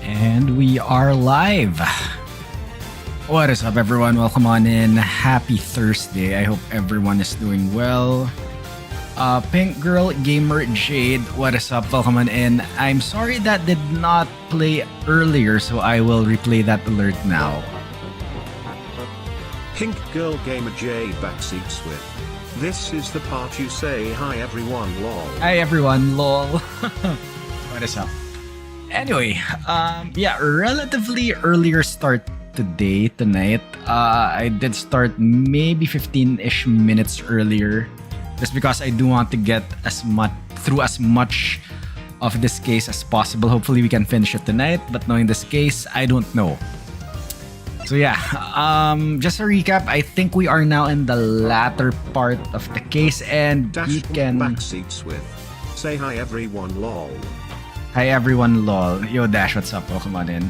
And we are live. What is up, everyone? Welcome on in. Happy Thursday. I hope everyone is doing well. Pink Girl Gamer Jade, what is up? Welcome on in. I'm sorry that did not play earlier, so I will replay that alert now. Pink Girl Gamer Jade backseats with. This is the part you say hi everyone lol. Hi everyone, lol. What is up? Anyway, yeah, relatively earlier start tonight. I did start maybe 15-ish minutes earlier, just because I do want to get through as much of this case as possible. Hopefully we can finish it tonight, but knowing this case, I don't know. So yeah, just a recap, I think we are now in the latter part of the case, and Dash you can... backseats with. Say hi everyone lol. Hi everyone, lol. Yo Dash, what's up? Welcome on in.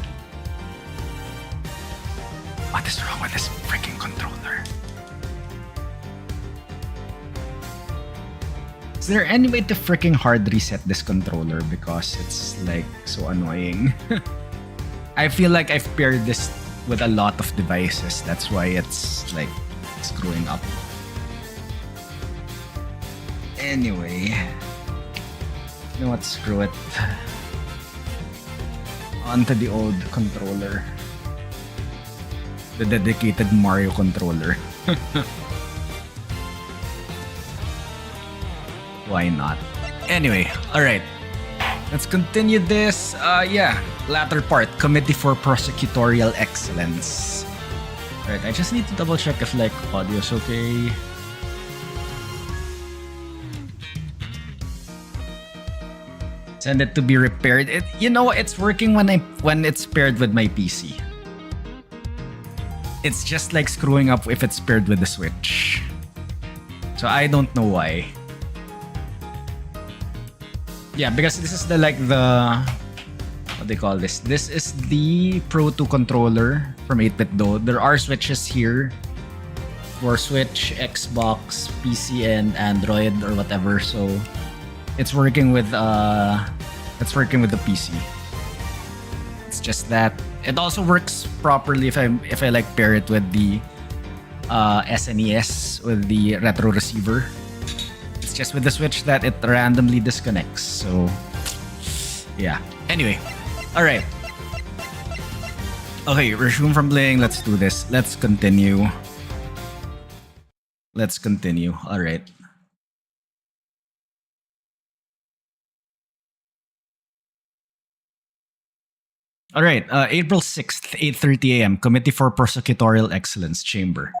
What is wrong with this freaking controller? Is there any way to freaking hard reset this controller, because it's like so annoying? I feel like I've paired this with a lot of devices. That's why it's like screwing up. Anyway, you know what? Screw it. Onto the old controller. The dedicated Mario controller. Why not? Anyway, alright. Let's continue this. Yeah, latter part. Committee for Prosecutorial Excellence. Alright, I just need to double check if like audio's okay. Send it to be repaired. You know, it's working when it's paired with my PC. It's just like screwing up if it's paired with the Switch. So I don't know why. Yeah, because this is the what they call this? This is the Pro 2 controller from 8-Bit Do. There are switches here for Switch, Xbox, PC, and Android or whatever. So it's working with the PC. It's just that it also works properly if I like pair it with the SNES with the retro receiver. It's just with the Switch that it randomly disconnects. So yeah. Anyway, all right. Okay, resume from playing. Let's do this. Let's continue. All right. All right, April 6th, 8:30 a.m. Committee for Prosecutorial Excellence Chamber.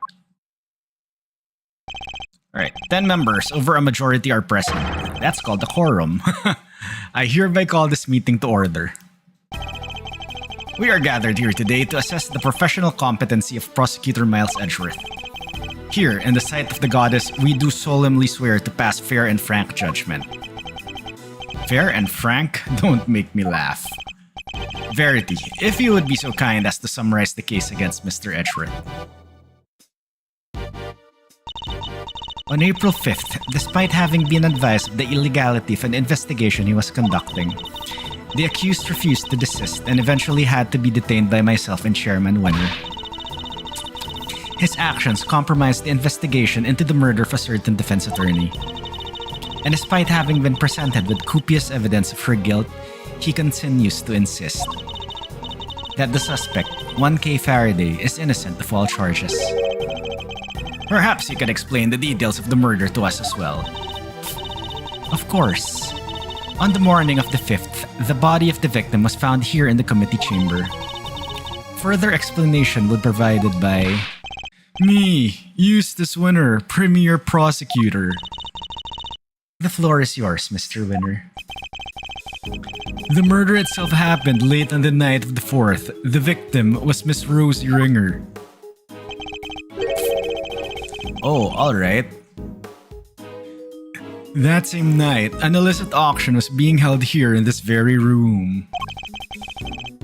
All right, 10 members, over a majority are present. That's called a quorum. I hereby call this meeting to order. We are gathered here today to assess the professional competency of Prosecutor Miles Edgeworth. Here, in the sight of the goddess, we do solemnly swear to pass fair and frank judgment. Fair and frank? Don't make me laugh. Verity, if you would be so kind as to summarize the case against Mr. Edgeworth. On April 5th, despite having been advised of the illegality of an investigation he was conducting, the accused refused to desist and eventually had to be detained by myself and Chairman Winner. His actions compromised the investigation into the murder of a certain defense attorney. And despite having been presented with copious evidence of her guilt, he continues to insist that the suspect, 1K Faraday, is innocent of all charges. Perhaps you can explain the details of the murder to us as well. Of course. On the morning of the 5th, the body of the victim was found here in the committee chamber. Further explanation would be provided by me, Eustace Winner, Premier Prosecutor. The floor is yours, Mr. Winner. The murder itself happened late on the night of the 4th. The victim was Miss Rosie Ringer. Oh, alright. That same night, an illicit auction was being held here in this very room.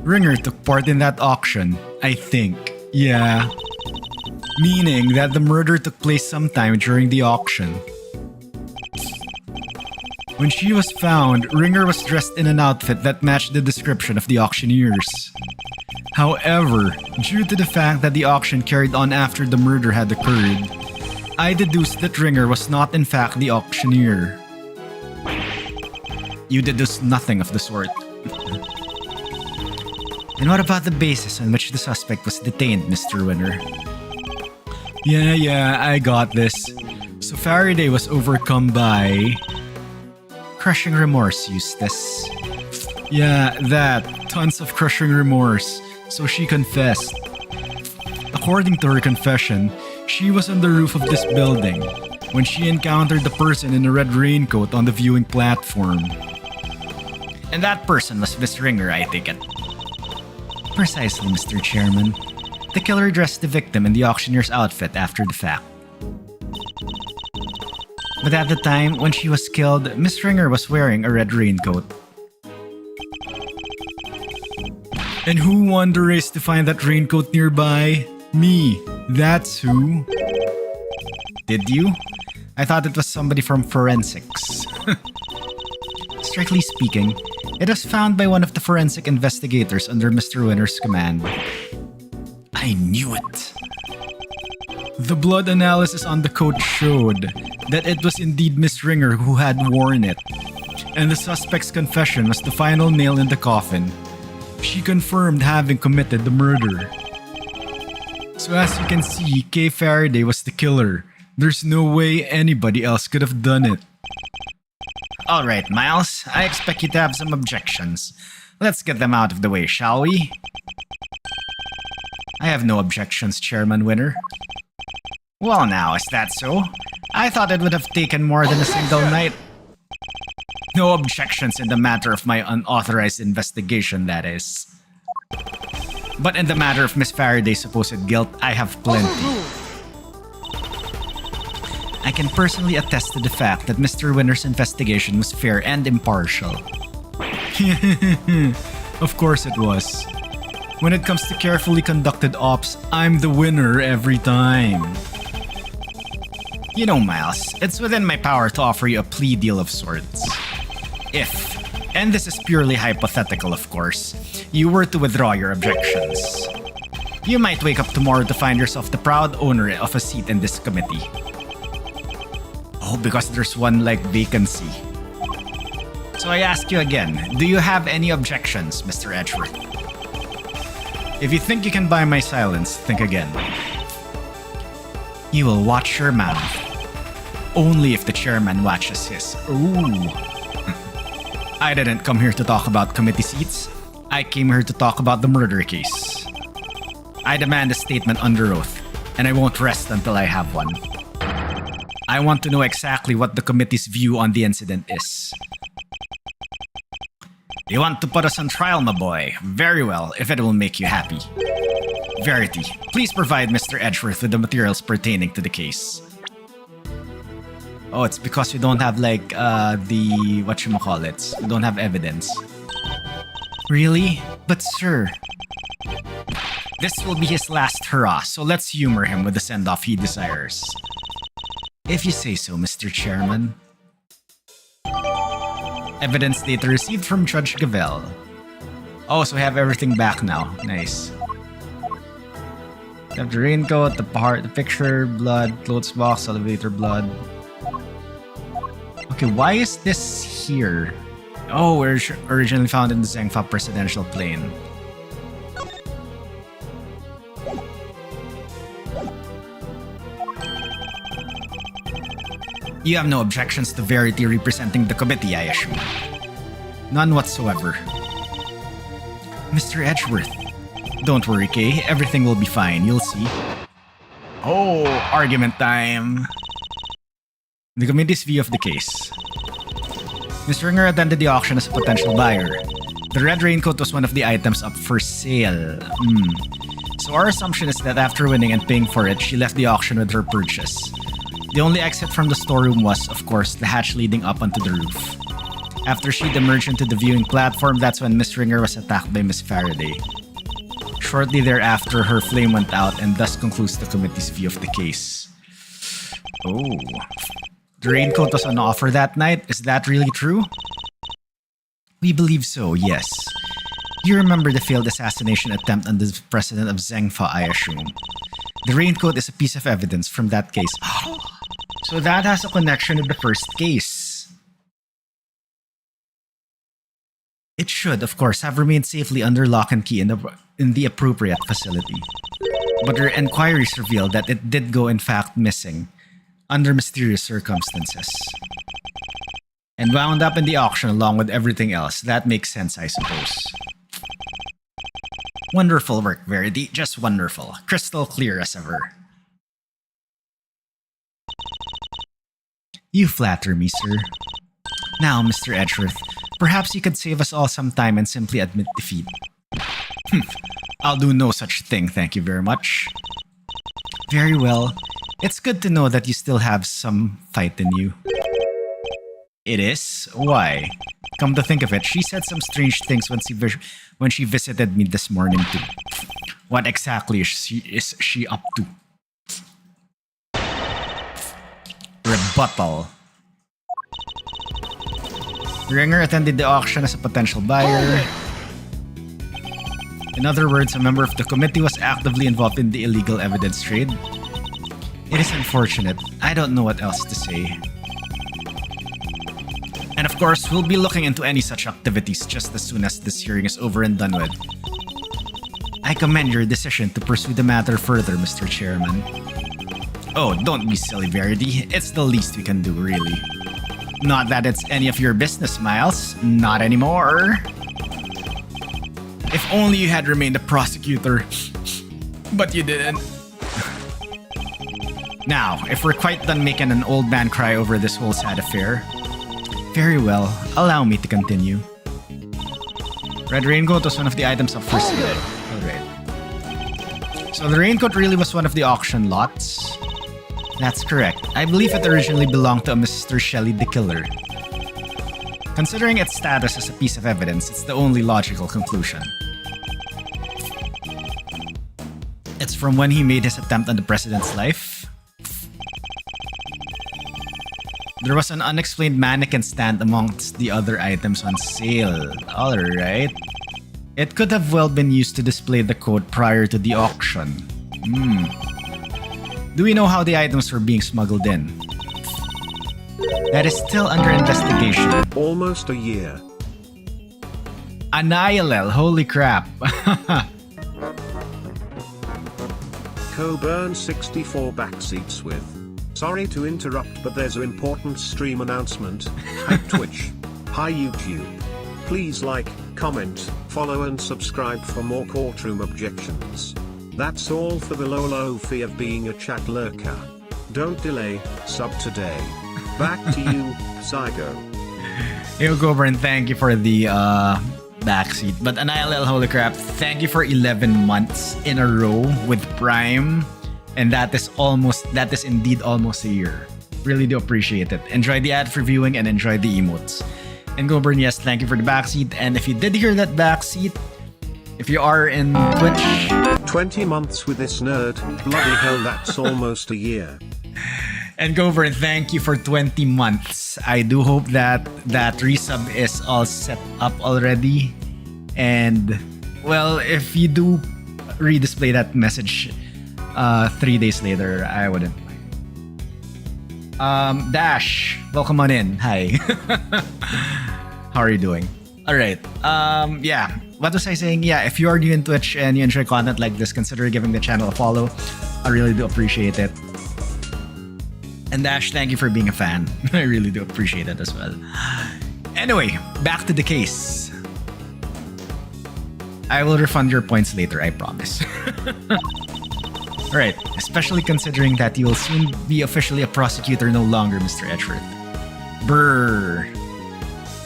Ringer took part in that auction, I think. Yeah. Meaning that the murder took place sometime during the auction. When she was found, Ringer was dressed in an outfit that matched the description of the auctioneers. However, due to the fact that the auction carried on after the murder had occurred, I deduced that Ringer was not in fact the auctioneer. You deduced nothing of the sort. And what about the basis on which the suspect was detained, Mr. Winner? Yeah, I got this. So Faraday was overcome by... crushing remorse, Eustace. Yeah, that. Tons of crushing remorse. So she confessed. According to her confession, she was on the roof of this building when she encountered the person in a red raincoat on the viewing platform. And that person was Miss Ringer, I take it. Precisely, Mr. Chairman. The killer dressed the victim in the auctioneer's outfit after the fact. But at the time when she was killed, Miss Ringer was wearing a red raincoat. And who won the race to find that raincoat nearby? Me. That's who. Did you? I thought it was somebody from forensics. Strictly speaking, it was found by one of the forensic investigators under Mr. Winner's command. I knew it. The blood analysis on the coat showed that it was indeed Miss Ringer who had worn it, and the suspect's confession was the final nail in the coffin. She confirmed having committed the murder. So as you can see, Kay Faraday was the killer. There's no way anybody else could have done it. Alright, Miles, I expect you to have some objections. Let's get them out of the way, shall we? I have no objections, Chairman Winner. Well now, is that so? I thought it would have taken more than a single night. No objections in the matter of my unauthorized investigation, that is. But in the matter of Miss Faraday's supposed guilt, I have plenty. I can personally attest to the fact that Mr. Winner's investigation was fair and impartial. Of course it was. When it comes to carefully conducted ops, I'm the winner every time. You know, Miles, it's within my power to offer you a plea deal of sorts. If, and this is purely hypothetical of course, you were to withdraw your objections. You might wake up tomorrow to find yourself the proud owner of a seat in this committee. Oh, because there's one vacancy. So I ask you again, do you have any objections, Mr. Edgeworth? If you think you can buy my silence, think again. You will watch your mouth. Only if the chairman watches his. Ooh. I didn't come here to talk about committee seats. I came here to talk about the murder case. I demand a statement under oath, and I won't rest until I have one. I want to know exactly what the committee's view on the incident is. You want to put us on trial, my boy? Very well, if it will make you happy. Verity, please provide Mr. Edgeworth with the materials pertaining to the case. Oh, it's because we don't have the whatchamacallits. We don't have evidence. Really? But sir... This will be his last hurrah, so let's humor him with the send-off he desires. If you say so, Mr. Chairman. Evidence data received from Judge Gavel. Oh, so we have everything back now. Nice. We have the raincoat, the part, the picture, blood, clothes box, elevator, blood. Okay, why is this here? Oh, we're originally found in the Zengfa presidential plane. You have no objections to Verity representing the committee, I assume. None whatsoever. Mr. Edgeworth. Don't worry, Kay. Everything will be fine. You'll see. Oh, argument time. The committee's view of the case. Ms. Ringer attended the auction as a potential buyer. The red raincoat was one of the items up for sale. So our assumption is that after winning and paying for it, she left the auction with her purchase. The only exit from the storeroom was, of course, the hatch leading up onto the roof. After she'd emerged into the viewing platform, that's when Miss Ringer was attacked by Miss Faraday. Shortly thereafter, her flame went out and thus concludes the committee's view of the case. Oh. The raincoat was on offer that night. Is that really true? We believe so, yes. You remember the failed assassination attempt on the president of Zengfa, I assume. The raincoat is a piece of evidence from that case. So that has a connection with the first case. It should, of course, have remained safely under lock and key in the appropriate facility. But our inquiries revealed that it did go in fact missing under mysterious circumstances. And wound up in the auction along with everything else. That makes sense, I suppose. Wonderful work, Verity. Just wonderful. Crystal clear as ever. You flatter me, sir. Now, Mr. Edgeworth, perhaps you could save us all some time and simply admit defeat. I'll do no such thing, thank you very much. Very well. It's good to know that you still have some fight in you. It is? Why? Come to think of it, she said some strange things when she visited me this morning too. What exactly is she up to? Rebuttal. Ringer attended the auction as a potential buyer. In other words, a member of the committee was actively involved in the illegal evidence trade. It is unfortunate. I don't know what else to say. And of course, we'll be looking into any such activities just as soon as this hearing is over and done with. I commend your decision to pursue the matter further, Mr. Chairman. Oh, don't be silly, Verity. It's the least we can do, really. Not that it's any of your business, Miles. Not anymore. If only you had remained a prosecutor. But you didn't. Now, if we're quite done making an old man cry over this whole sad affair, very well, allow me to continue. Red raincoat was one of the items up for sale. Alright. So the raincoat really was one of the auction lots? That's correct. I believe it originally belonged to a Mr. Shelley the Killer. Considering its status as a piece of evidence, it's the only logical conclusion. It's from when he made his attempt on the president's life. There was an unexplained mannequin stand amongst the other items on sale. Alright. It could have well been used to display the code prior to the auction. Do we know how the items were being smuggled in? That is still under investigation. Almost a year. Annihilael, holy crap. Coburn64 backseats with. Sorry to interrupt, but there's an important stream announcement. Hi Twitch. Hi YouTube. Please like, comment, follow and subscribe for more courtroom objections. That's all for the low fee of being a chat lurker. Don't delay, sub today. Back to you, Psycho. Yo, Coburn, thank you for the backseat. But Annihilael, holy crap, thank you for 11 months in a row with Prime. And that is indeed almost a year. Really do appreciate it. Enjoy the ad for viewing and enjoy the emotes. And Coburn, yes, thank you for the backseat. And if you did hear that backseat, if you are in Twitch... 20 months with this nerd, bloody hell, that's almost a year. And Coburn, thank you for 20 months. I do hope that resub is all set up already. And, well, if you do redisplay that message 3 days later, I wouldn't mind. Dash, welcome on in. Hi. How are you doing? Alright, yeah. What was I saying? Yeah, if you are new in Twitch and you enjoy content like this, consider giving the channel a follow. I really do appreciate it. And Dash, thank you for being a fan. I really do appreciate it as well. Anyway, back to the case. I will refund your points later, I promise. Alright, especially considering that you will soon be officially a prosecutor no longer, Mr. Edgeworth. Brrr.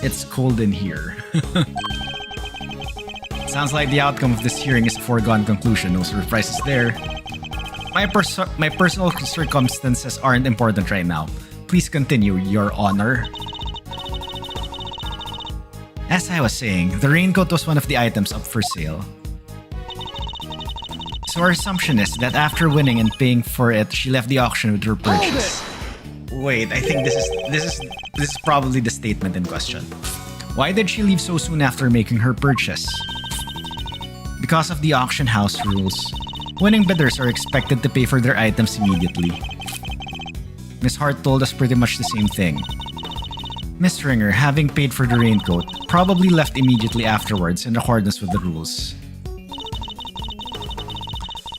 It's cold in here. Sounds like the outcome of this hearing is a foregone conclusion. No surprises there. My personal circumstances aren't important right now. Please continue, Your Honor. As I was saying, the raincoat was one of the items up for sale. So our assumption is that after winning and paying for it, she left the auction with her purchase. Wait, I think this is probably the statement in question. Why did she leave so soon after making her purchase? Because of the auction house rules. Winning bidders are expected to pay for their items immediately. Miss Hart told us pretty much the same thing. Miss Ringer, having paid for the raincoat, probably left immediately afterwards in accordance with the rules.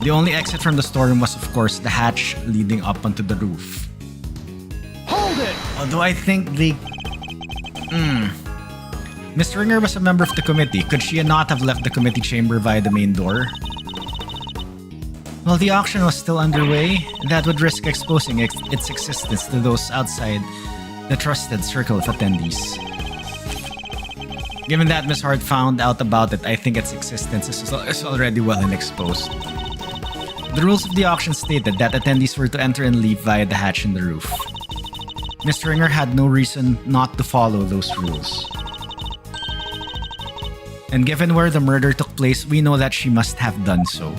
The only exit from the storeroom was, of course, the hatch leading up onto the roof. Hold it! Although I think the... Miss Ringer was a member of the committee. Could she not have left the committee chamber via the main door? While the auction was still underway, that would risk exposing its existence to those outside the trusted circle of attendees. Given that Miss Hart found out about it, I think its existence is already well and exposed. The rules of the auction stated that attendees were to enter and leave via the hatch in the roof. Miss Ringer had no reason not to follow those rules. And given where the murder took place, we know that she must have done so.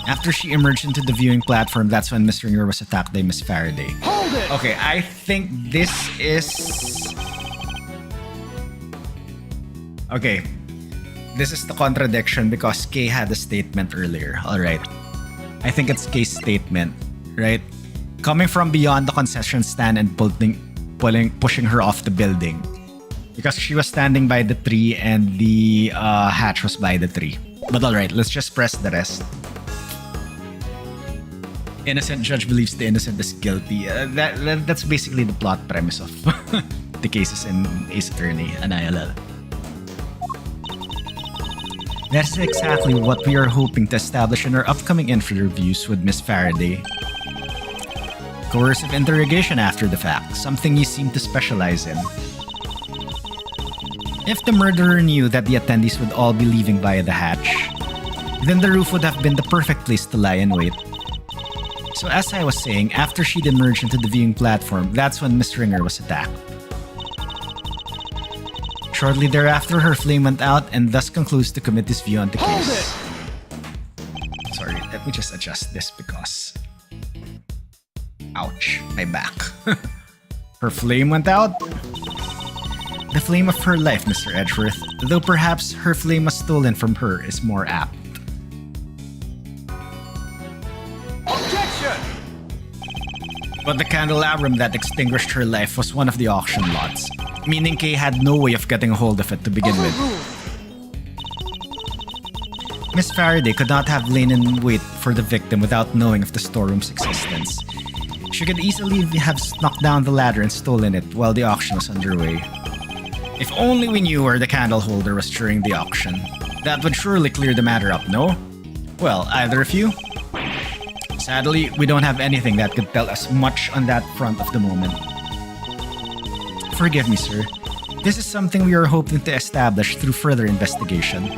After she emerged into the viewing platform, that's when Miss Ringer was attacked by Miss Faraday. Hold it! Okay, I think this is... Okay. This is the contradiction because Kay had a statement earlier. Alright. I think it's Kay's statement, right? Coming from beyond the concession stand and pushing her off the building. Because she was standing by the tree and the hatch was by the tree. But alright, let's just press the rest. Innocent judge believes the innocent is guilty. That's basically the plot premise of the cases in Ace Attorney and ILL. That's exactly what we are hoping to establish in our upcoming interviews with Miss Faraday. Coercive interrogation after the fact, something you seem to specialize in. If the murderer knew that the attendees would all be leaving via the hatch, then the roof would have been the perfect place to lie in wait. So as I was saying, after she'd emerged into the viewing platform, that's when Miss Ringer was attacked. Shortly thereafter, her flame went out and thus concludes the committee's view on the case. Sorry, let me just adjust this because... Ouch, my back. Her flame went out? The flame of her life, Mr. Edgeworth, though perhaps her flame was stolen from her, is more apt. Objection! But the candelabrum that extinguished her life was one of the auction lots, meaning Kay had no way of getting a hold of it to begin with. Miss Faraday could not have lain in wait for the victim without knowing of the storeroom's existence. She could easily have snuck down the ladder and stolen it while the auction was underway. If only we knew where the candle holder was during the auction. That would surely clear the matter up, no? Well, either of you? Sadly, we don't have anything that could tell us much on that front of the moment. Forgive me, sir. This is something we are hoping to establish through further investigation.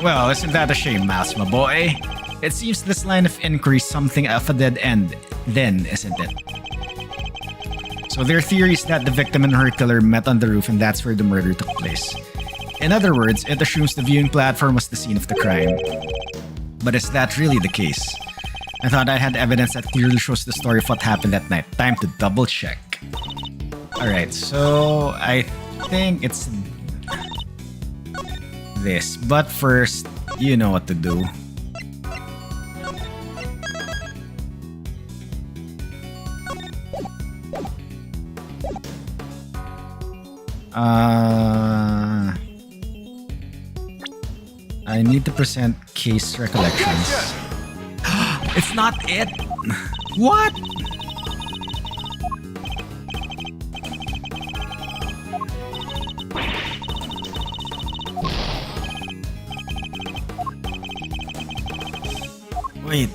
Well, isn't that a shame, Mouse, my boy? It seems this line of inquiry is something of a dead end, then, isn't it? So their theory is that the victim and her killer met on the roof and that's where the murder took place. In other words, it assumes the viewing platform was the scene of the crime. But is that really the case? I thought I had evidence that clearly shows the story of what happened that night. Time to double check. Alright, so I think it's this. But first, you know what to do. I need to present case recollections. It's not it! What? Wait.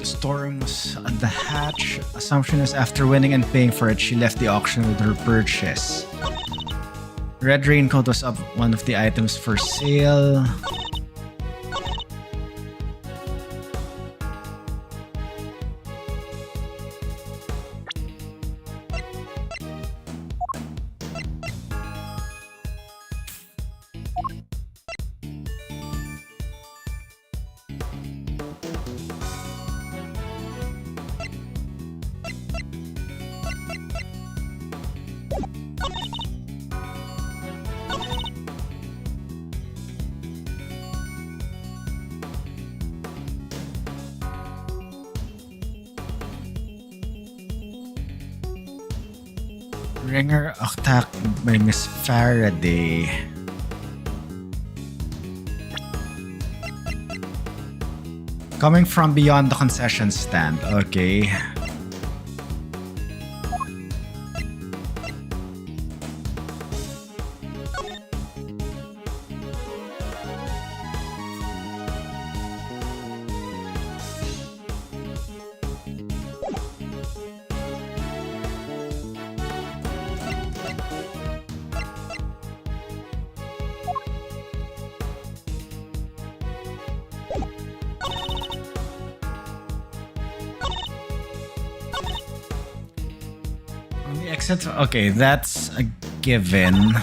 The storeroom was at the hatch. Assumption is after winning and paying for it, she left the auction with her purchase. Red raincoat was up one of the items for sale. Ringer attacked by Miss Faraday. Coming from beyond the concession stand, okay. On the exit, okay, that's a given.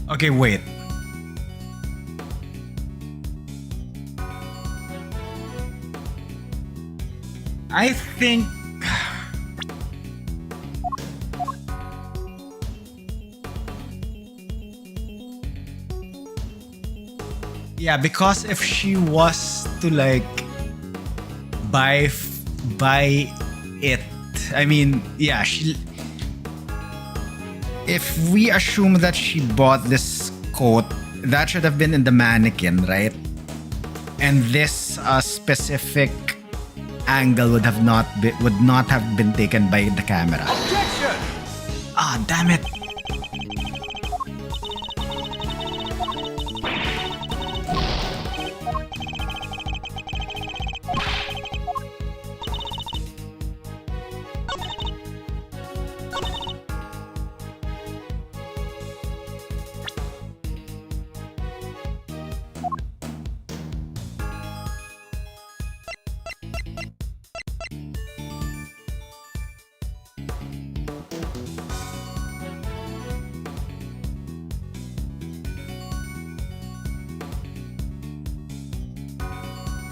Okay, wait. I think yeah, because if she was to like buy it, I mean, yeah, she. If we assume that she bought this coat, that should have been in the mannequin, right? And this specific angle would not have been taken by the camera. Objection! Ah, damn it.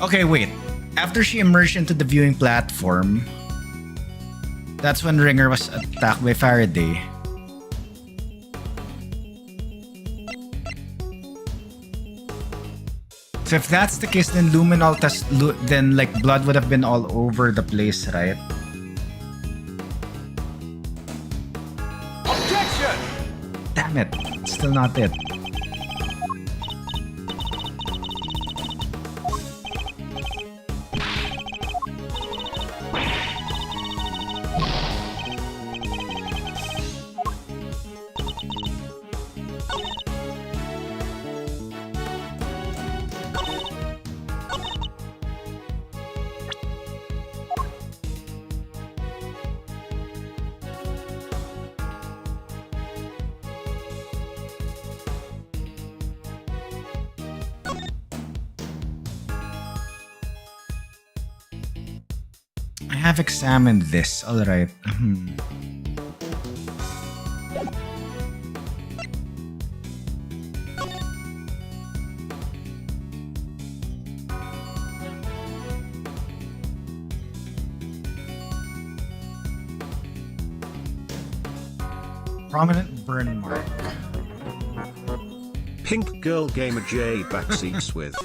Okay, wait. After she emerged into the viewing platform, that's when Ringer was attacked by Faraday. So if that's the case, then then like blood would have been all over the place, right? Objection! Damn it. Still not it. I have examined this, alright. Prominent burn mark. Pink Girl Gamer J backseats with.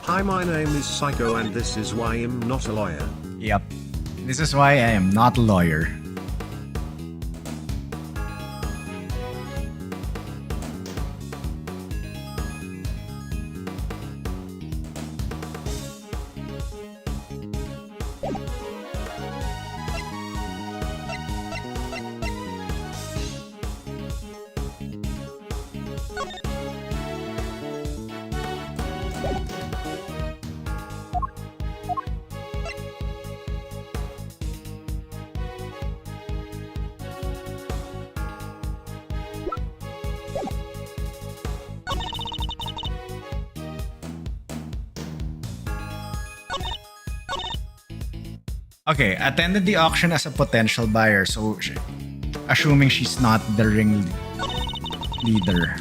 Hi, my name is Psycho and this is why I'm not a lawyer. Yep. This is why I am not a lawyer. Okay, attended the auction as a potential buyer, so assuming she's not the ring leader.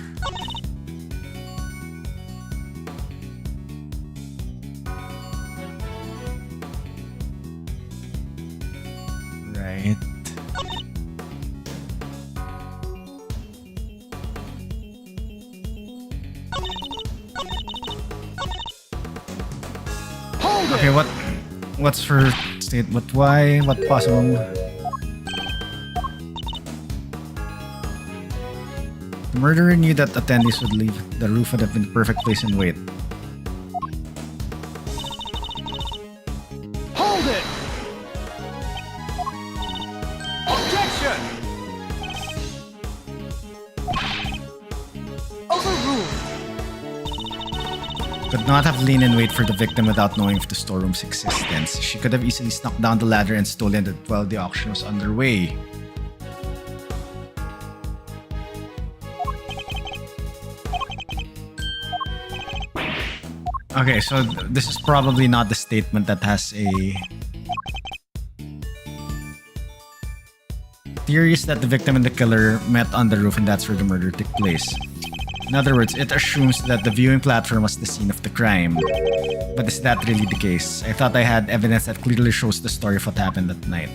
Right. Hold Okay, it! what's her state? Why? What possible? The murderer knew that attendees would leave. The roof would have been the perfect place and wait. Hold it! Objection! Overruled! Could not have leaned in wait for the victim without knowing of the storeroom's existence. She could have easily snuck down the ladder and stolen it while the auction was underway. Okay, so this is probably not the statement that has a... Theory is that the victim and the killer met on the roof and that's where the murder took place. In other words, it assumes that the viewing platform was the scene of the crime. But is that really the case? I thought I had evidence that clearly shows the story of what happened that night.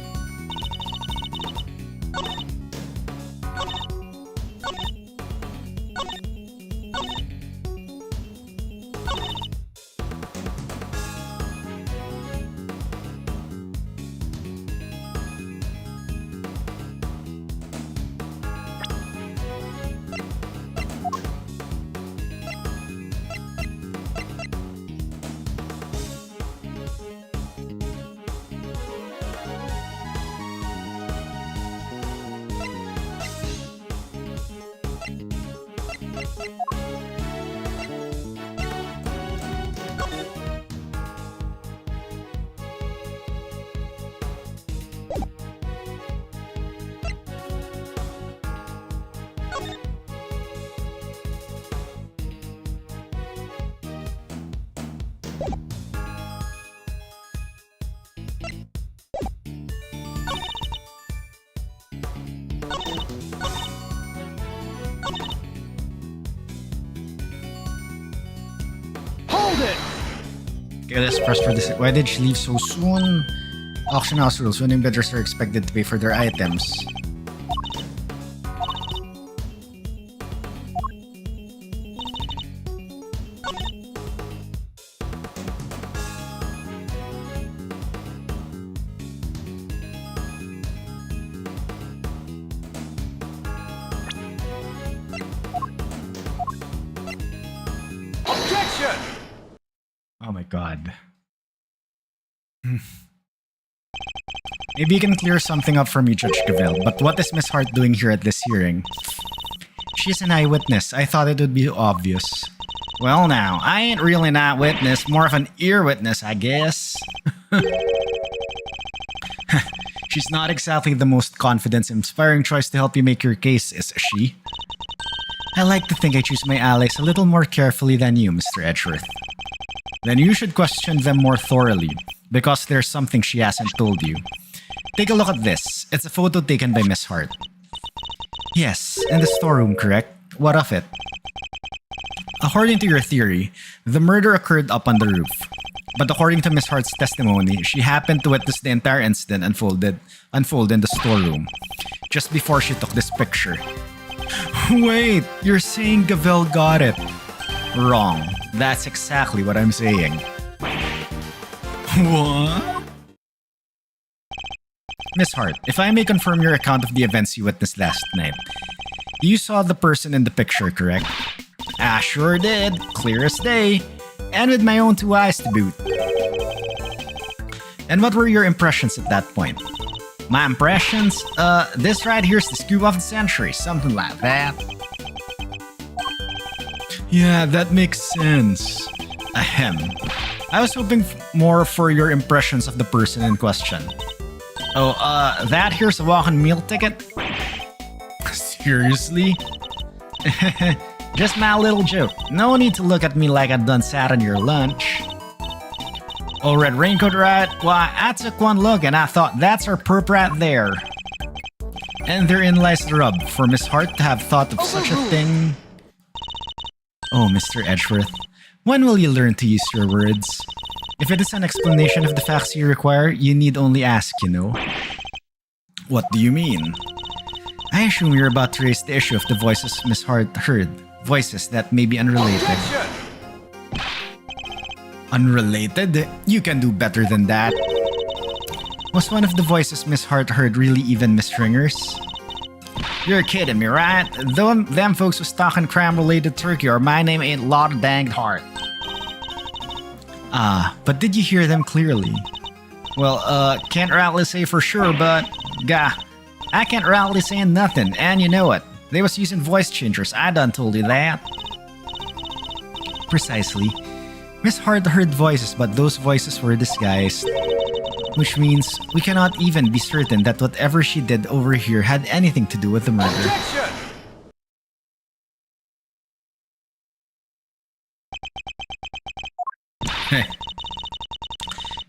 Hold it! Okay, let's press for this. Why did she leave so soon? Auction house rules. Winning bidders are expected to pay for their items. Objection! Oh my god. Maybe you can clear something up for me, Judge Gavel, but what is Miss Hart doing here at this hearing? She's an eyewitness. I thought it would be obvious. Well now, I ain't really an eyewitness, more of an ear witness, I guess. She's not exactly the most confidence-inspiring choice to help you make your case, is she? I like to think I choose my allies a little more carefully than you, Mr. Edgeworth. Then you should question them more thoroughly, because there's something she hasn't told you. Take a look at this. It's a photo taken by Miss Hart. Yes, in the storeroom, correct? What of it? According to your theory, the murder occurred up on the roof. But according to Miss Hart's testimony, she happened to witness the entire incident unfold in the storeroom, just before she took this picture. Wait, you're saying Gavel got it? Wrong. That's exactly what I'm saying. What? Miss Hart, if I may confirm your account of the events you witnessed last night, you saw the person in the picture, correct? I sure did, clear as day, and with my own 2 eyes to boot. And what were your impressions at that point? My impressions? This right here's the scoop of the century, something like that. Yeah, that makes sense. Ahem. I was hoping more for your impressions of the person in question. Oh, that here's a walk-in meal ticket? Seriously? Just my little joke. No need to look at me like I done sat on your lunch. Oh, red raincoat rat? Why, I took one look and I thought that's our perp rat there. And therein lies the rub, for Miss Hart to have thought of such a thing. Oh, Mr. Edgeworth, when will you learn to use your words? If it is an explanation of the facts you require, you need only ask, you know. What do you mean? I assume you're about to raise the issue of the voices Miss Hart heard. Voices that may be unrelated. Objection! Unrelated? You can do better than that. Was one of the voices Miss Hart heard really even Miss Ringer's? You're kidding me, right? Them folks who's talking crime-related turkey or my name ain't Lord Danged Hart. Ah, but did you hear them clearly? Well, can't rightly say for sure, but... Gah, I can't rightly say nothing, and you know it. They was using voice changers, I done told you that. Precisely. Miss Hart heard voices, but those voices were disguised. Which means we cannot even be certain that whatever she did over here had anything to do with the murder. Objection!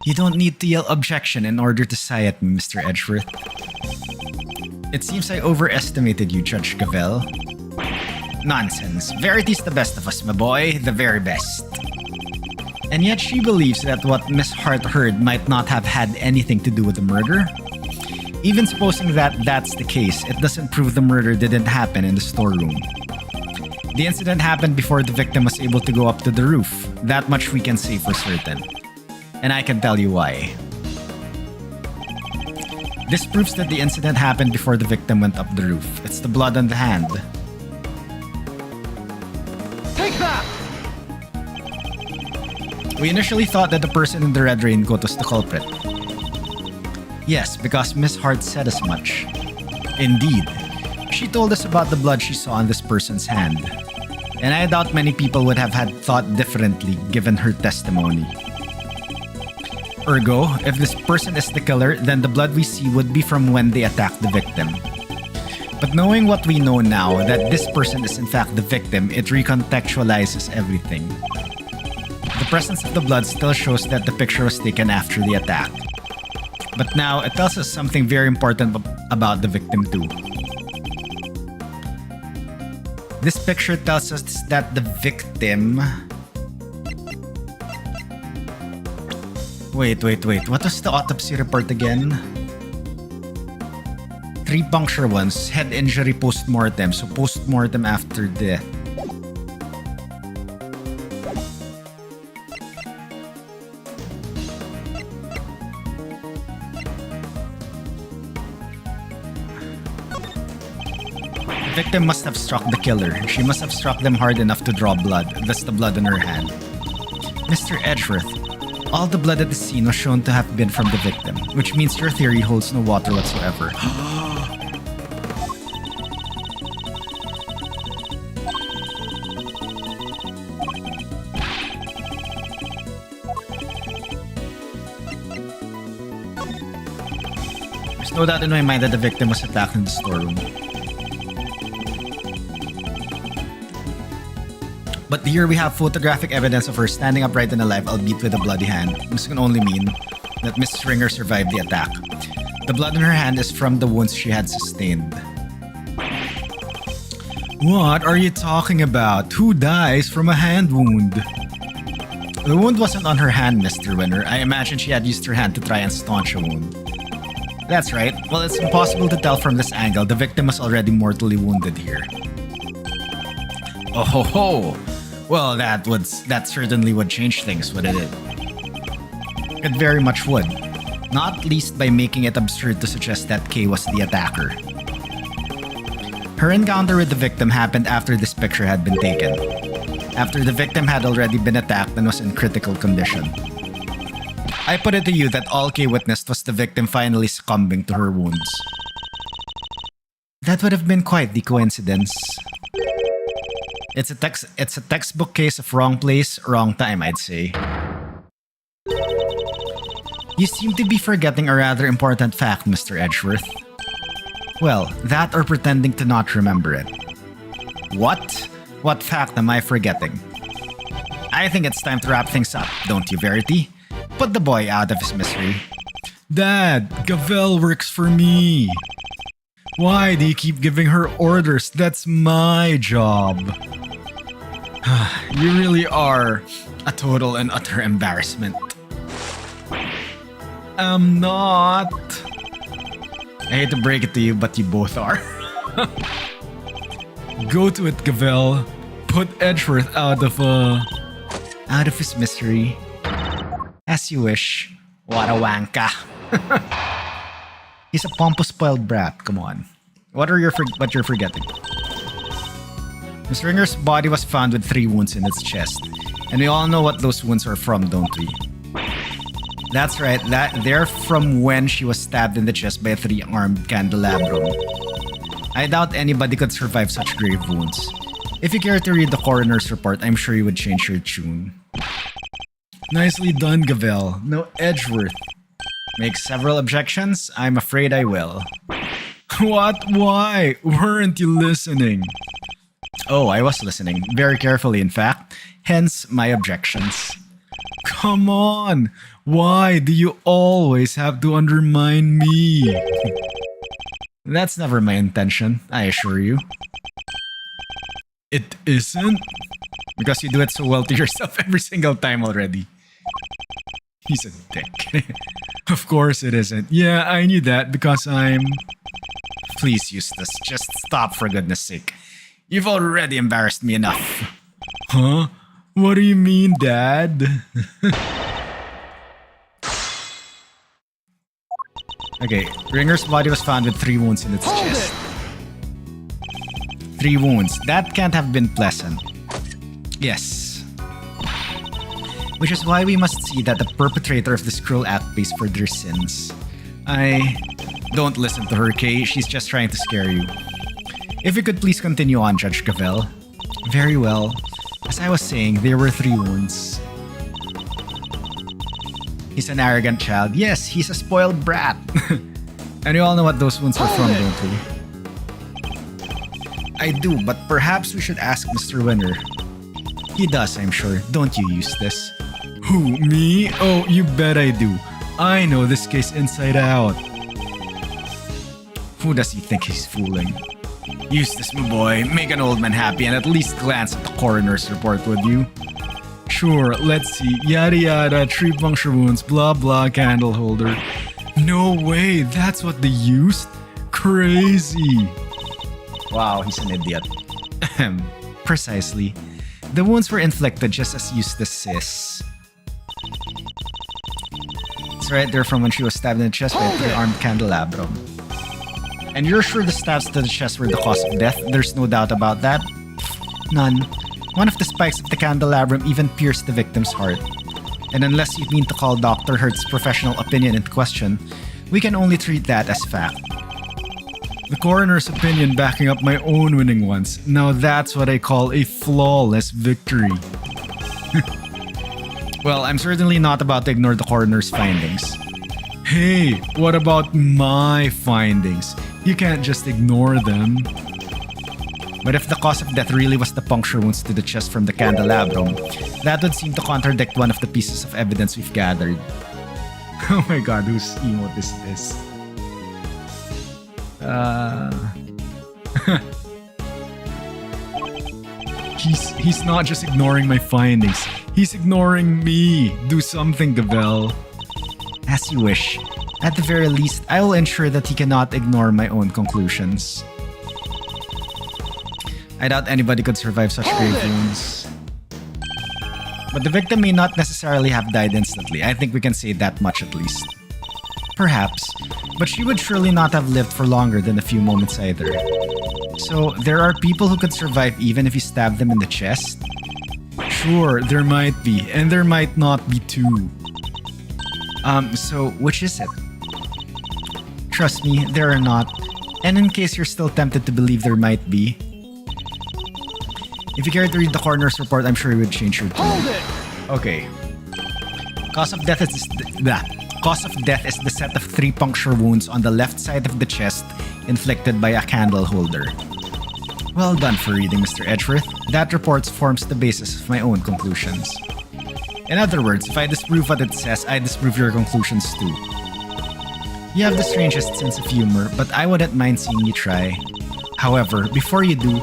You don't need to yell objection in order to sigh at me, Mr. Edgeworth. It seems I overestimated you, Judge Cavell. Nonsense. Verity's the best of us, my boy. The very best. And yet she believes that what Miss Hart heard might not have had anything to do with the murder? Even supposing that that's the case, it doesn't prove the murder didn't happen in the storeroom. The incident happened before the victim was able to go up to the roof. That much we can say for certain. And I can tell you why. This proves that the incident happened before the victim went up the roof. It's the blood on the hand. Take that! We initially thought that the person in the red raincoat was the culprit. Yes, because Miss Hart said as much. Indeed, she told us about the blood she saw on this person's hand. And I doubt many people would have had thought differently given her testimony. Ergo, if this person is the killer, then the blood we see would be from when they attacked the victim. But knowing what we know now, that this person is in fact the victim, it recontextualizes everything. The presence of the blood still shows that the picture was taken after the attack. But now, it tells us something very important about the victim too. This picture tells us that the victim... Wait. What was the autopsy report again? 3 puncture wounds, head injury post-mortem, so post-mortem after death. The victim must have struck the killer. She must have struck them hard enough to draw blood. That's the blood on her hand. Mr. Edgeworth, all the blood at the scene was shown to have been from the victim, which means your theory holds no water whatsoever. There's no doubt in my mind that the victim was attacked in the storeroom. But here we have photographic evidence of her standing upright and alive, albeit with a bloody hand. This can only mean that Miss Stringer survived the attack. The blood in her hand is from the wounds she had sustained. What are you talking about? Who dies from a hand wound? The wound wasn't on her hand, Mr. Winner. I imagine she had used her hand to try and staunch a wound. That's right. Well, it's impossible to tell from this angle. The victim was already mortally wounded here. Oh ho ho! Well, that certainly would change things, wouldn't it? It very much would. Not least by making it absurd to suggest that Kay was the attacker. Her encounter with the victim happened after this picture had been taken. After the victim had already been attacked and was in critical condition. I put it to you that all Kay witnessed was the victim finally succumbing to her wounds. That would have been quite the coincidence. It's a textbook case of wrong place, wrong time, I'd say. You seem to be forgetting a rather important fact, Mr. Edgeworth. Well, that or pretending to not remember it. What? What fact am I forgetting? I think it's time to wrap things up, don't you, Verity? put the boy out of his misery. Dad, Gavel works for me. Why do you keep giving her orders? That's my job. You really are a total and utter embarrassment. I'm not. I hate to break it to you, but you both are. Go to it, Gavel. Put Edgeworth out of his misery. As you wish. What a wanka. He's a pompous spoiled brat. Come on. What you're forgetting? Miss Ringer's body was found with 3 wounds in its chest. And we all know what those wounds are from, don't we? That's right, they're from when she was stabbed in the chest by a 3-armed candelabrum. I doubt anybody could survive such grave wounds. If you care to read the coroner's report, I'm sure you would change your tune. Nicely done, Gavel. No Edgeworth. Make several objections? I'm afraid I will. What? Why? Weren't you listening? Oh, I was listening. Very carefully, in fact. Hence, my objections. Come on! Why do you always have to undermine me? That's never my intention, I assure you. It isn't? Because you do it so well to yourself every single time already. He's a dick. Of course it isn't. Yeah, I knew that because I'm... Please, Eustace, just stop for goodness sake. You've already embarrassed me enough. Huh? What do you mean, Dad? Okay, Ringer's body was found with 3 wounds in its chest. 3 wounds. That can't have been pleasant. Yes. Which is why we must see that the perpetrator of this cruel act pays for their sins. Don't listen to her, Kay. She's just trying to scare you. If you could please continue on, Judge Gavel. Very well. As I was saying, there were 3 wounds. He's an arrogant child. Yes, he's a spoiled brat. And you all know what those wounds are from, don't we? I do, but perhaps we should ask Mr. Winner. He does, I'm sure. Don't you, Eustace? Who, me? Oh, you bet I do. I know this case inside out. Who does he think he's fooling? Eustace, my boy, make an old man happy and at least glance at the coroner's report, would you? Sure, let's see. Yada yada, 3 puncture wounds, blah blah, candle holder. No way, that's what they used? Crazy. Wow, he's an idiot. Precisely. The wounds were inflicted just as Eustace says. It's right there from when she was stabbed in the chest by a 3-armed candelabrum. And you're sure the stabs to the chest were the cause of death? There's no doubt about that? None. One of the spikes of the candelabrum even pierced the victim's heart. And unless you mean to call Dr. Hurt's professional opinion into question, we can only treat that as fact. The coroner's opinion backing up my own winning ones. Now that's what I call a flawless victory. Well, I'm certainly not about to ignore the coroner's findings. Hey, what about my findings? You can't just ignore them. But if the cause of death really was the puncture wounds to the chest from the candelabrum, that would seem to contradict one of the pieces of evidence we've gathered. Oh my god, whose emote is this? He's not just ignoring my findings. He's ignoring me. Do something, Gavel. As you wish. At the very least, I will ensure that he cannot ignore my own conclusions. I doubt anybody could survive such grave wounds. But the victim may not necessarily have died instantly. I think we can say that much at least. Perhaps, but she would surely not have lived for longer than a few moments either. So, there are people who could survive even if you stab them in the chest? Sure, there might be, and there might not be too. So which is it? Trust me, there are not. And in case you're still tempted to believe there might be, if you care to read the coroner's report, I'm sure you would change your tune. Hold it! Okay. Cause of death is the set of 3 puncture wounds on the left side of the chest inflicted by a candle holder. Well done for reading, Mr. Edgeworth. That report forms the basis of my own conclusions. In other words, if I disprove what it says, I disprove your conclusions too. You have the strangest sense of humor, but I wouldn't mind seeing you try. However, before you do,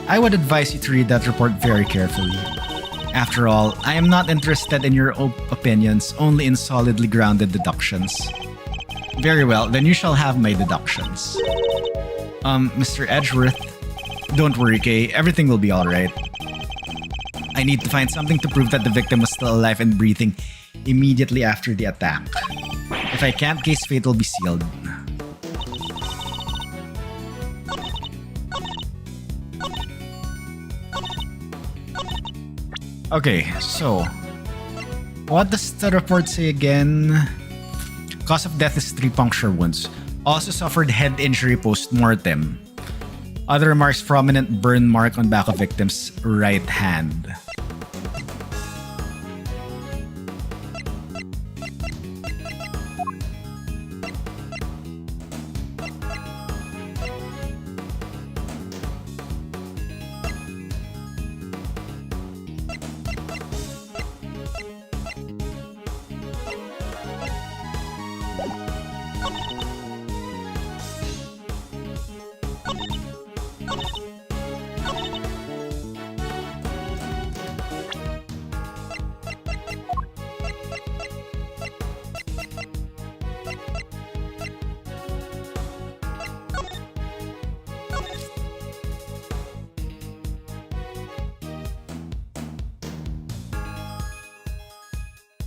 I would advise you to read that report very carefully. After all, I am not interested in your opinions, only in solidly grounded deductions. Very well, then you shall have my deductions. Mr. Edgeworth, don't worry, Kay, everything will be alright. I need to find something to prove that the victim was still alive and breathing immediately after the attack. If I can't, Kay's fate will be sealed. Okay, so what does the report say again? Cause of death is 3 puncture wounds. Also suffered head injury post-mortem. Other remarks: prominent burn mark on back of victim's right hand.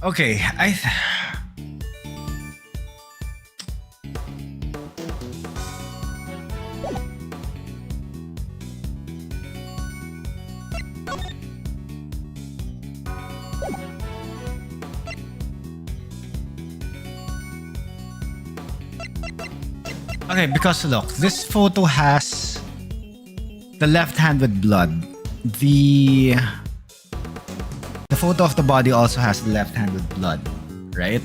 Okay, Okay, because look, this photo has the left hand with blood. The photo of the body also has the left hand with blood, right?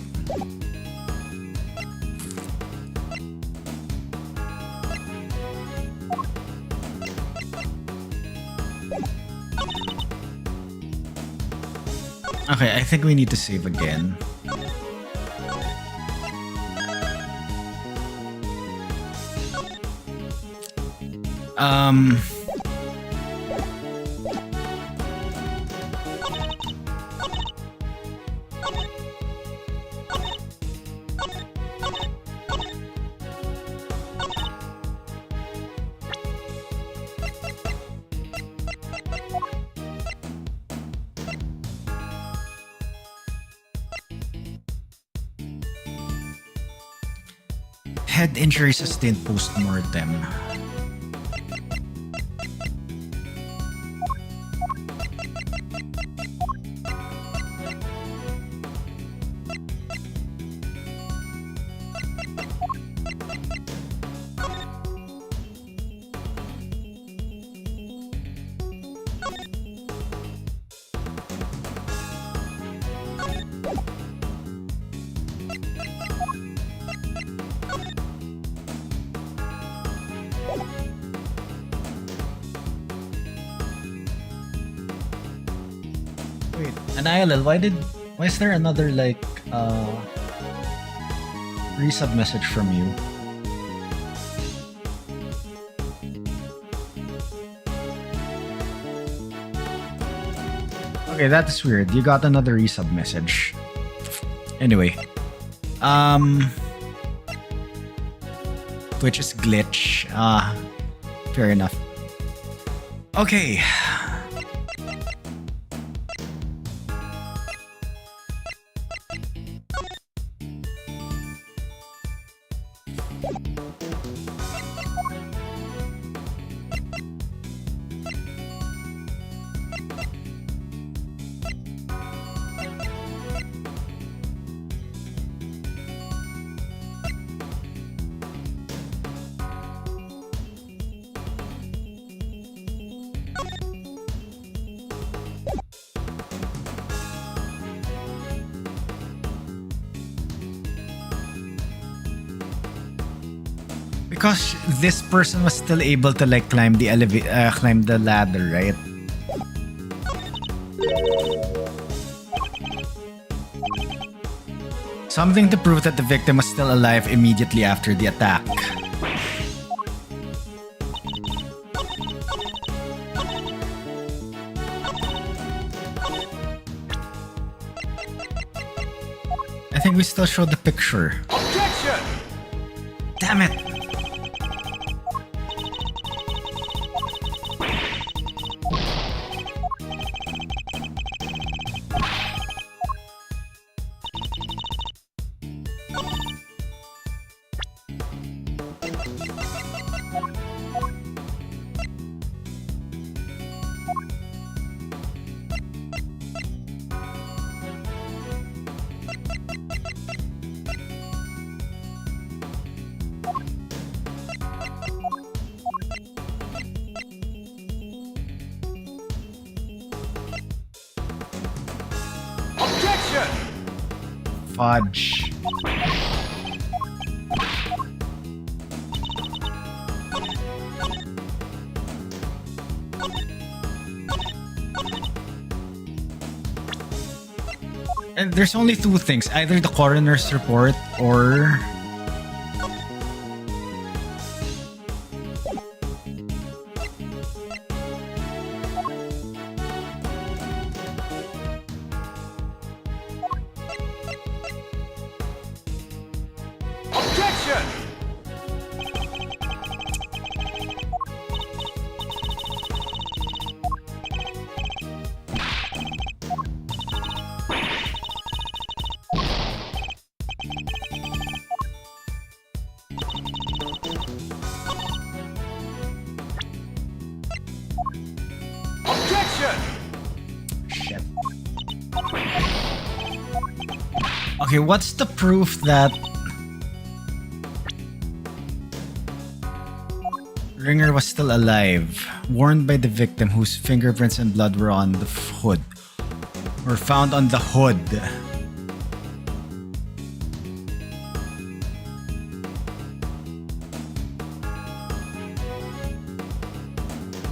Okay, I think we need to save again. Head injury sustained post-mortem. Wait, Annihilal, why is there another resub message from you? Okay, that is weird. You got another resub message. Anyway, Twitch is glitch. Fair enough. Okay. Because this person was still able to climb the ladder, right? Something to prove that the victim was still alive immediately after the attack. I think we still showed the picture. Objection! Damn it! Objection! Fudge. And there's only two things, either the coroner's report or Objection! Objection! shit. Okay, what's the proof that Ringer was still alive, warned by the victim whose fingerprints and blood were on the hood, were found on the hood?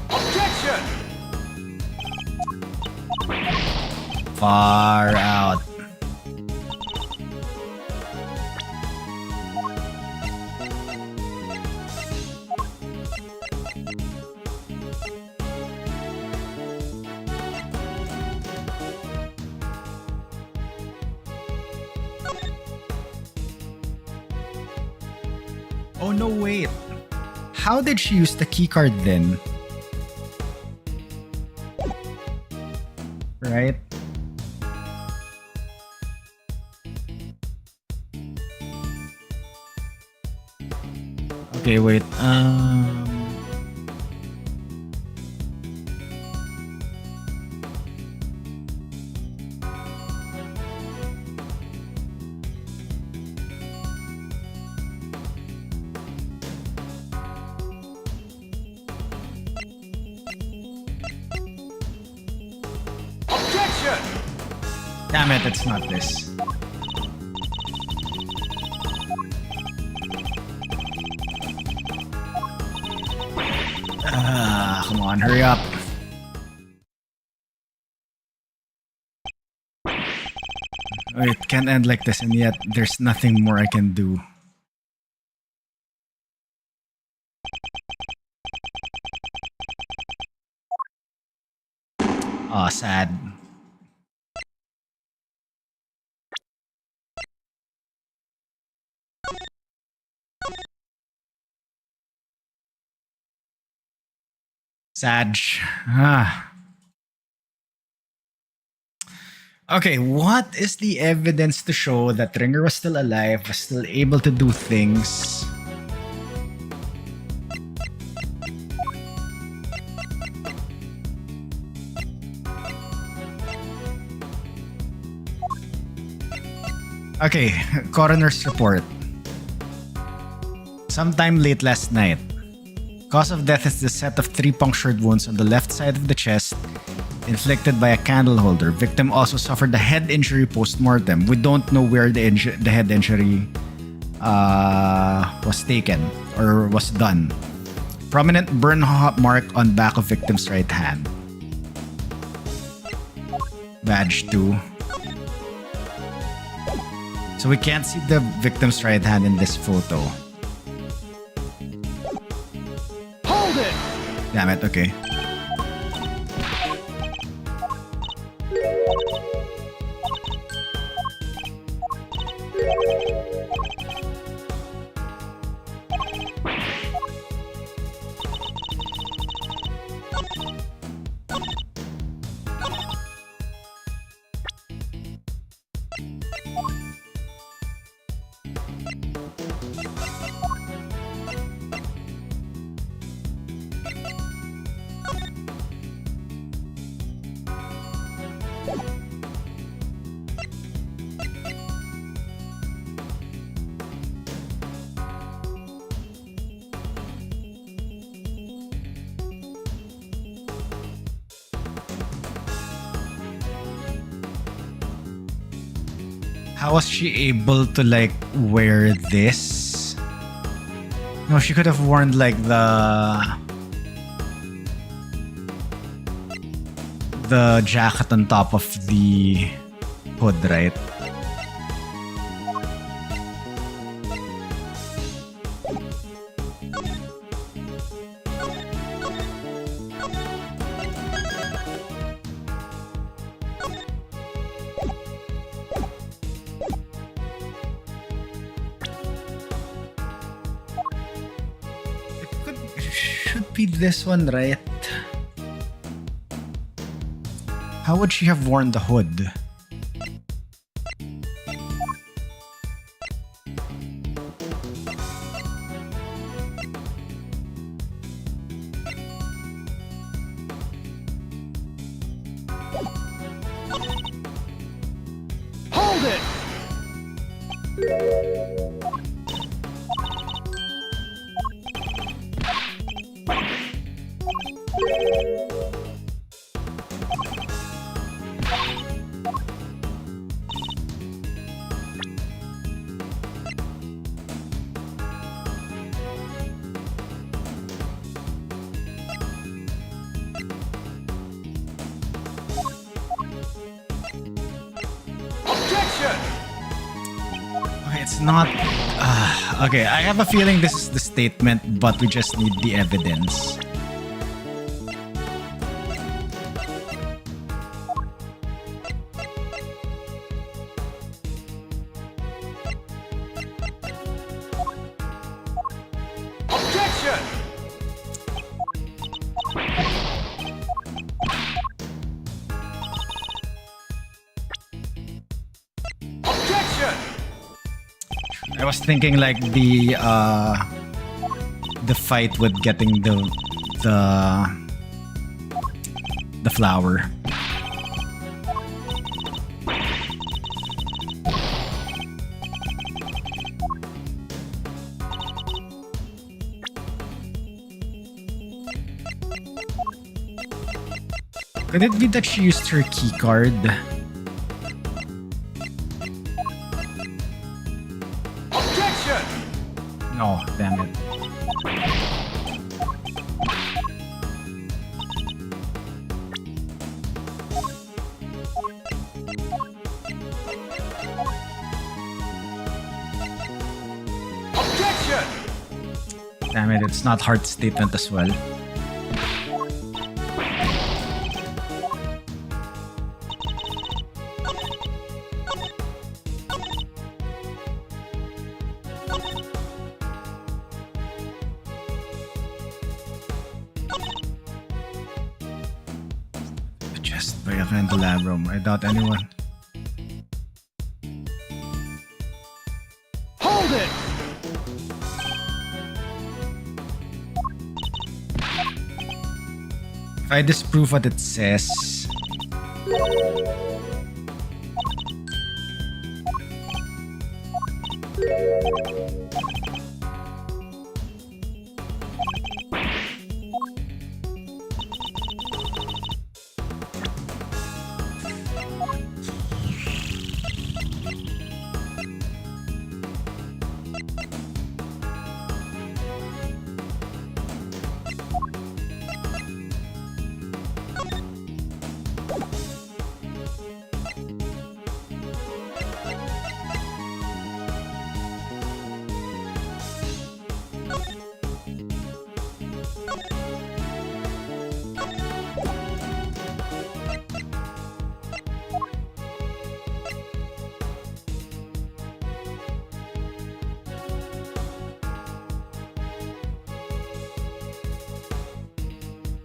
Objection! Far out. Oh no, wait. How did she use the keycard then? Right? Okay, wait. Objection! Damn it, it's not this. Come on, hurry up. Oh, it can't end like this, and yet there's nothing more I can do. Aw, sad. Sad. Ah. Okay, what is the evidence to show that Ringer was still alive, was still able to do things? Okay, coroner's report. Sometime late last night. Cause of death is the set of 3 punctured wounds on the left side of the chest, inflicted by a candle holder. Victim also suffered a head injury post-mortem. We don't know where the head injury was taken or was done. Prominent burn mark on back of victim's right hand. Badge 2. So we can't see the victim's right hand in this photo. Hold it! Damn it, okay. How was she able to like wear this? No, she could have worn like the jacket on top of the hood, right? It should be this one, right? How would she have worn the hood? Hold it! Objection! Okay, it's not. Okay, I have a feeling this is the statement, but we just need the evidence. Objection! Objection! I was thinking like the fight with getting the flower. Could it be that she used her key card? Objection! No, damn it. Objection! Damn it, it's not heart statement as well. Just by a candelabrum. I doubt anyone. Hold it! If I disprove what it says,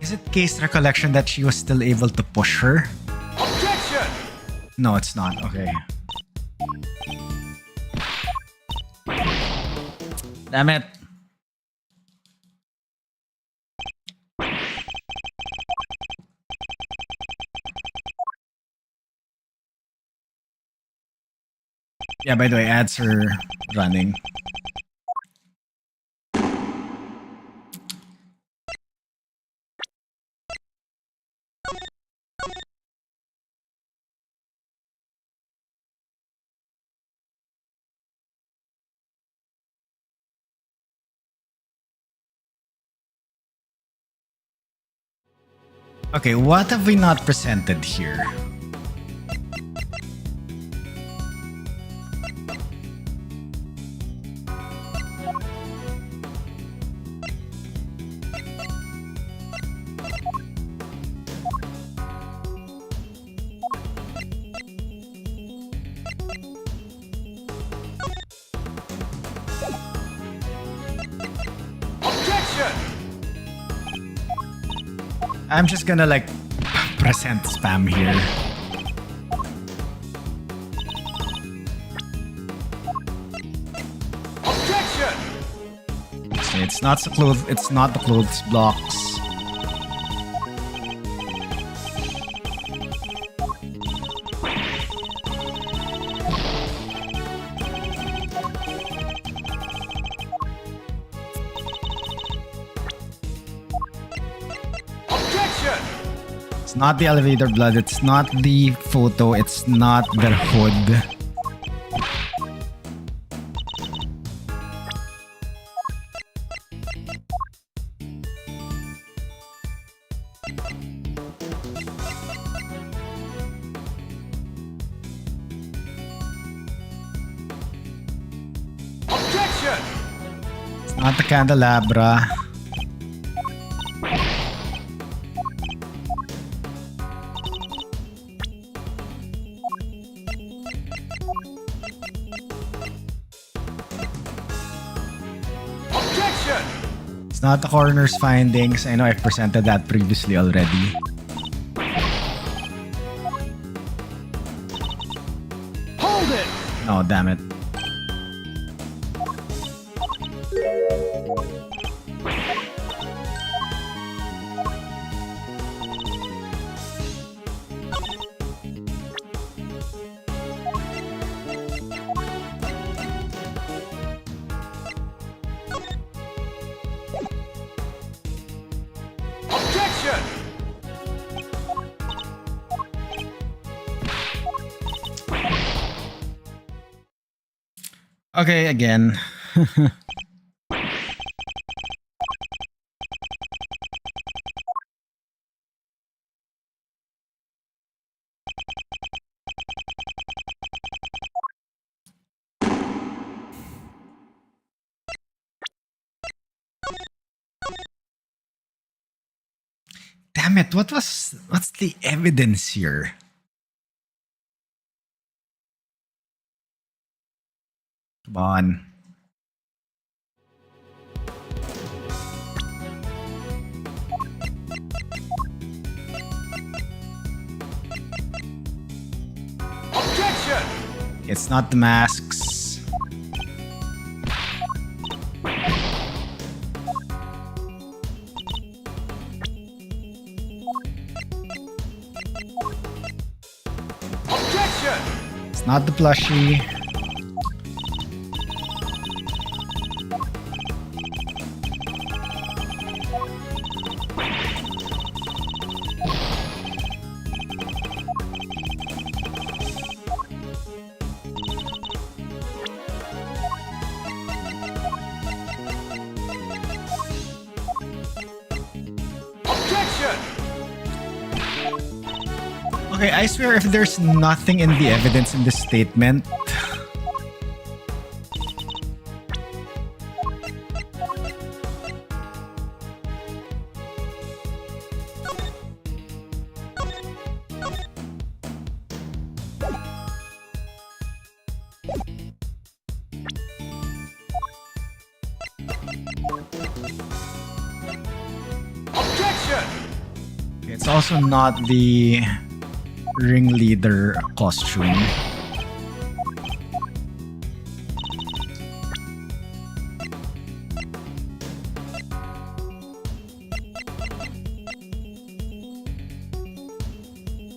Is it Kay's recollection that she was still able to push her? Objection! No, it's not. Okay. Damn it. Yeah, by the way, ads are running. Okay, what have we not presented here? Objection! I'm just gonna like present spam here. Objection! It's not the clothes blocks. Objection! It's not the elevator blood, it's not the photo, it's not the hood. Objection! It's not the candelabra. Objection! It's not the coroner's findings. I know I've presented that previously already. Hold it! Oh, damn it. Objection! Okay, again. Damn it, what's the evidence here? Come on. Objection! It's not the masks. Objection! It's not the plushie. Objection! Okay, I swear if there's nothing in the evidence in this statement, Objection! It's also not the ringleader costume.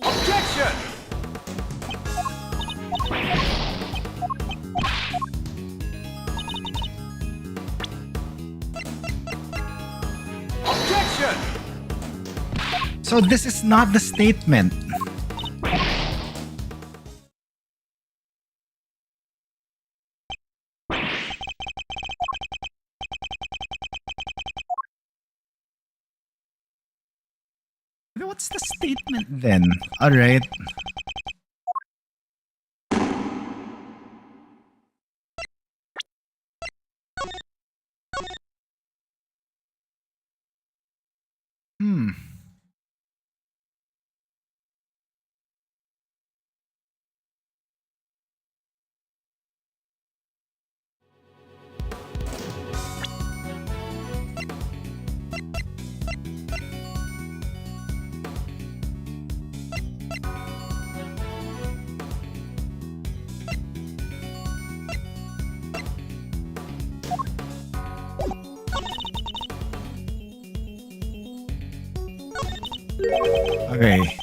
Objection! Objection! So this is not the statement. What's the statement then? Alright. Hmm. Okay.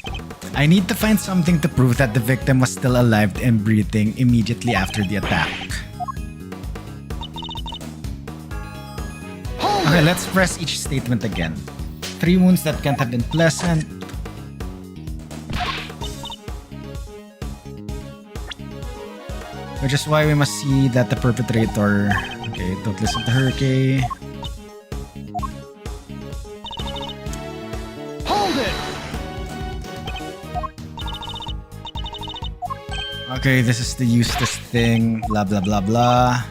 I need to find something to prove that the victim was still alive and breathing immediately after the attack. Okay, let's press each statement again. 3 wounds that can't have been pleasant. Which is why we must see that the perpetrator... Okay, don't listen to her, okay? Hold it! Okay, this is the Eustace thing, blah blah blah blah.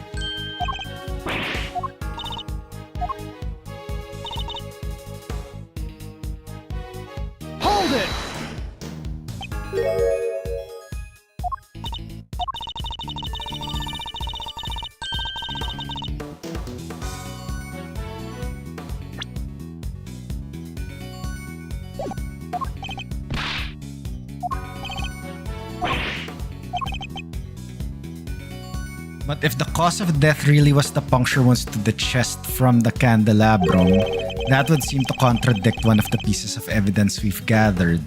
Hold it! But if the cause of death really was the puncture wounds to the chest from the candelabrum, that would seem to contradict one of the pieces of evidence we've gathered.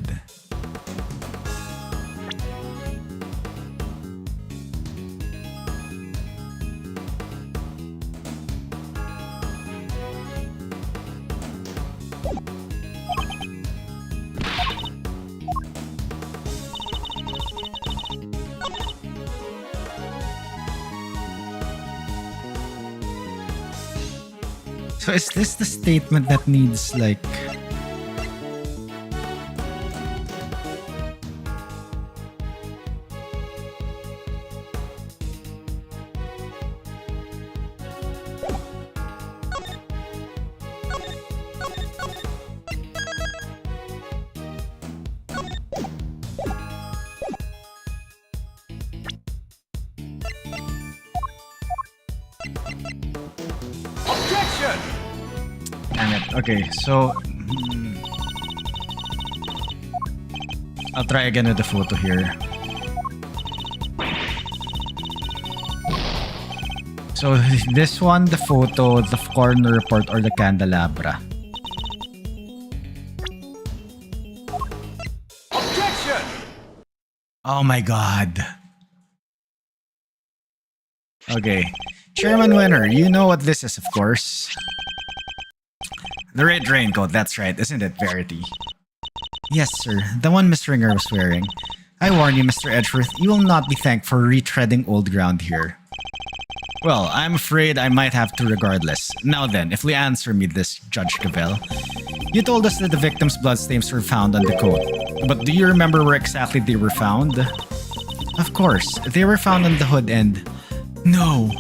So is this the statement that needs like... Objection! Damn it. Okay, so... I'll try again with the photo here. So this one, the photo, the coroner report, or the candelabra. Objection! Oh my god. Okay. Chairman Winner, you know what this is, of course. The red raincoat, that's right, isn't it, Verity? Yes, sir. The one Miss Ringer was wearing. I warn you, Mr. Edgeworth, you will not be thanked for retreading old ground here. Well, I'm afraid I might have to regardless. Now then, if we answer me this, Judge Cavell. You told us that the victim's bloodstains were found on the coat. But do you remember where exactly they were found? Of course, they were found on the hood and... No.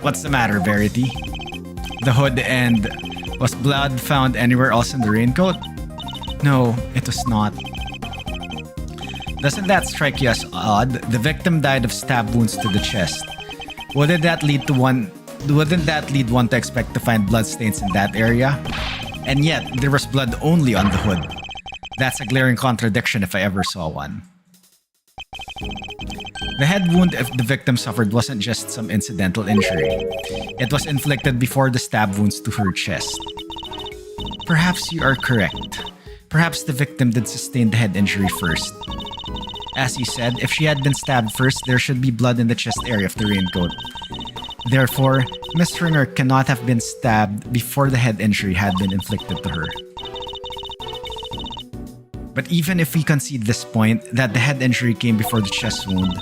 What's the matter, Verity? The hood and... Was blood found anywhere else in the raincoat? No, it was not. Doesn't that strike you as odd? The victim died of stab wounds to the chest. Wouldn't that lead one to expect to find bloodstains in that area? And yet, there was blood only on the hood. That's a glaring contradiction if I ever saw one. The head wound the victim suffered wasn't just some incidental injury. It was inflicted before the stab wounds to her chest. Perhaps you are correct. Perhaps the victim did sustain the head injury first. As you said, if she had been stabbed first, there should be blood in the chest area of the raincoat. Therefore, Miss Ringer cannot have been stabbed before the head injury had been inflicted to her. But even if we concede this point, that the head injury came before the chest wound,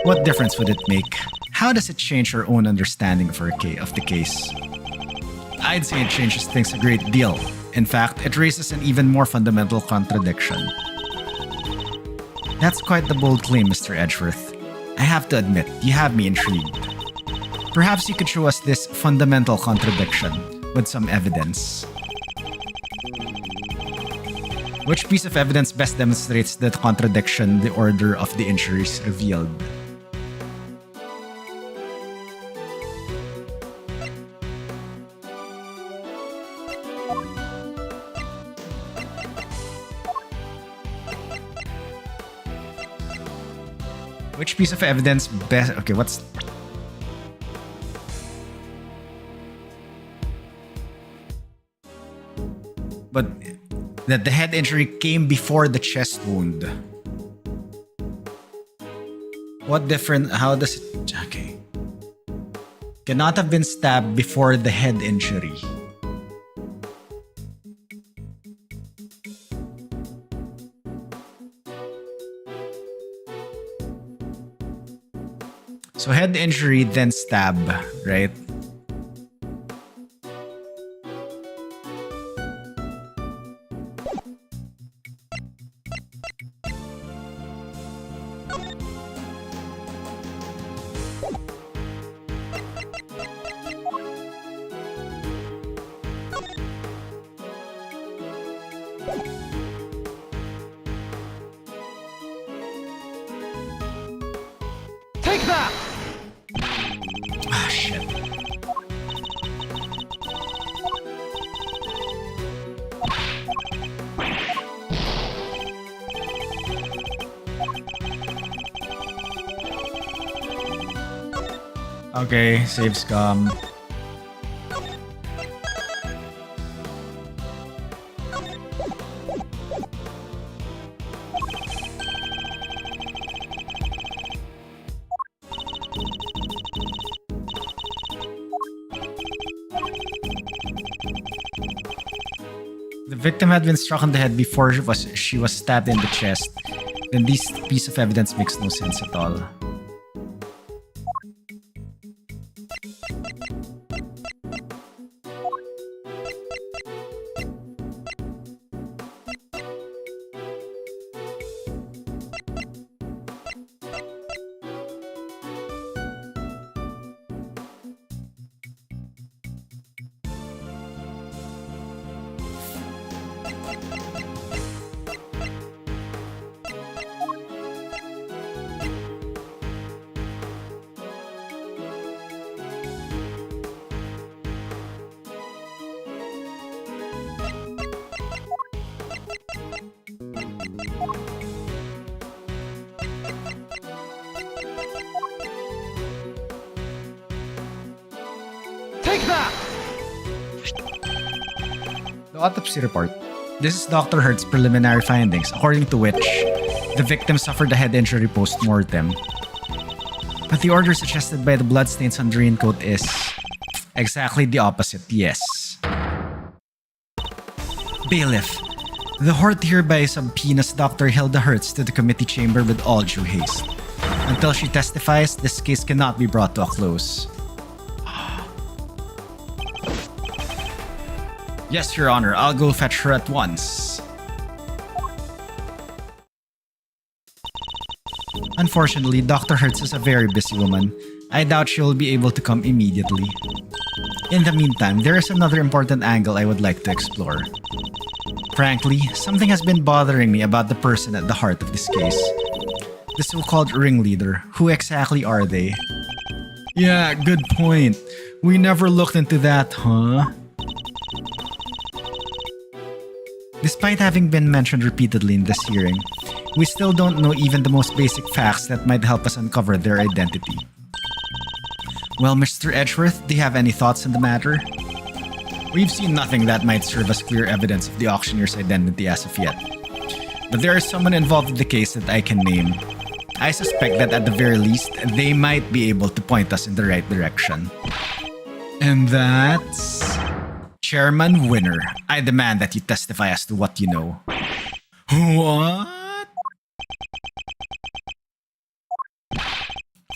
what difference would it make? How does it change our own understanding of the case? I'd say it changes things a great deal. In fact, it raises an even more fundamental contradiction. That's quite the bold claim, Mr. Edgeworth. I have to admit, you have me intrigued. Perhaps you could show us this fundamental contradiction with some evidence. Which piece of evidence best demonstrates the contradiction the order of the injuries revealed? Which piece of evidence best... Okay, what's... But that the head injury came before the chest wound. What different... How does it... Okay. Cannot have been stabbed before the head injury. So head injury, then stab, right? Take that! Ah, shit. Okay, save scum. The victim had been struck on the head before she was stabbed in the chest. Then this piece of evidence makes no sense at all. Take that! The autopsy report. This is Dr. Hurt's preliminary findings, according to which the victim suffered a head injury post-mortem. But the order suggested by the bloodstains on the raincoat is exactly the opposite, yes. Bailiff, the Hort hereby subpoenas Dr. Hilda Hertz to the committee chamber with all due haste. Until she testifies, this case cannot be brought to a close. Yes, Your Honor, I'll go fetch her at once. Unfortunately, Dr. Hertz is a very busy woman. I doubt she will be able to come immediately. In the meantime, there is another important angle I would like to explore. Frankly, something has been bothering me about the person at the heart of this case. The so-called ringleader. Who exactly are they? Yeah, good point. We never looked into that, huh? Despite having been mentioned repeatedly in this hearing, we still don't know even the most basic facts that might help us uncover their identity. Well, Mr. Edgeworth, do you have any thoughts on the matter? We've seen nothing that might serve as clear evidence of the auctioneer's identity as of yet. But there is someone involved in the case that I can name. I suspect that at the very least, they might be able to point us in the right direction. And that's... Chairman Winner. I demand that you testify as to what you know. What?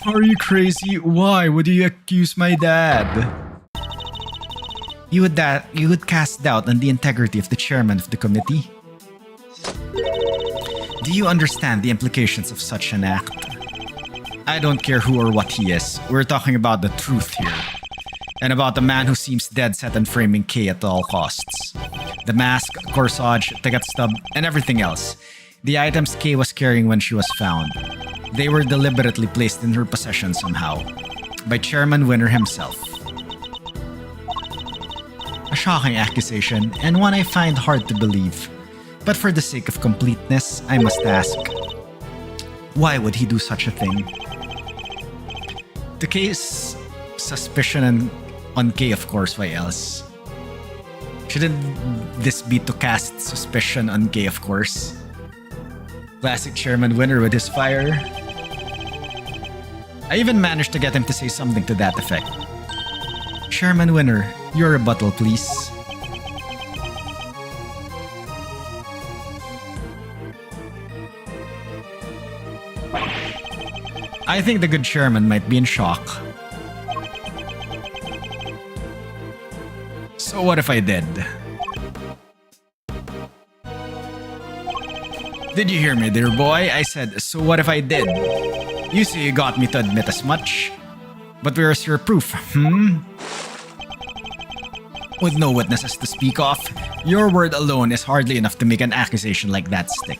Are you crazy? Why would you accuse my dad? You would cast doubt on the integrity of the chairman of the committee? Do you understand the implications of such an act? I don't care who or what he is. We're talking about the truth here. And about a man who seems dead set on framing Kay at all costs. The mask, corsage, ticket stub, and everything else. The items Kay was carrying when she was found. They were deliberately placed in her possession somehow. By Chairman Winner himself. A shocking accusation, and one I find hard to believe. But for the sake of completeness, I must ask. Why would he do such a thing? The case suspicion on Kay, of course, why else? Shouldn't this be to cast suspicion on Kay, of course? Classic Chairman Winner with his fire. I even managed to get him to say something to that effect. Chairman Winner, your rebuttal, please. I think the good chairman might be in shock. So what if I did? Did you hear me, dear boy? I said, so what if I did? You say you got me to admit as much. But where's your proof, With no witnesses to speak of, your word alone is hardly enough to make an accusation like that stick.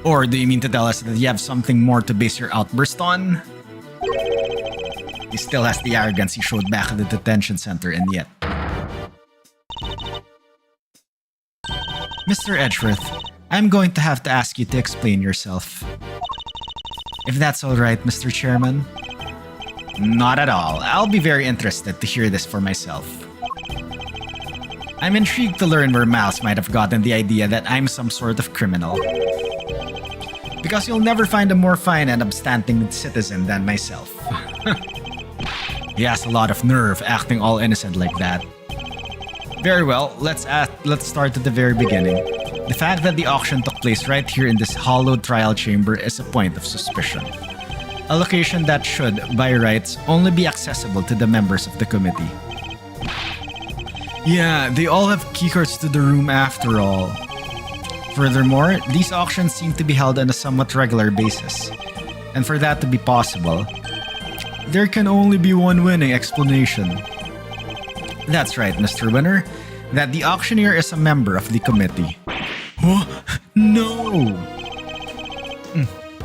Or do you mean to tell us that you have something more to base your outburst on? He still has the arrogance he showed back at the detention center, and yet... Mr. Edgeworth, I'm going to have to ask you to explain yourself. If that's alright, Mr. Chairman. Not at all. I'll be very interested to hear this for myself. I'm intrigued to learn where Miles might have gotten the idea that I'm some sort of criminal. Because you'll never find a more fine and upstanding citizen than myself. He has a lot of nerve acting all innocent like that. Very well, let's start at the very beginning. The fact that the auction took place right here in this hollowed trial chamber is a point of suspicion. A location that should, by rights, only be accessible to the members of the committee. Yeah, they all have keycards to the room after all. Furthermore, these auctions seem to be held on a somewhat regular basis. And for that to be possible, there can only be one winning explanation. That's right, Mr. Winner, that the auctioneer is a member of the committee. What? No!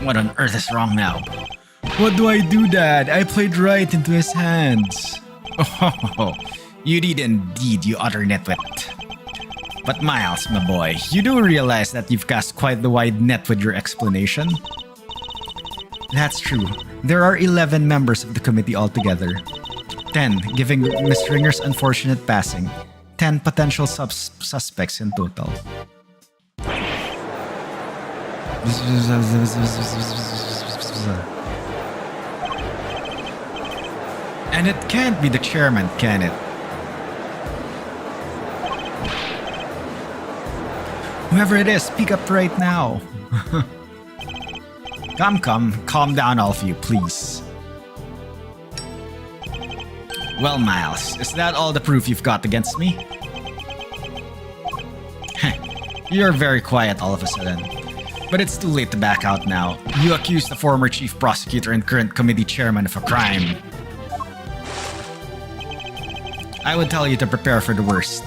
What on earth is wrong now? What do I do, Dad? I played right into his hands. Oh, you did indeed, you utter nitwit. But Miles, my boy, you do realize that you've cast quite the wide net with your explanation? That's true. There are 11 members of the committee altogether. 10, giving Miss Ringer's unfortunate passing. 10 potential suspects in total. And it can't be the chairman, can it? Whoever it is, speak up right now. Calm down, all of you, please. Well, Miles, is that all the proof you've got against me? You're very quiet all of a sudden. But it's too late to back out now. You accused the former chief prosecutor and current committee chairman of a crime. I would tell you to prepare for the worst.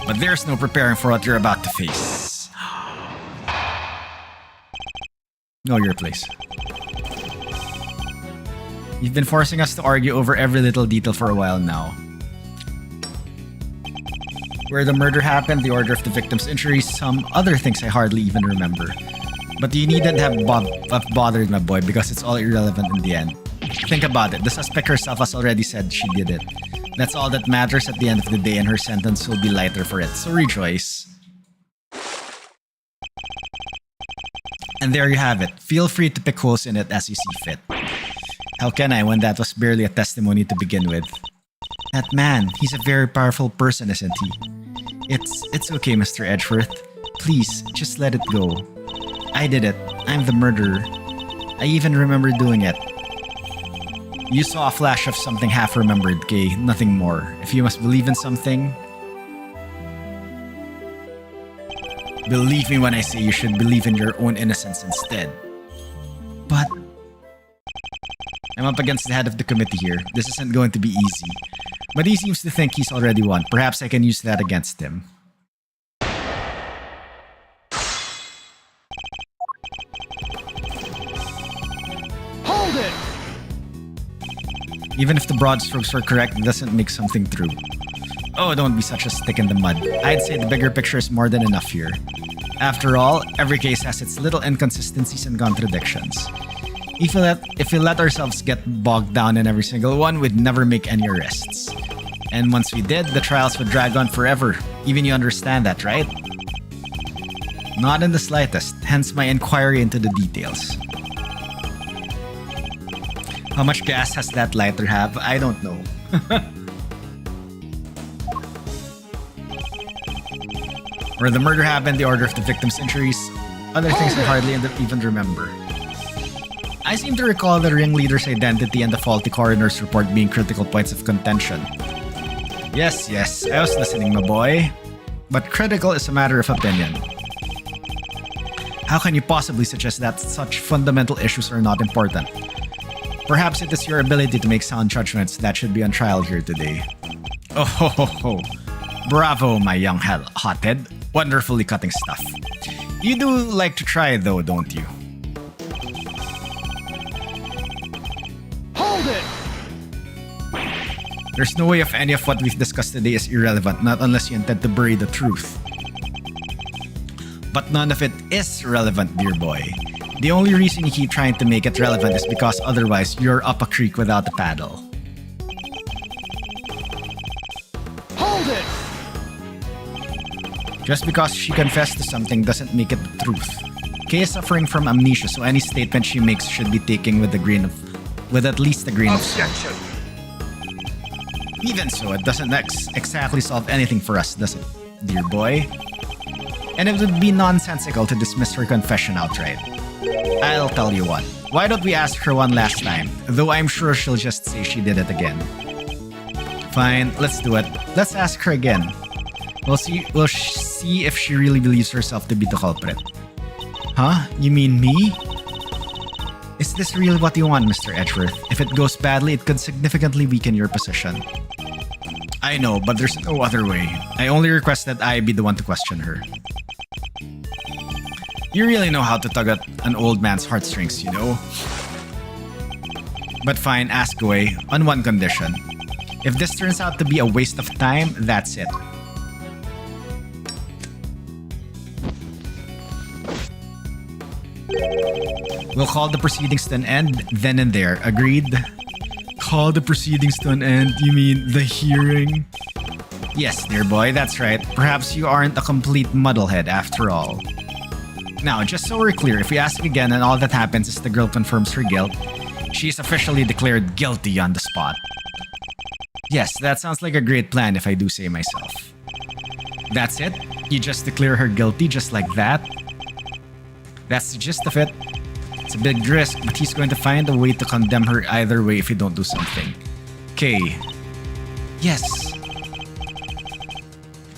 But there's no preparing for what you're about to face. Know your place. You've been forcing us to argue over every little detail for a while now. Where the murder happened, the order of the victim's injuries, some other things I hardly even remember. But you needn't have bothered my boy because it's all irrelevant in the end. Think about it, the suspect herself has already said she did it. That's all that matters at the end of the day, and her sentence will be lighter for it, so rejoice. And there you have it. Feel free to pick holes in it as you see fit. How can I when that was barely a testimony to begin with? That man, he's a very powerful person, isn't he? It's okay, Mr. Edgeworth. Please, just let it go. I did it. I'm the murderer. I even remember doing it. You saw a flash of something half-remembered, Kay. Nothing more. If you must believe in something... Believe me when I say you should believe in your own innocence instead. But... I'm up against the head of the committee here. This isn't going to be easy. But he seems to think he's already won. Perhaps I can use that against him. Hold it! Even if the broad strokes were correct, it doesn't make something true. Oh, don't be such a stick in the mud. I'd say the bigger picture is more than enough here. After all, every case has its little inconsistencies and contradictions. If we let ourselves get bogged down in every single one, we'd never make any arrests. And once we did, the trials would drag on forever. Even you understand that, right? Not in the slightest, hence my inquiry into the details. How much gas has that lighter have? I don't know. Where the murder happened, the order of the victim's injuries, other things I hardly even remember. I seem to recall the ringleader's identity and the faulty coroner's report being critical points of contention. Yes, I was listening, my boy. But critical is a matter of opinion. How can you possibly suggest that such fundamental issues are not important? Perhaps it is your ability to make sound judgments that should be on trial here today. Oh ho ho ho. Bravo, my young hothead. Wonderfully cutting stuff. You do like to try though, don't you? Hold it! There's no way of any of what we've discussed today is irrelevant, not unless you intend to bury the truth. But none of it is relevant, dear boy. The only reason you keep trying to make it relevant is because otherwise you're up a creek without a paddle. Hold it! Just because she confessed to something doesn't make it the truth. Kay is suffering from amnesia, so any statement she makes should be taken with at least a grain of salt. Even so, it doesn't exactly solve anything for us, does it, dear boy? And it would be nonsensical to dismiss her confession outright. I'll tell you what. Why don't we ask her one last time? Though I'm sure she'll just say she did it again. Fine, let's do it. Let's ask her again. We'll see if she really believes herself to be the culprit. Huh? You mean me? Is this really what you want, Mr. Edgeworth? If it goes badly, it could significantly weaken your position. I know, but there's no other way. I only request that I be the one to question her. You really know how to tug at an old man's heartstrings, you know? But fine, ask away, on one condition. If this turns out to be a waste of time, that's it. We'll call the proceedings to an end, then and there. Agreed? Call the proceedings to an end? You mean the hearing? Yes, dear boy, that's right. Perhaps you aren't a complete muddlehead after all. Now, just so we're clear, if we ask again and all that happens is the girl confirms her guilt, she is officially declared guilty on the spot. Yes, that sounds like a great plan if I do say myself. That's it? You just declare her guilty just like that? That's the gist of it. It's a big risk, but he's going to find a way to condemn her either way if you don't do something. Kay. Yes.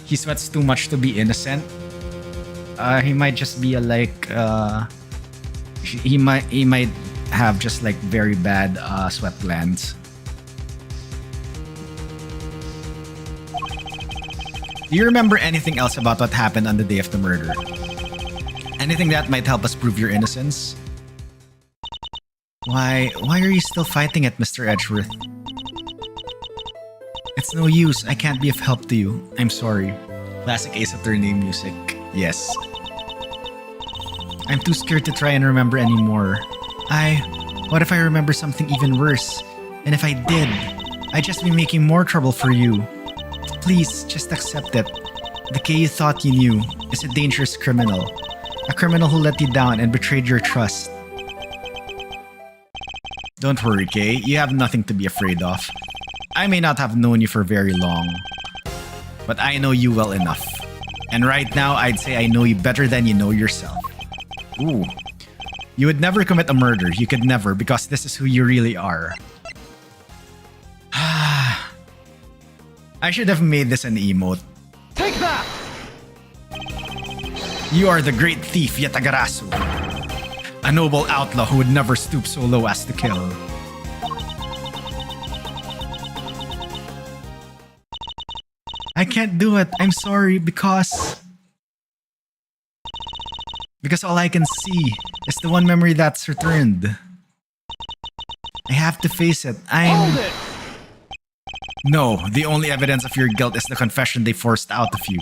He sweats too much to be innocent. He might just be he might have just like very bad sweat glands. Do you remember anything else about what happened on the day of the murder? Anything that might help us prove your innocence? Why are you still fighting it, Mr. Edgeworth? It's no use. I can't be of help to you. I'm sorry. Classic Ace Attorney music. Yes. I'm too scared to try and remember anymore. What if I remember something even worse? And if I did, I'd just be making more trouble for you. Please, just accept it. The Kay you thought you knew is a dangerous criminal. A criminal who let you down and betrayed your trust. Don't worry, Kay. You have nothing to be afraid of. I may not have known you for very long, but I know you well enough. And right now, I'd say I know you better than you know yourself. Ooh. You would never commit a murder. You could never, because this is who you really are. I should have made this an emote. Take that! You are the great thief Yatagarasu. A noble outlaw who would never stoop so low as to kill. I can't do it. I'm sorry because all I can see is the one memory that's returned. I have to face it. Hold it! No, the only evidence of your guilt is the confession they forced out of you.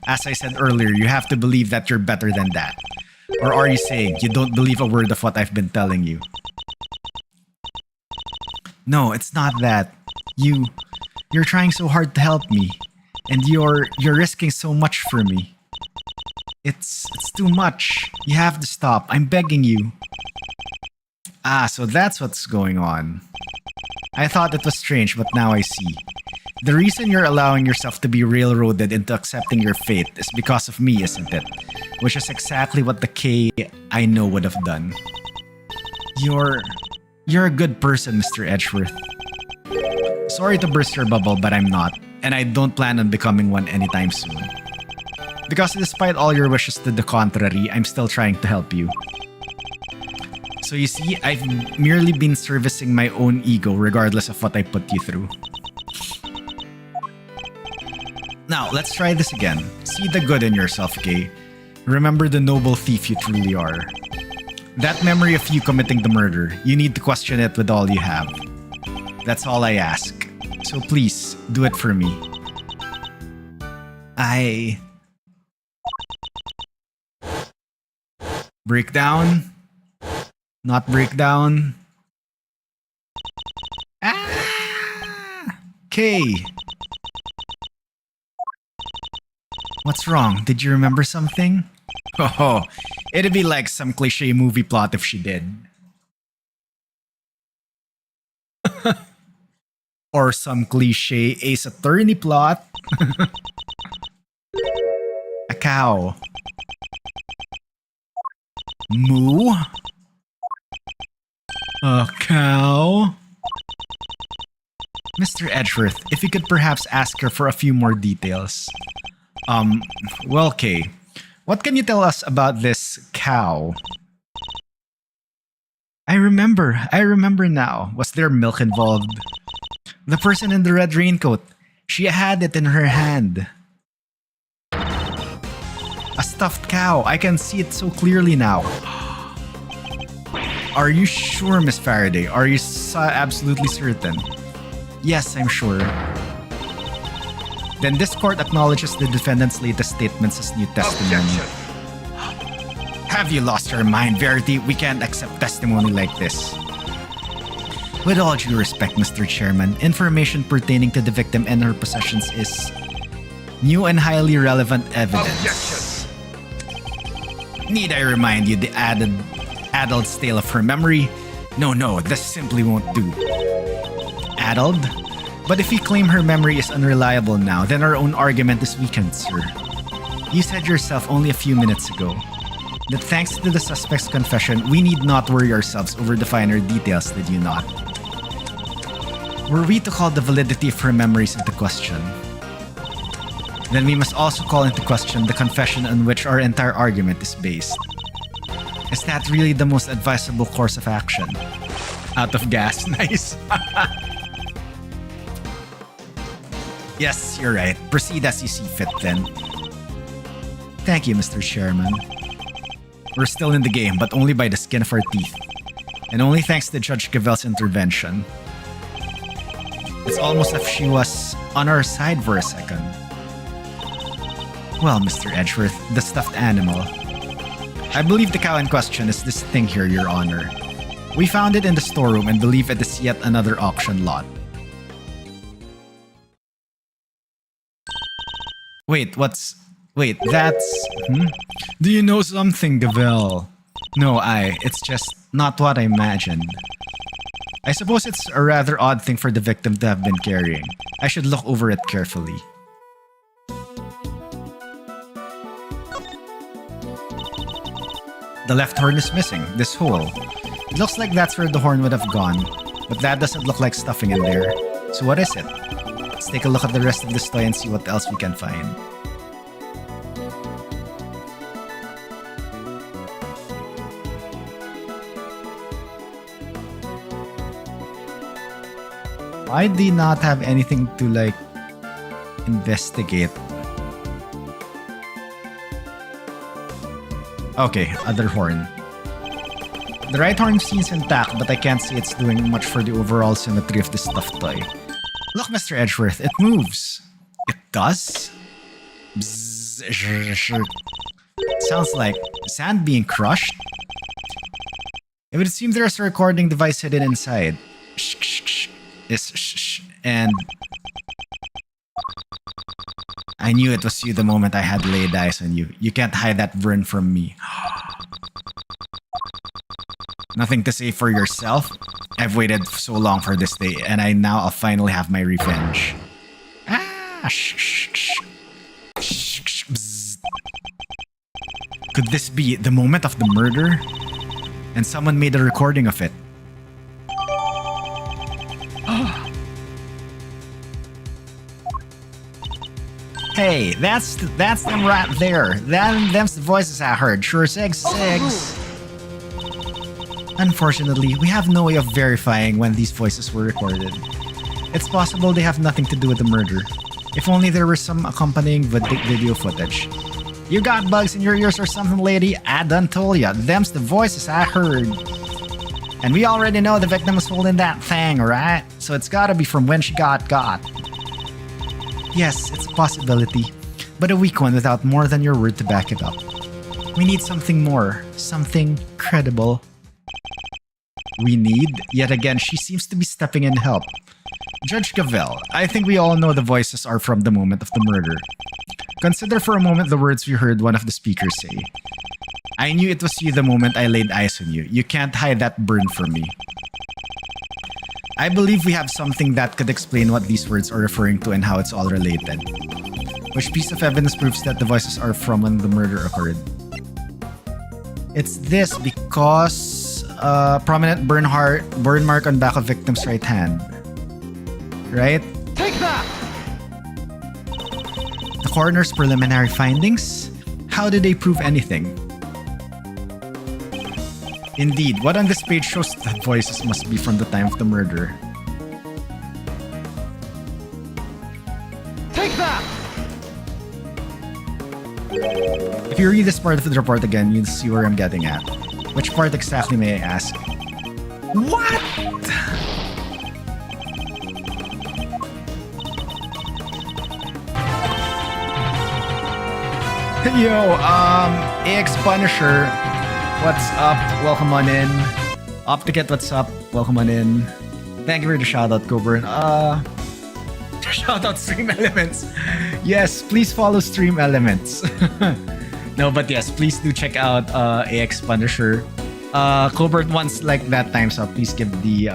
As I said earlier, you have to believe that you're better than that. Or are you saying you don't believe a word of what I've been telling you? No, it's not that. You're trying so hard to help me. And you're risking so much for me. It's too much. You have to stop. I'm begging you. Ah, so that's what's going on. I thought it was strange, but now I see. The reason you're allowing yourself to be railroaded into accepting your fate is because of me, isn't it? Which is exactly what the Kay I know would have done. You're a good person, Mr. Edgeworth. Sorry to burst your bubble, but I'm not. And I don't plan on becoming one anytime soon. Because despite all your wishes to the contrary, I'm still trying to help you. So you see, I've merely been servicing my own ego regardless of what I put you through. Now, let's try this again. See the good in yourself, Kay. Remember the noble thief you truly are. That memory of you committing the murder, you need to question it with all you have. That's all I ask. So please, do it for me. Breakdown? Not breakdown? Kay! What's wrong? Did you remember something? Oh, it'd be like some cliche movie plot if she did. Or some cliche Ace Attorney plot. A cow. Moo? A cow? Mr. Edgeworth, if you could perhaps ask her for a few more details. Well, Kay, what can you tell us about this cow? I remember now. Was there milk involved? The person in the red raincoat, she had it in her hand. A stuffed cow, I can see it so clearly now. Are you sure, Miss Faraday? Are you absolutely certain? Yes, I'm sure. Then this court acknowledges the defendant's latest statements as new testimony. Objection. Have you lost your mind, Verity? We can't accept testimony like this. With all due respect, Mr. Chairman, information pertaining to the victim and her possessions is new and highly relevant evidence. Objection. Need I remind you the addled tale of her memory? No, this simply won't do. Addled? But if you claim her memory is unreliable now, then our own argument is weakened, sir. You said yourself only a few minutes ago that thanks to the suspect's confession, we need not worry ourselves over the finer details, did you not? Were we to call the validity of her memories into question, then we must also call into question the confession on which our entire argument is based. Is that really the most advisable course of action? Out of gas, nice. Yes, you're right. Proceed as you see fit then. Thank you, Mr. Chairman. We're still in the game, but only by the skin of our teeth. And only thanks to Judge Gavel's intervention. It's almost as if she was on our side for a second. Well, Mr. Edgeworth, the stuffed animal. I believe the cow in question is this thing here, Your Honor. We found it in the storeroom and believe it is yet another auction lot. Wait, that's... Do you know something, Gavel? No, it's just not what I imagined. I suppose it's a rather odd thing for the victim to have been carrying. I should look over it carefully. The left horn is missing, this hole. It looks like that's where the horn would have gone, but that doesn't look like stuffing in there. So what is it? Let's take a look at the rest of this toy and see what else we can find. Why do you not have anything to like investigate? Okay, other horn. The right horn seems intact, but I can't see it's doing much for the overall symmetry of the stuffed toy. Look, Mr. Edgeworth, it moves. It does? Bzzz, sounds like sand being crushed. It would seem there's a recording device hidden inside. And I knew it was you the moment I had laid eyes on you. You can't hide that burn from me. Nothing to say for yourself? I've waited so long for this day, and I'll finally have my revenge. Could this be the moment of the murder? And someone made a recording of it. Hey, that's them right there. Them's the voices I heard. Sure, Segs. Unfortunately, we have no way of verifying when these voices were recorded. It's possible they have nothing to do with the murder. If only there were some accompanying video footage. You got bugs in your ears or something, lady? I done told ya. Them's the voices I heard. And we already know the victim was holding that thing, right? So it's gotta be from when she got. Yes, it's a possibility, but a weak one without more than your word to back it up. We need something more, something credible. We need? Yet again, she seems to be stepping in to help. Judge Gavel, I think we all know the voices are from the moment of the murder. Consider for a moment the words we heard one of the speakers say. I knew it was you the moment I laid eyes on you. You can't hide that burn from me. I believe we have something that could explain what these words are referring to and how it's all related. Which piece of evidence proves that the voices are from when the murder occurred? It's this because prominent burn mark on back of victim's right hand. Right? Take that! The coroner's preliminary findings? How did they prove anything? Indeed, what on this page shows that voices must be from the time of the murder. Take that! If you read this part of the report again, you'll see where I'm getting at. Which part exactly, may I ask? What? Yo, AX Punisher. What's up? Welcome on in. Opticat, what's up? Welcome on in. Thank you for the shoutout, Coburn. Shoutout Stream Elements. Yes, please follow Stream Elements. No, but yes, please do check out AX Punisher. Coburn wants like that time, so please give the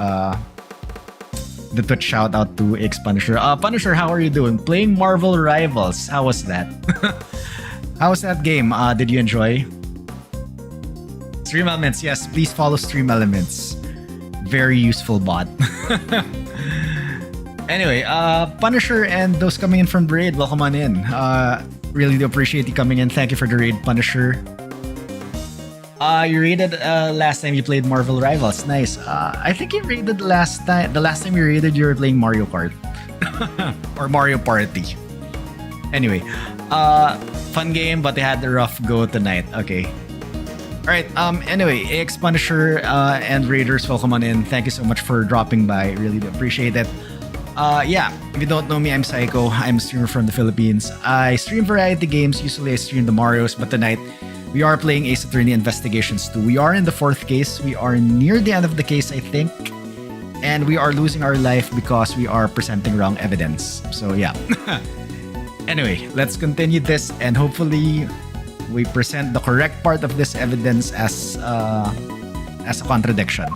Twitch shoutout to AX Punisher. Punisher, how are you doing? Playing Marvel Rivals. How was that? How was that game? Did you enjoy? Stream Elements, yes, please follow Stream Elements. Very useful bot. Anyway, Punisher and those coming in from the raid, welcome on in. Really do appreciate you coming in. Thank you for the raid, Punisher. You raided last time you played Marvel Rivals. Nice. I think you raided the last time you raided, you were playing Mario Kart. Or Mario Party. Anyway, fun game, but they had a rough go tonight. Okay. Alright, anyway, AX Punisher and Raiders, welcome on in. Thank you so much for dropping by. Really do appreciate it. Yeah, if you don't know me, I'm Psycho. I'm a streamer from the Philippines. I stream variety games. Usually I stream the Marios, but tonight we are playing Ace Attorney Investigations 2. We are in the 4th case. We are near the end of the case, I think. And we are losing our life because we are presenting wrong evidence. So yeah. Anyway, let's continue this and hopefully we present the correct part of this evidence as a contradiction.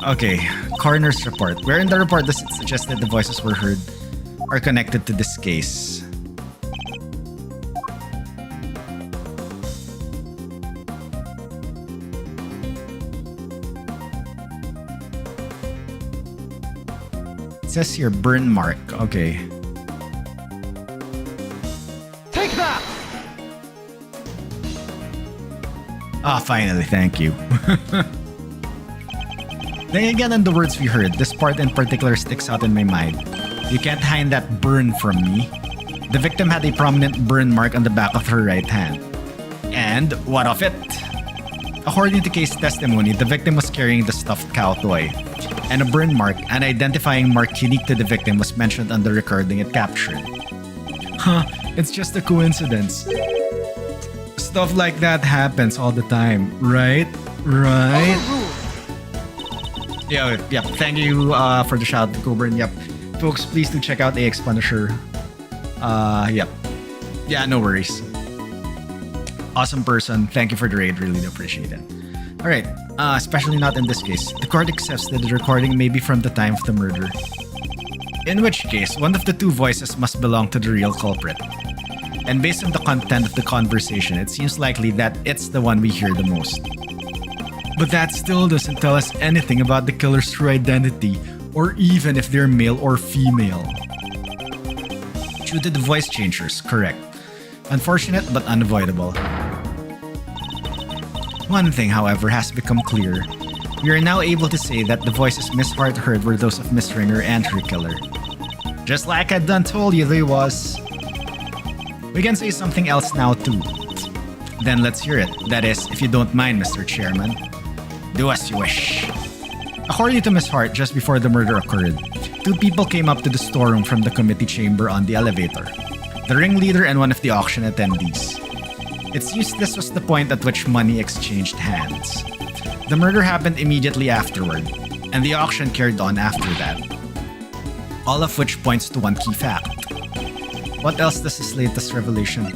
Okay, coroner's report. Where in the report does it suggest that the voices were heard are connected to this case? It says here burn mark. Okay. Take that! Ah, finally, thank you. Then again, in the words we heard, this part in particular sticks out in my mind. You can't hide that burn from me. The victim had a prominent burn mark on the back of her right hand. And what of it? According to case testimony, the victim was carrying the stuffed cow toy. And a burn mark, an identifying mark unique to the victim, was mentioned on the recording it captured. Huh, it's just a coincidence. Stuff like that happens all the time, right? Right? Yeah, thank you for the shout, Coburn. Yep. Folks, please do check out AX Punisher. Yep. Yeah, no worries. Awesome person. Thank you for the raid. Really do appreciate it. Alright, especially not in this case. The court accepts that the recording may be from the time of the murder. In which case, one of the two voices must belong to the real culprit. And based on the content of the conversation, it seems likely that it's the one we hear the most. But that still doesn't tell us anything about the killer's true identity, or even if they're male or female. Due to the voice changers, correct. Unfortunate but unavoidable. One thing, however, has become clear. We are now able to say that the voices Miss Hart heard were those of Miss Ringer and her killer. Just like I done told you they was. We can say something else now too. Then let's hear it. That is, if you don't mind, Mr. Chairman. Do as you wish. According to Miss Hart, just before the murder occurred, two people came up to the storeroom from the committee chamber on the elevator. The ringleader and one of the auction attendees. It seems this was the point at which money exchanged hands. The murder happened immediately afterward, and the auction carried on after that. All of which points to one key fact. What else does this latest revelation?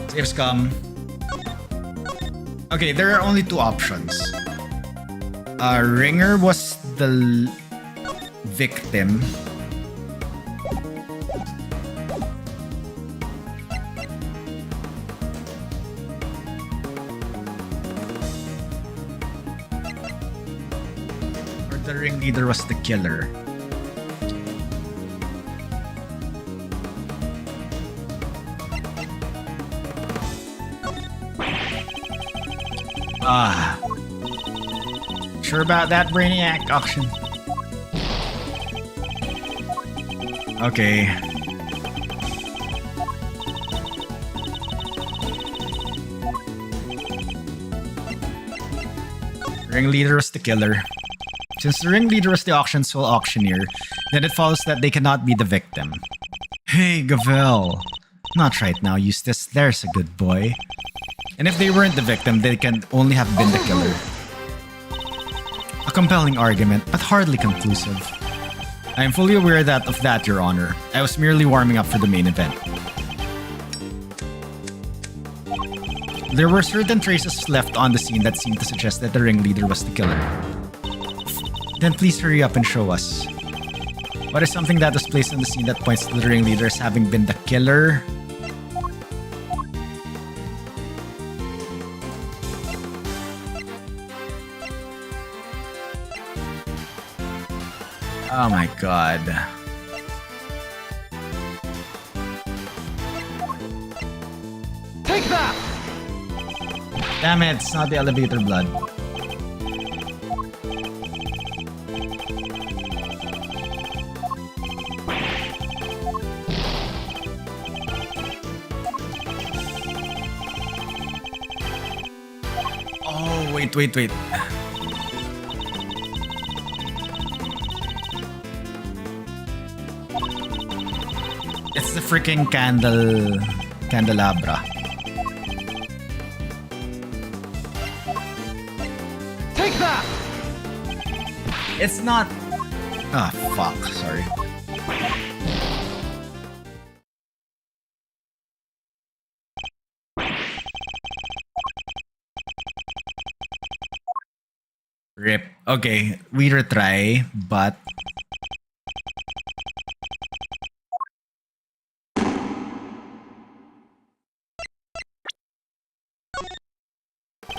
Save scum. Okay, there are only two options. Ringer was the victim. Or the ringleader was the killer. Sure about that, Brainiac auction? Okay. Ringleader was the killer. Since the ringleader was the auction's sole auctioneer, then it follows that they cannot be the victim. Hey, Gavel. Not right now, Eustace. There's a good boy. And if they weren't the victim, they can only have been the killer. A compelling argument, but hardly conclusive. I am fully aware of that, Your Honor. I was merely warming up for the main event. There were certain traces left on the scene that seemed to suggest that the ringleader was the killer. Then please hurry up and show us. What is something that was placed on the scene that points to the ringleader as having been the killer? Oh my god. Take that! Damn it, it's not the elevator blood. Oh, wait. It's the freaking candelabra. Take that! It's not. Ah, fuck. Sorry. Rip. Okay, we retry, but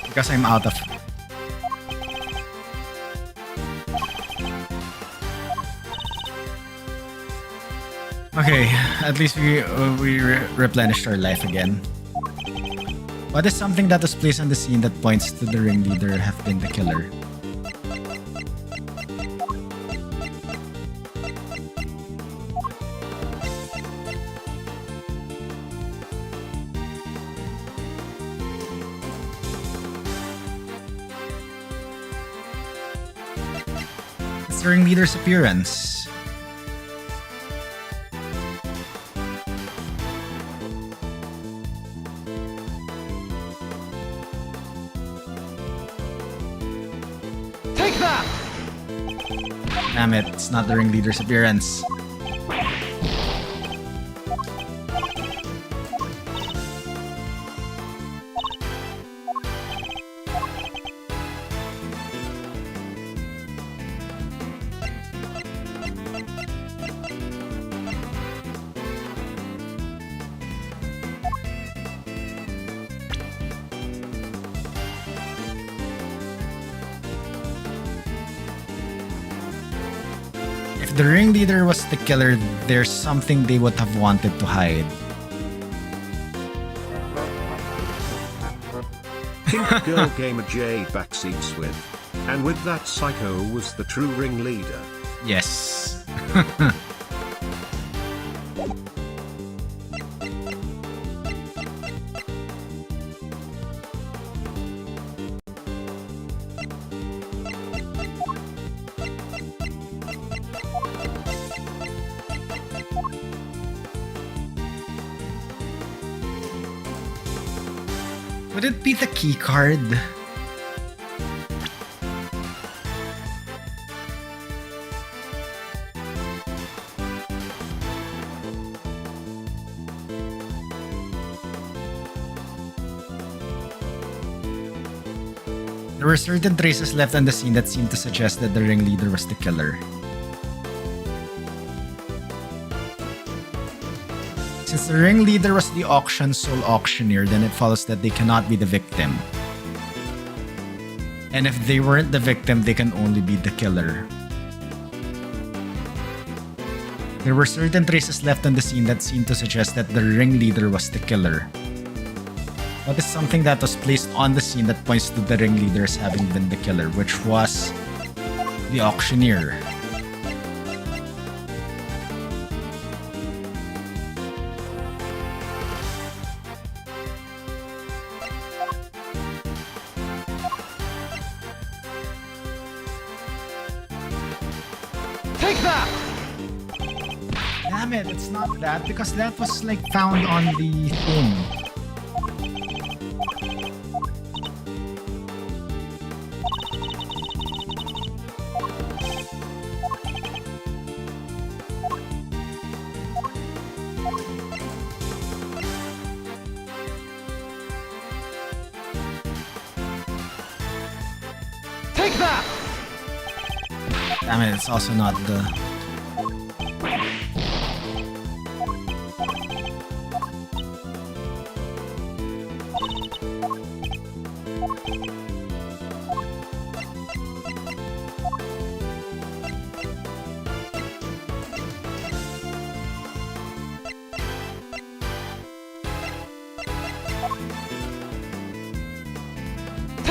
because I'm out of. Okay, at least we replenished our life again. What is something that was placed on the scene that points to the ringleader have been the killer? It's the ringleader's appearance. Take that! Damn it, it's not the ringleader's appearance. If the ringleader was the killer, there's something they would have wanted to hide. Pink Girl Gamer J backseats with. And with that psycho was the true ringleader. Yes. Would it be the key card? There were certain traces left on the scene that seemed to suggest that the ringleader was the killer. Since the ringleader was the auction's sole auctioneer, then it follows that they cannot be the victim. And if they weren't the victim, they can only be the killer. There were certain traces left on the scene that seemed to suggest that the ringleader was the killer. What is something that was placed on the scene that points to the ringleader as having been the killer, which was the auctioneer? Take that! Damn it, it's not that because that was like found on the thing. Take that! Damn it, it's also not the...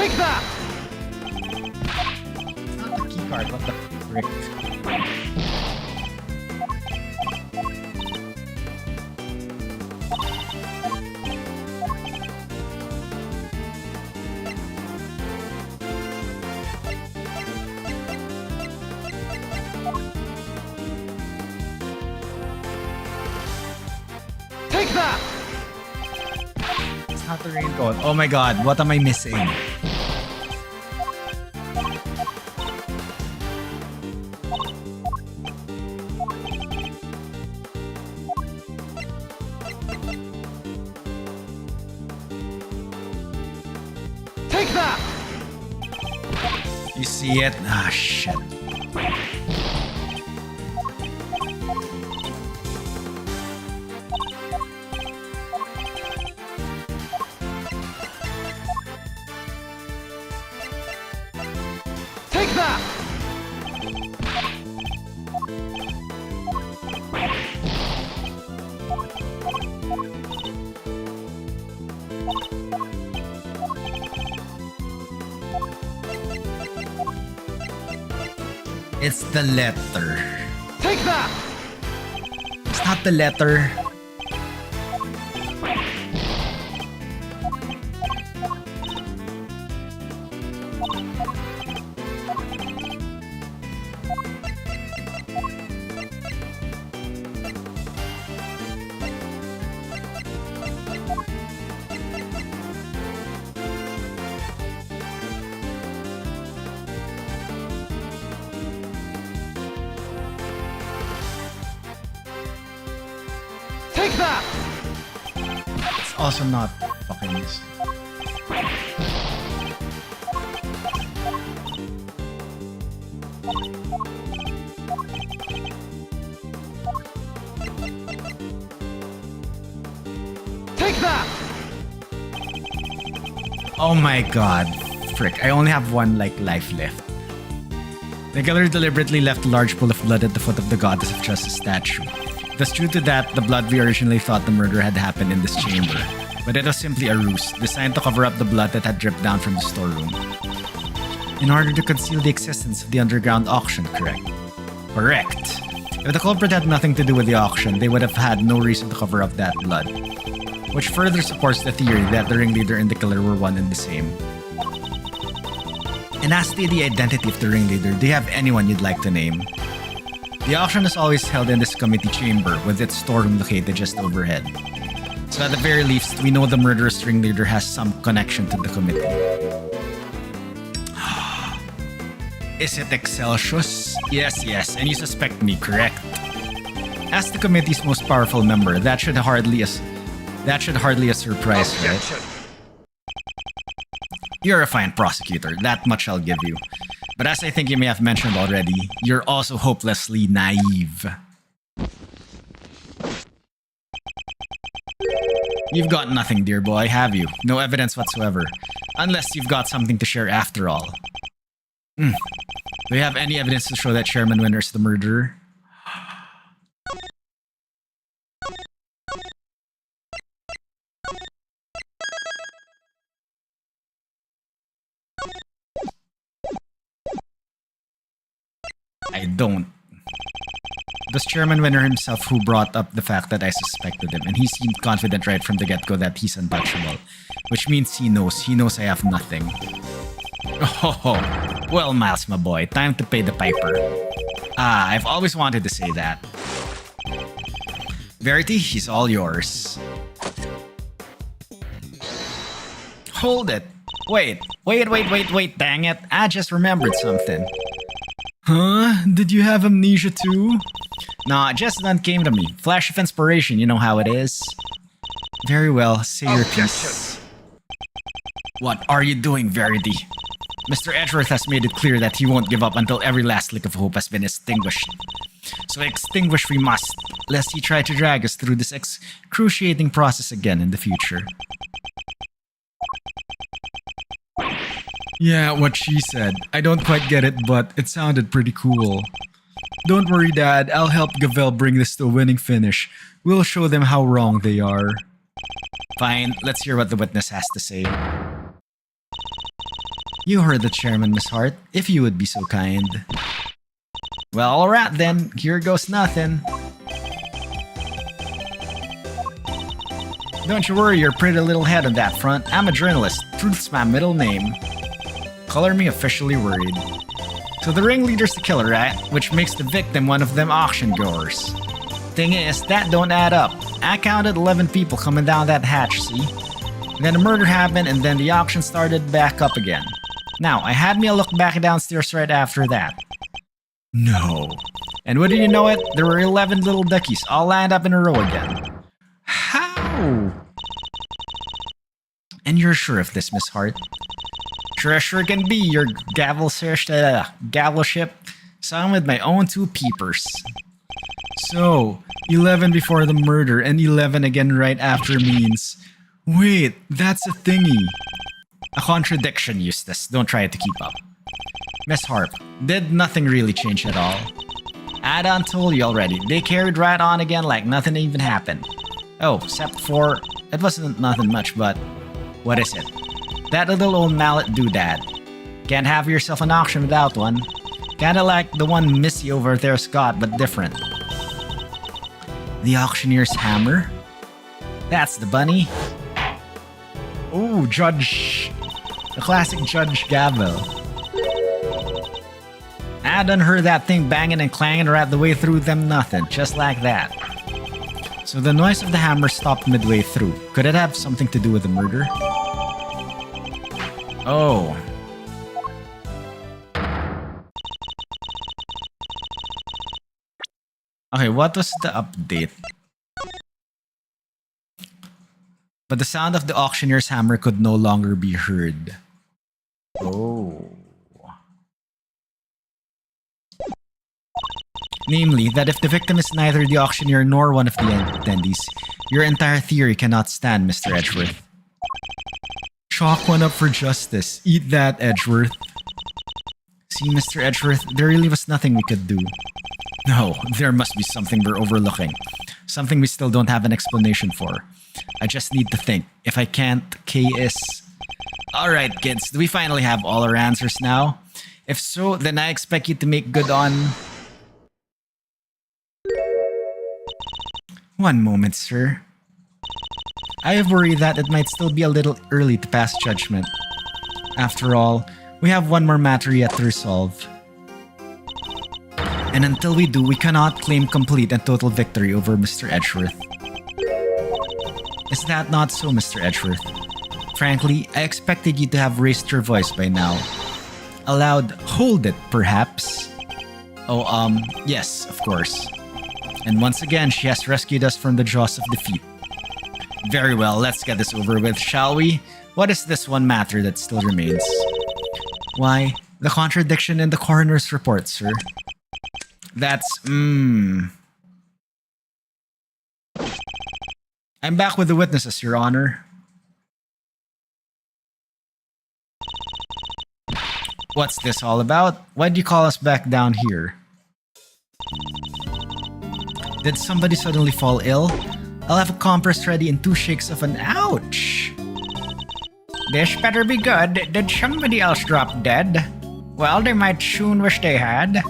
Take that! It's not the keycard, what the frick? Take that! It's not the raincoat. Oh my god, what am I missing? Take that! You see it? Ah, shit. Take that! It's the letter. Take that! It's not the letter. Take that! It's also not fucking this. Take that! Oh my god. Frick, I only have one life left. The killer deliberately left a large pool of blood at the foot of the Goddess of Justice statue. It was true to that, the blood we originally thought the murder had happened in this chamber. But it was simply a ruse, designed to cover up the blood that had dripped down from the storeroom. In order to conceal the existence of the underground auction, correct? Correct. If the culprit had nothing to do with the auction, they would have had no reason to cover up that blood. Which further supports the theory that the ringleader and the killer were one and the same. And as to the identity of the ringleader, do you have anyone you'd like to name? The auction is always held in this committee chamber, with its storeroom located just overhead. So at the very least, we know the murderous ringleader has some connection to the committee. Is it Excelsius? Yes, and you suspect me, correct? As the committee's most powerful member, that should hardly a surprise, right? You're a fine prosecutor, that much I'll give you. But as I think you may have mentioned already, you're also hopelessly naive. You've got nothing, dear boy, have you? No evidence whatsoever. Unless you've got something to share after all. Do you have any evidence to show that Chairman Winner is the murderer? I don't. It was Chairman Winner himself who brought up the fact that I suspected him, and he seemed confident right from the get-go that he's untouchable. Which means he knows I have nothing. Oh, well, Miles, my boy, time to pay the piper. Ah, I've always wanted to say that. Verity, he's all yours. Hold it. Wait, dang it. I just remembered something. Huh? Did you have amnesia too? Nah, just none came to me. Flash of inspiration, you know how it is. Very well, say your piece. What are you doing, Verity? Mr. Edgeworth has made it clear that he won't give up until every last lick of hope has been extinguished. So extinguish we must, lest he try to drag us through this excruciating process again in the future. Yeah, what she said. I don't quite get it, but it sounded pretty cool. Don't worry, Dad. I'll help Gavel bring this to a winning finish. We'll show them how wrong they are. Fine, let's hear what the witness has to say. You heard the chairman, Miss Hart, if you would be so kind. Well, alright then, here goes nothing. Don't you worry your pretty little head on that front. I'm a journalist. Truth's my middle name. Color me officially worried. So the ringleader's the killer, right? Which makes the victim one of them auction goers. Thing is, that don't add up. I counted 11 people coming down that hatch, see? Then a murder happened and then the auction started back up again. Now, I had me a look back downstairs right after that. No. And wouldn't you know it, there were 11 little duckies all lined up in a row again. How? And you're sure of this, Miss Hart? Sure as sure can be, your gavel ship. So I'm with my own 2 peepers. So, 11 before the murder and 11 again right after means... Wait, that's a thingy. A contradiction, Eustace. Don't try to keep up. Miss Hart, did nothing really change at all? I done told you already. They carried right on again like nothing even happened. Oh, except for... It wasn't nothing much, but... What is it? That little old mallet doodad. Can't have yourself an auction without one. Kinda like the one Missy over there's got, but different. The auctioneer's hammer? That's the bunny. Oh, Judge... The classic Judge Gavel. I done heard that thing banging and clanging right the way through them nothing, just like that. So the noise of the hammer stopped midway through. Could it have something to do with the murder? Oh. Okay, what was the update? But the sound of the auctioneer's hammer could no longer be heard. Oh. Namely, that if the victim is neither the auctioneer nor one of the attendees, your entire theory cannot stand, Mr. Edgeworth. Chalk one up for justice. Eat that, Edgeworth. See, Mr. Edgeworth, there really was nothing we could do. No, there must be something we're overlooking. Something we still don't have an explanation for. I just need to think. If I can't, K is... Alright, kids, do we finally have all our answers now? If so, then I expect you to make good on... One moment, sir. I have worried that it might still be a little early to pass judgment. After all, we have one more matter yet to resolve. And until we do, we cannot claim complete and total victory over Mr. Edgeworth. Is that not so, Mr. Edgeworth? Frankly, I expected you to have raised your voice by now. A loud, hold it, perhaps? Oh, yes, of course. And once again, she has rescued us from the jaws of defeat. Very well, let's get this over with, shall we? What is this one matter that still remains? Why, the contradiction in the coroner's report, sir. That's, I'm back with the witnesses, Your Honor. What's this all about? Why'd you call us back down here? Did somebody suddenly fall ill? I'll have a compress ready in 2 shakes of an ouch! This better be good. Did somebody else drop dead? Well, they might soon wish they had.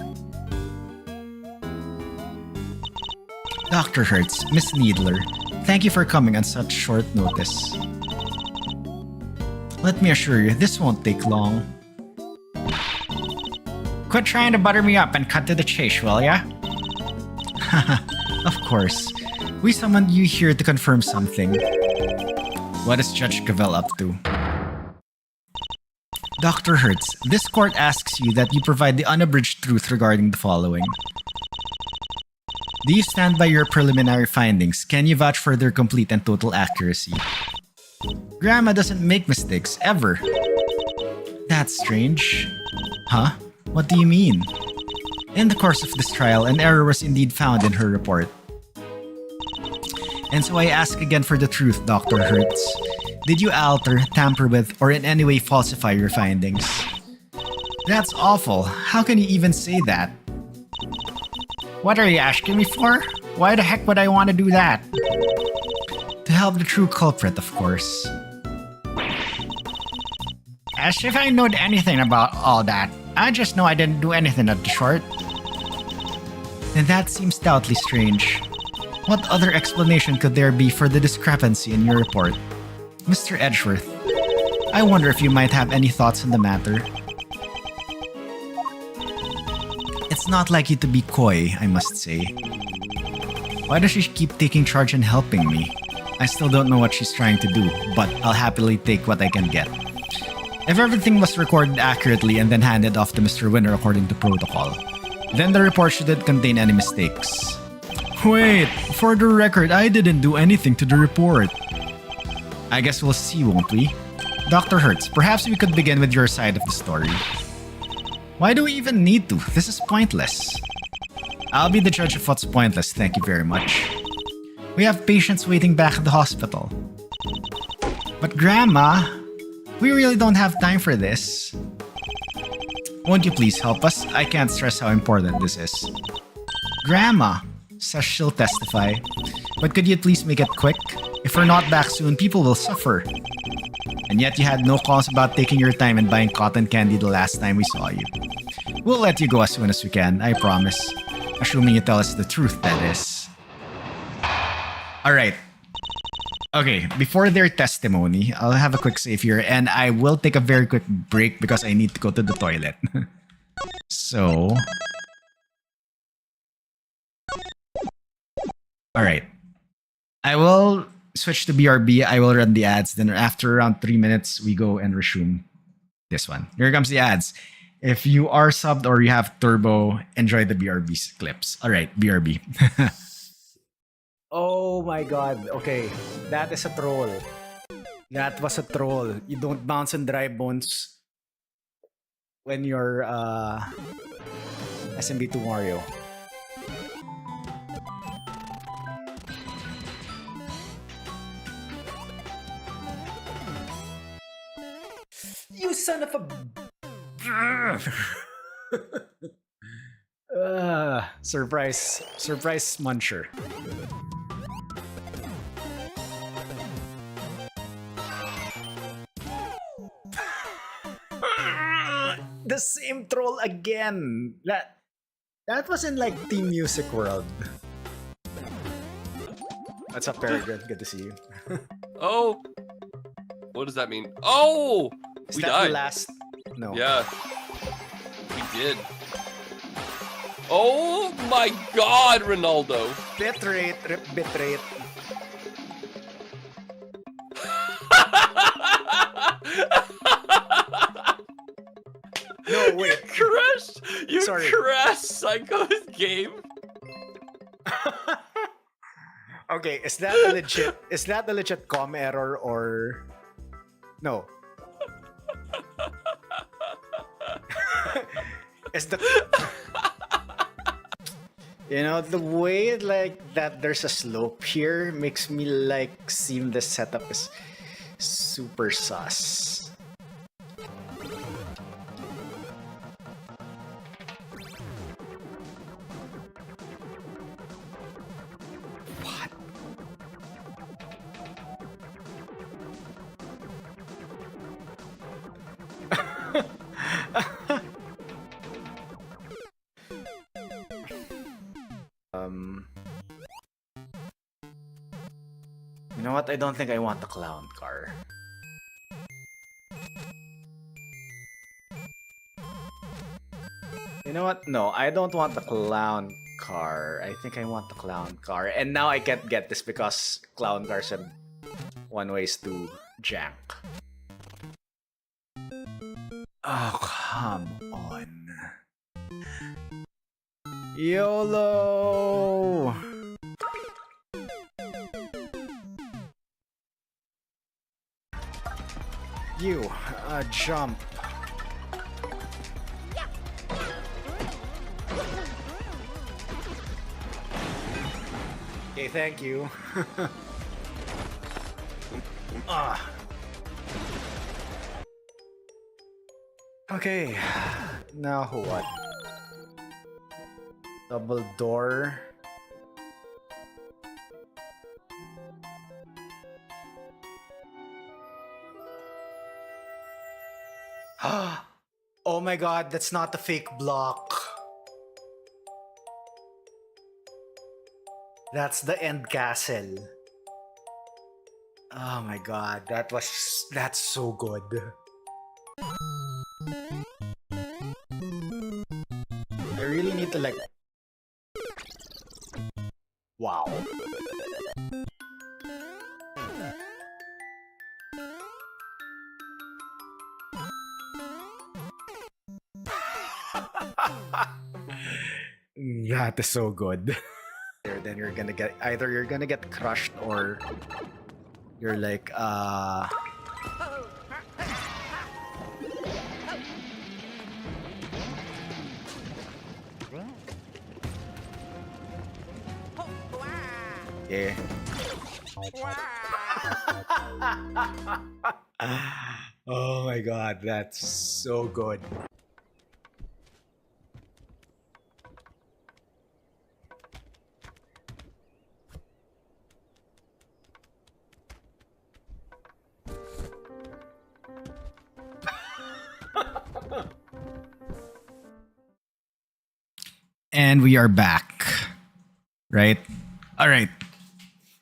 Dr. Hertz, Miss Needler, thank you for coming on such short notice. Let me assure you, this won't take long. Quit trying to butter me up and cut to the chase, will ya? Haha, of course. We summoned you here to confirm something. What is Judge Gavel up to? Dr. Hertz, this court asks you that you provide the unabridged truth regarding the following. Do you stand by your preliminary findings? Can you vouch for their complete and total accuracy? Grandma doesn't make mistakes, ever. That's strange. Huh? What do you mean? In the course of this trial, an error was indeed found in her report. And so I ask again for the truth, Dr. Hertz. Did you alter, tamper with, or in any way falsify your findings? That's awful. How can you even say that? What are you asking me for? Why the heck would I want to do that? To help the true culprit, of course. As if I knowed anything about all that. I just know I didn't do anything at the short. Then that seems stoutly strange. What other explanation could there be for the discrepancy in your report? Mr. Edgeworth, I wonder if you might have any thoughts on the matter. It's not like you to be coy, I must say. Why does she keep taking charge and helping me? I still don't know what she's trying to do, but I'll happily take what I can get. If everything was recorded accurately and then handed off to Mr. Winner according to protocol, then the report shouldn't contain any mistakes. Wait, for the record, I didn't do anything to the report. I guess we'll see, won't we? Dr. Hertz, perhaps we could begin with your side of the story. Why do we even need to? This is pointless. I'll be the judge of what's pointless, thank you very much. We have patients waiting back at the hospital. But Grandma, we really don't have time for this. Won't you please help us? I can't stress how important this is. Grandma, says she'll testify. But could you please make it quick? If we're not back soon, people will suffer. And yet you had no qualms about taking your time and buying cotton candy the last time we saw you. We'll let you go as soon as we can, I promise. Assuming you tell us the truth, that is. Alright. Okay, before their testimony, I'll have a quick save here and I will take a very quick break because I need to go to the toilet. So... Alright. I will switch to BRB. I will run the ads. Then after around 3 minutes, we go and resume this one. Here comes the ads. If you are subbed or you have turbo, enjoy the BRB clips. Alright, BRB. Oh my god. Okay, that is a troll. That was a troll. You don't bounce on dry bones when you're SMB2 Mario. You son of a... surprise muncher. The same troll again. That was in like Team Music World. What's up, Peregrine? Good to see you. Oh, what does that mean? Oh, Is we that died. the last? No. Yeah, we did. Oh my God, Ronaldo! Bitrate, rip bitrate. No, wait. You Sorry. crashed Psycho's game. Okay, is that a legit com error or no? Is the you know the way like that there's a slope here makes me like seem the setup is super sus. What? You know what? I don't think I want the clown car. You know what? No, I don't want the clown car. I think I want the clown car. And now I can't get this because clown cars have one ways to jank. Oh, come on. YOLO! You, jump. Okay, thank you. Ah. Okay, now what? Double door. Oh my god, that's not the fake block. That's the end castle. Oh my god, that's so good. I really need to like... Wow. That is so good. Then you're gonna get either you're gonna get crushed or you're like yeah. Oh my god, that's so good. And we are back. Right? Alright.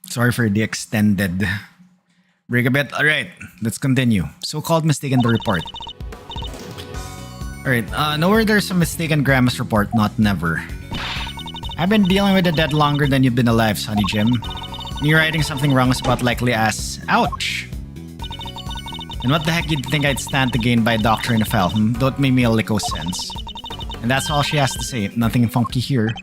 Sorry for the extended break a bit. Alright, let's continue. So-called mistake in the report. Alright, nowhere there's a mistake in Grandma's report, not never. I've been dealing with the dead longer than you've been alive, Sonny Jim. Me writing something wrong is about likely as ouch. And what the heck you'd think I'd stand to gain by a doctor in a file? Don't make me a lick of sense. And that's all she has to say. Nothing funky here.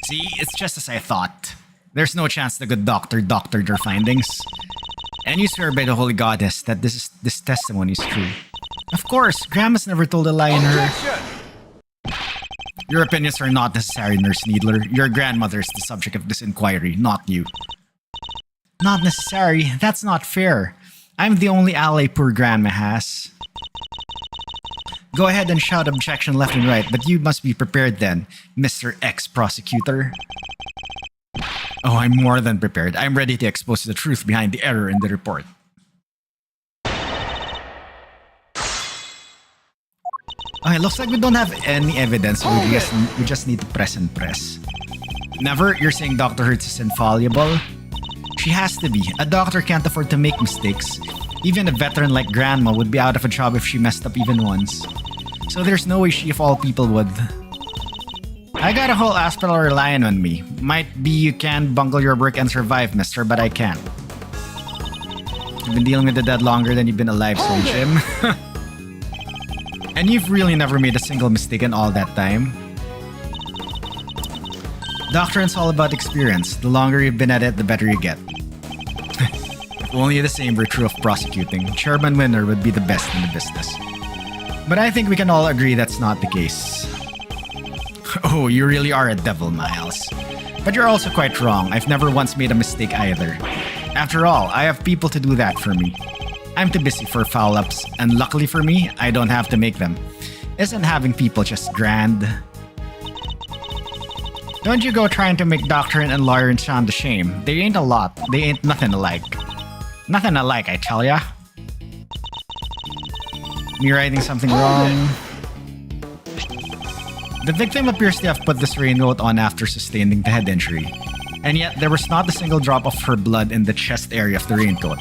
See, it's just as I thought. There's no chance the good doctor doctored her findings. And you swear by the Holy Goddess that this testimony is true. Of course, Grandma's never told a lie in her... Your opinions are not necessary, Nurse Needler. Your grandmother is the subject of this inquiry, not you. Not necessary? That's not fair. I'm the only ally poor Grandma has. Go ahead and shout objection left and right, but you must be prepared then, Mr. Ex-Prosecutor. Oh, I'm more than prepared. I'm ready to expose the truth behind the error in the report. Okay, looks like we don't have any evidence. We just need to press and press. Never? You're saying Dr. Hertz is infallible? She has to be. A doctor can't afford to make mistakes. Even a veteran like Grandma would be out of a job if she messed up even once. So there's no way she of all people would. I got a whole hospital relying on me. Might be you can bungle your work and survive, mister, but I can't. You've been dealing with the dead longer than you've been alive, so Jim. And you've really never made a single mistake in all that time. Doctrine's all about experience. The longer you've been at it, the better you get. If only the same were true of prosecuting, Chairman Winner would be the best in the business. But I think we can all agree that's not the case. Oh, you really are a devil, Miles. But you're also quite wrong. I've never once made a mistake either. After all, I have people to do that for me. I'm too busy for foul-ups, and luckily for me, I don't have to make them. Isn't having people just grand? Don't you go trying to make Doctrine and Lawrence sound the shame. They ain't a lot. They ain't nothing alike. Nothing alike, I tell ya. Me writing something wrong. The victim appears to have put this raincoat on after sustaining the head injury. And yet, there was not a single drop of her blood in the chest area of the raincoat.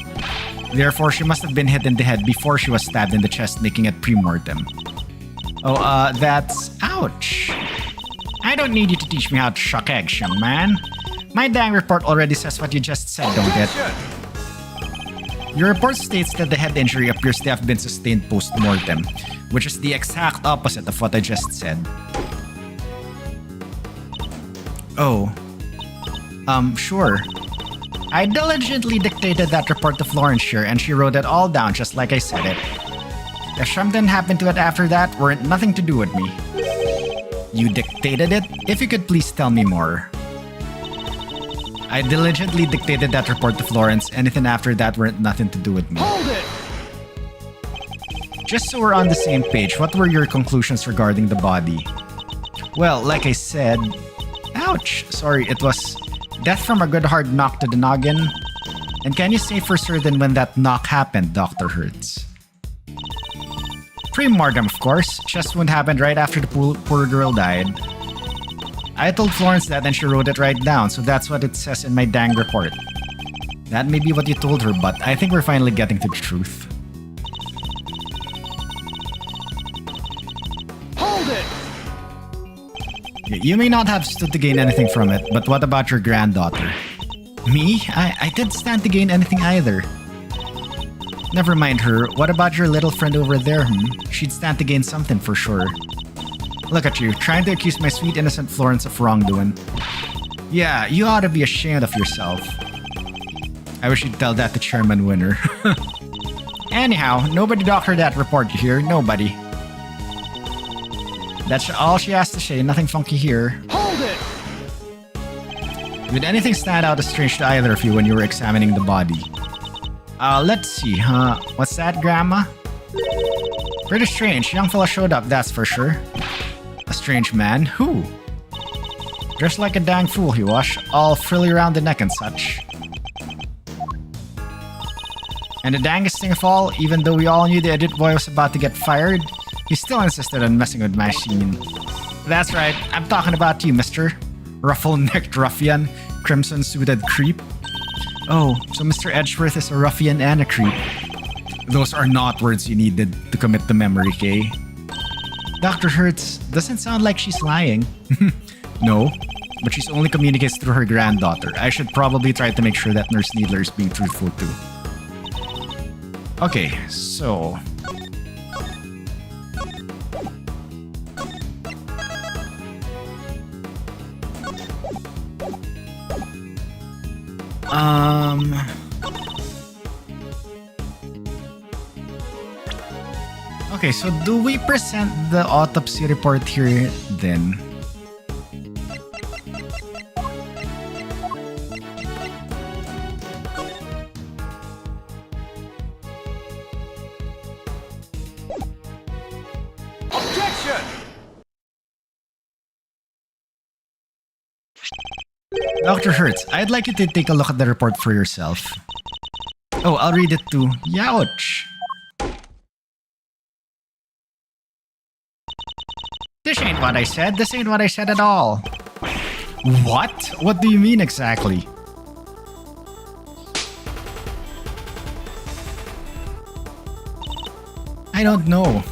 Therefore, she must have been hit in the head before she was stabbed in the chest, making it pre-mortem. Oh, that's... ouch. I don't need you to teach me how to shuck eggs, young man. My dang report already says what you just said, don't it? Your report states that the head injury appears to have been sustained post-mortem, which is the exact opposite of what I just said. Oh. Sure. I diligently dictated that report to Florence here, and she wrote it all down just like I said it. If something happened to it after that, weren't nothing to do with me. You dictated it? If you could please tell me more. I diligently dictated that report to Florence. Anything after that weren't nothing to do with me. Hold it! Just so we're on the same page, what were your conclusions regarding the body? Well, like I said... Ouch! Sorry, it was... death from a good hard knock to the noggin. And can you say for certain when that knock happened, Dr. Hertz? Pre-mortem, of course. Chest wound happened right after the poor girl died. I told Florence that and she wrote it right down, so that's what it says in my dang report. That may be what you told her, but I think we're finally getting to the truth. Hold it! You may not have stood to gain anything from it, but what about your granddaughter? Me? I didn't stand to gain anything either. Never mind her. What about your little friend over there, She'd stand to gain something for sure. Look at you, trying to accuse my sweet innocent Florence of wrongdoing. Yeah, you ought to be ashamed of yourself. I wish you'd tell that to Chairman Winner. Anyhow, nobody doctored that report, you hear? Nobody. That's all she has to say, nothing funky here. Hold it! Did anything stand out as strange to either of you when you were examining the body? Let's see, what's that, Grandma? Pretty strange, young fella showed up, that's for sure. A strange man? Who? Dressed like a dang fool he was, all frilly around the neck and such. And the dangest thing of all, even though we all knew the edit boy was about to get fired, he still insisted on messing with my scene. That's right, I'm talking about you, mister. Ruffle-necked ruffian, crimson-suited creep. Oh, so Mr. Edgeworth is a ruffian and a creep. Those are not words you needed to commit the memory, Kay. Dr. Hertz doesn't sound like she's lying. No, but she's only communicates through her granddaughter. I should probably try to make sure that Nurse Needler is being truthful too. Okay, so... Okay, so do we present the autopsy report here then? Objection! Dr. Hertz, I'd like you to take a look at the report for yourself. Oh, I'll read it too. Youch! This ain't what I said. This ain't what I said at all. What? What do you mean exactly? I don't know.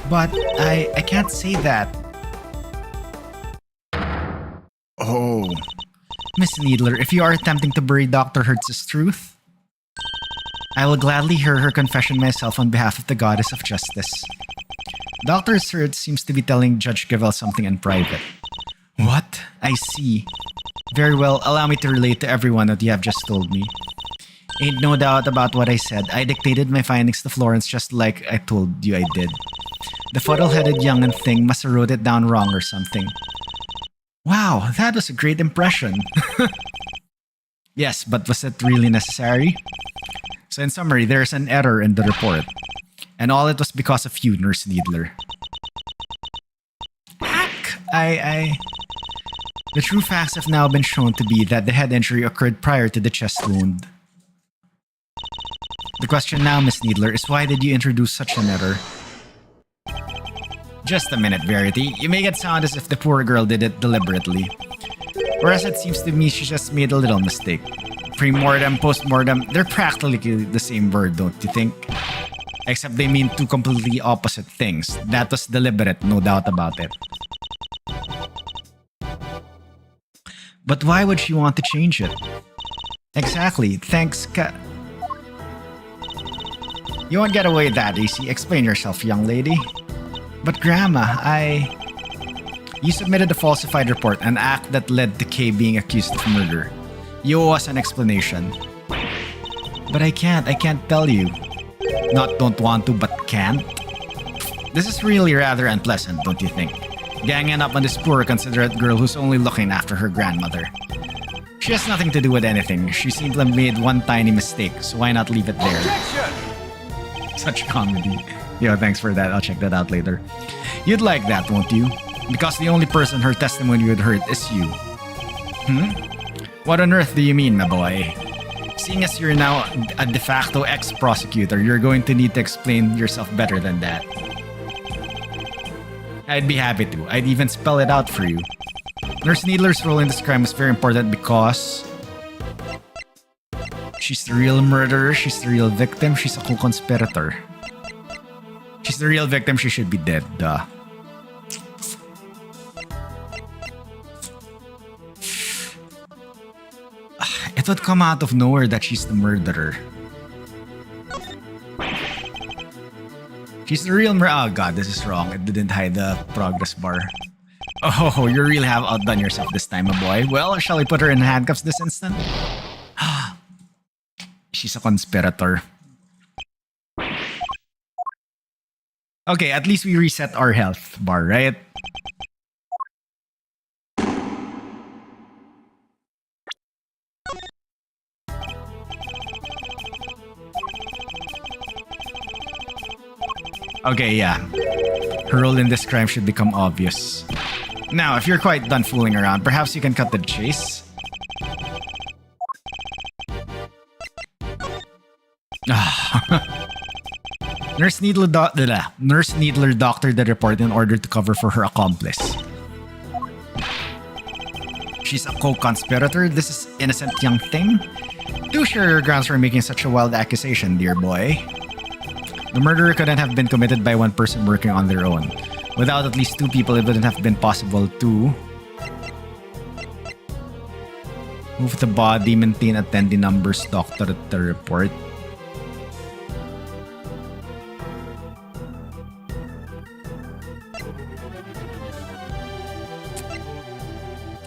But I can't say that. Oh. Miss Needler, if you are attempting to bury Dr. Hertz's truth, I will gladly hear her confession myself on behalf of the Goddess of Justice. Dr. Hertz seems to be telling Judge Gavel something in private. What? I see. Very well, allow me to relate to everyone what you have just told me. Ain't no doubt about what I said. I dictated my findings to Florence just like I told you I did. The fuddle-headed young'un thing must have wrote it down wrong or something. Wow, that was a great impression. Yes, but was it really necessary? So in summary, there's an error in the report. And all it was because of you, Nurse Needler. Heck! The true facts have now been shown to be that the head injury occurred prior to the chest wound. The question now, Miss Needler, is why did you introduce such an error? Just a minute, Verity. You make it sound as if the poor girl did it deliberately. Whereas it seems to me she just made a little mistake. Pre-mortem, post-mortem, they're practically the same word, don't you think? Except they mean two completely opposite things. That was deliberate, no doubt about it. But why would she want to change it? Exactly, thanks You won't get away with that, AC. Explain yourself, young lady. But Grandma, You submitted a falsified report, an act that led to Kay being accused of murder. You owe us an explanation. But I can't tell you. Not don't want to, but can't? This is really rather unpleasant, don't you think? Ganging up on this poor, considerate girl who's only looking after her grandmother. She has nothing to do with anything. She simply made one tiny mistake, so why not leave it there? Objection! Such comedy. Yo, thanks for that. I'll check that out later. You'd like that, won't you? Because the only person her testimony would hurt is you. What on earth do you mean, my boy? seeing as you're now a de facto ex-prosecutor, you're going to need to explain yourself better than that. I'd be happy to. I'd even spell it out for you. Nurse Needler's role in this crime is very important because she's the real murderer, she's the real victim, she's a co-conspirator. She's the real victim, she should be dead, duh. It would come out of nowhere that she's the murderer. She's the real oh god, this is wrong. It didn't hide the progress bar. Oh, you really have outdone yourself this time, my boy. Well, shall we put her in handcuffs this instant? She's a conspirator. Okay, at least we reset our health bar, right? Okay, yeah. Her role in this crime should become obvious. Now, if you're quite done fooling around, perhaps you can cut to the chase? Nurse Needler doctored the report in order to cover for her accomplice. She's a co-conspirator? This is innocent young thing? Do share your grounds for making such a wild accusation, dear boy. The murder couldn't have been committed by one person working on their own. Without at least two people, it wouldn't have been possible to move the body, maintain attendee numbers, doctor the report.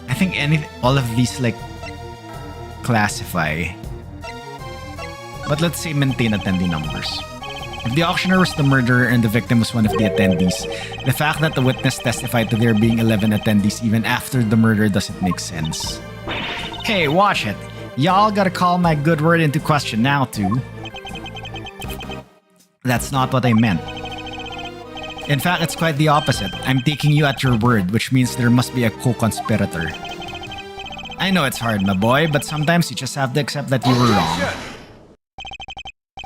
I think all of these like classify. But let's say maintain attendee numbers. If the auctioneer was the murderer and the victim was one of the attendees, the fact that the witness testified to there being 11 attendees even after the murder doesn't make sense. Hey, watch it. Y'all gotta call my good word into question now, too. That's not what I meant. In fact, it's quite the opposite. I'm taking you at your word, which means there must be a co-conspirator. I know it's hard, my boy, but sometimes you just have to accept that you were wrong.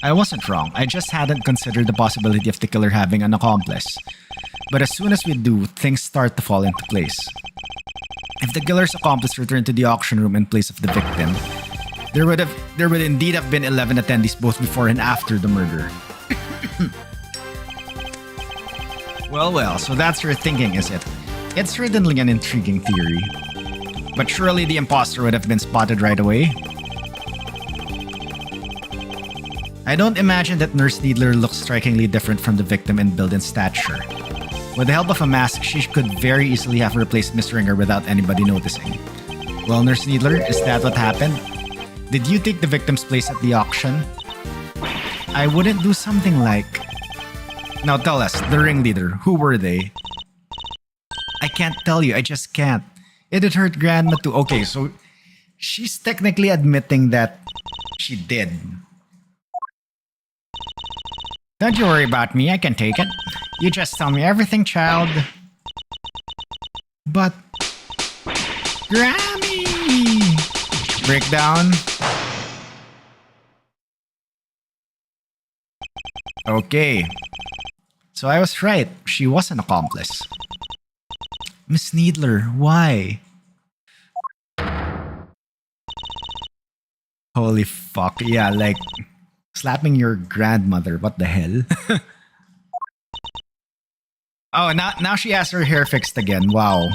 I wasn't wrong. I just hadn't considered the possibility of the killer having an accomplice. But as soon as we do, things start to fall into place. If the killer's accomplice returned to the auction room in place of the victim, there would indeed have been 11 attendees both before and after the murder. Well, so that's your thinking, is it? It's certainly an intriguing theory. But surely the imposter would have been spotted right away. I don't imagine that Nurse Needler looks strikingly different from the victim in build and stature. With the help of a mask, she could very easily have replaced Miss Ringer without anybody noticing. Well, Nurse Needler, is that what happened? Did you take the victim's place at the auction? I wouldn't do something like... Now tell us, the ringleader, who were they? I can't tell you, I just can't. It'd hurt Grandma too. Okay, so she's technically admitting that she did. Don't you worry about me, I can take it. You just tell me everything, child. But... Grammy! Breakdown. Okay. So I was right. She was an accomplice. Miss Needler, why? Holy fuck. Yeah, like... slapping your grandmother. What the hell? Oh, now she has her hair fixed again. Wow.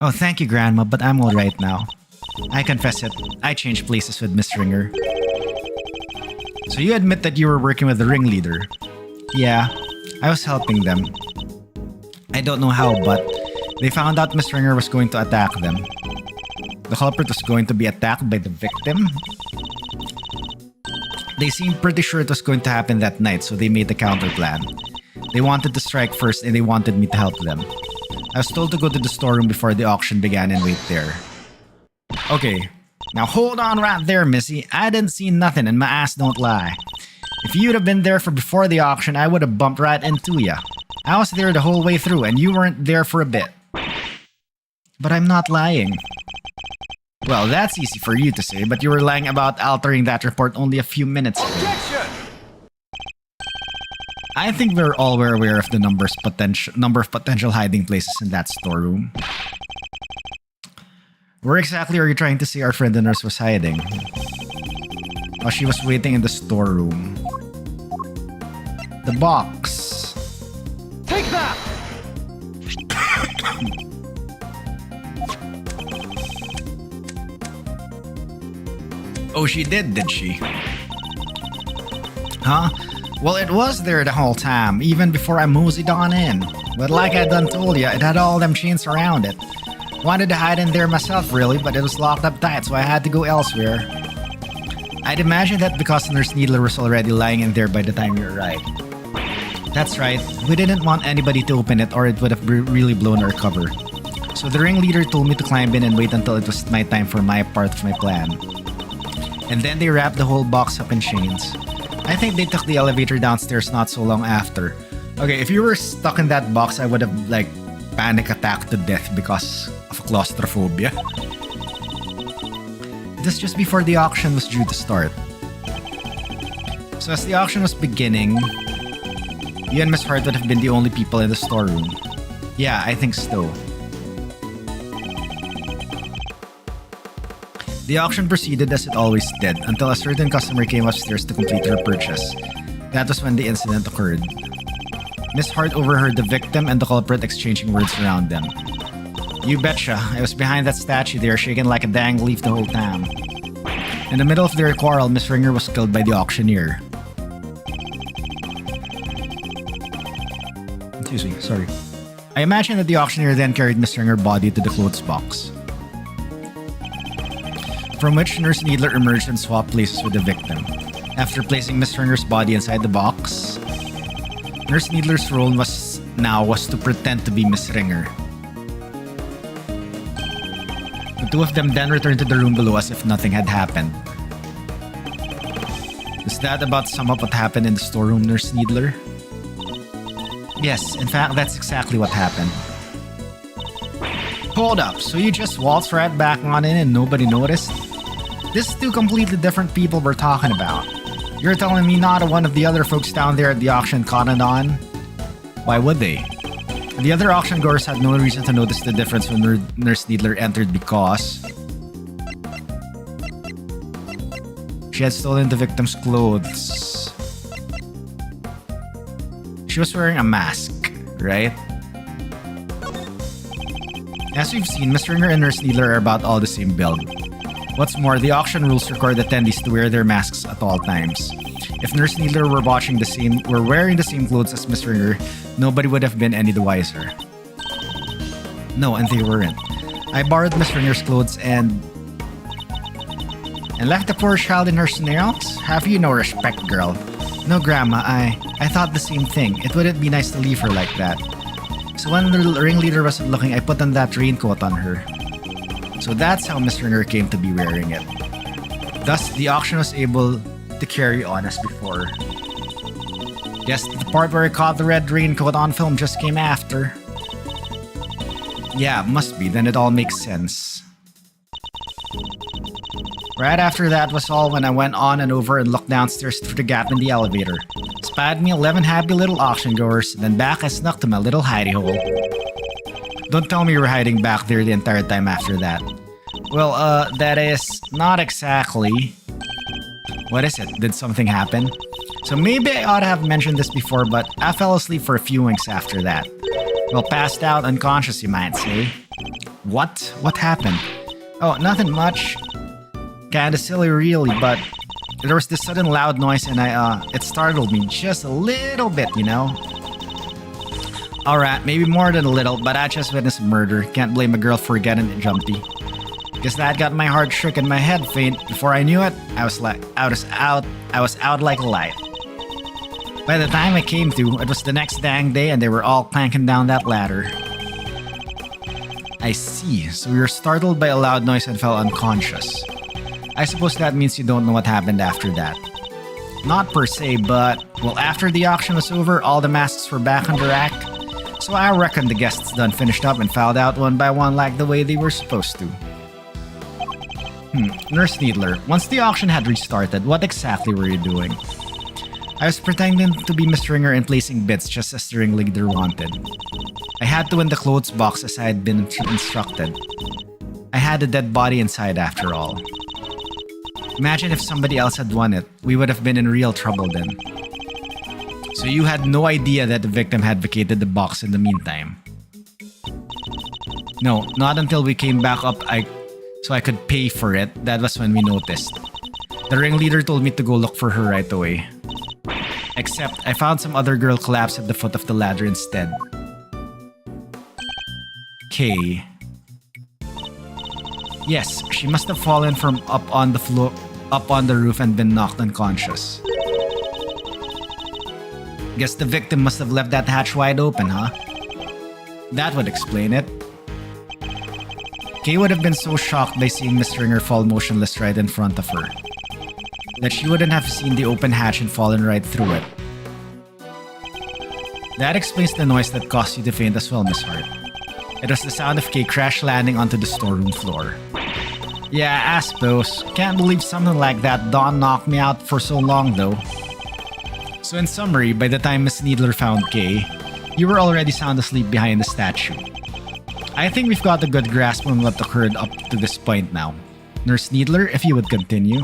Oh, thank you, Grandma, but I'm alright now. I confess it. I changed places with Miss Ringer. So you admit that you were working with the ringleader? Yeah, I was helping them. I don't know how, but they found out Miss Ringer was going to attack them. The culprit was going to be attacked by the victim? They seemed pretty sure it was going to happen that night, so they made the counter plan. They wanted to strike first and they wanted me to help them. I was told to go to the storeroom before the auction began and wait there. Okay, now hold on right there, Missy. I didn't see nothing and my ass don't lie. If you'd have been there for before the auction, I would have bumped right into ya. I was there the whole way through and you weren't there for a bit. But I'm not lying. Well, that's easy for you to say, but you were lying about altering that report only a few minutes ago. Objection! I think we're all aware of the number of potential hiding places in that storeroom. Where exactly are you trying to say our friend the nurse was hiding? Oh, she was waiting in the storeroom. The box. Take that! Oh, she did she? Huh? Well, it was there the whole time, even before I moseyed on in. But like I done told ya, it had all them chains around it. Wanted to hide in there myself really, but it was locked up tight, so I had to go elsewhere. I'd imagine that because Nurse Needler was already lying in there by the time you arrived. That's right, we didn't want anybody to open it or it would have really blown our cover. So the ringleader told me to climb in and wait until it was my time for my part of my plan. And then they wrapped the whole box up in chains. I think they took the elevator downstairs not so long after. Okay, if you were stuck in that box, I would have like panic attacked to death because of claustrophobia. This just before the auction was due to start. So as the auction was beginning, you and Miss Hart would have been the only people in the storeroom. Yeah, I think so. The auction proceeded as it always did until a certain customer came upstairs to complete her purchase. That was when the incident occurred. Miss Hart overheard the victim and the culprit exchanging words around them. You betcha, I was behind that statue there shaking like a dang leaf the whole time. In the middle of their quarrel, Miss Ringer was killed by the auctioneer. Excuse me, sorry. I imagine that the auctioneer then carried Miss Ringer's body to the clothes box, from which Nurse Needler emerged and swapped places with the victim. After placing Miss Ringer's body inside the box, Nurse Needler's role was to pretend to be Miss Ringer. The two of them then returned to the room below as if nothing had happened. Does that about sum up what happened in the storeroom, Nurse Needler? Yes, in fact, that's exactly what happened. Hold up, so you just waltzed right back on in and nobody noticed? This is two completely different people we're talking about. You're telling me not one of the other folks down there at the auction caught it on? Why would they? The other auction goers had no reason to notice the difference when Nurse Needler entered because she had stolen the victim's clothes. She was wearing a mask, right? As we've seen, Miss Ringer and Nurse Needler are about all the same build. What's more, the auction rules require the attendees to wear their masks at all times. If Nurse Needler were wearing the same clothes as Miss Ringer, nobody would have been any the wiser. No, and they weren't. I borrowed Miss Ringer's clothes and left the poor child in her snails? Have you no respect, girl? No, Grandma, I thought the same thing. It wouldn't be nice to leave her like that. So when the ringleader wasn't looking, I put on that raincoat on her. So that's how Miss Ringer came to be wearing it. Thus, the auction was able to carry on as before. Yes, the part where I caught the red raincoat on film just came after. Yeah, must be, then it all makes sense. Right after that was all when I went on and over and looked downstairs through the gap in the elevator. Spied me 11 happy little auction goers, then back I snuck to my little hidey hole. Don't tell me you were hiding back there the entire time after that. Well, that is not exactly. What is it? Did something happen? So maybe I ought to have mentioned this before, but I fell asleep for a few winks after that. Well, passed out unconscious, you might say. What? What happened? Oh, nothing much. Kinda silly really, but there was this sudden loud noise and it startled me just a little bit, you know? Alright, maybe more than a little, but I just witnessed murder. Can't blame a girl for getting jumpy. Guess that got my heart shook and my head faint. Before I knew it, I was out like a light. By the time I came to, it was the next dang day and they were all clanking down that ladder. I see, so you were startled by a loud noise and fell unconscious. I suppose that means you don't know what happened after that. Not per se, but, well, after the auction was over, all the masks were back on the rack. So I reckon the guests done finished up and filed out one by one like the way they were supposed to. Nurse Needler, once the auction had restarted, what exactly were you doing? I was pretending to be Miss Ringer and placing bits just as the ringleader wanted. I had to win the clothes box as I had been instructed. I had a dead body inside after all. Imagine if somebody else had won it. We would have been in real trouble then. So you had no idea that the victim had vacated the box in the meantime? No, not until we came back up so I could pay for it. That was when we noticed. The ringleader told me to go look for her right away. Except I found some other girl collapsed at the foot of the ladder instead. Kay. Yes, she must have fallen from up on the roof and been knocked unconscious. Guess the victim must have left that hatch wide open, huh? That would explain it. Kay would have been so shocked by seeing Miss Ringer fall motionless right in front of her that she wouldn't have seen the open hatch and fallen right through it. That explains the noise that caused you to faint as well, Miss Hart. It was the sound of Kay crash landing onto the storeroom floor. Yeah, I suppose. Can't believe something like that Dawn knocked me out for so long though. So in summary, by the time Miss Needler found Kay, you were already sound asleep behind the statue. I think we've got a good grasp on what occurred up to this point now. Nurse Needler, if you would continue.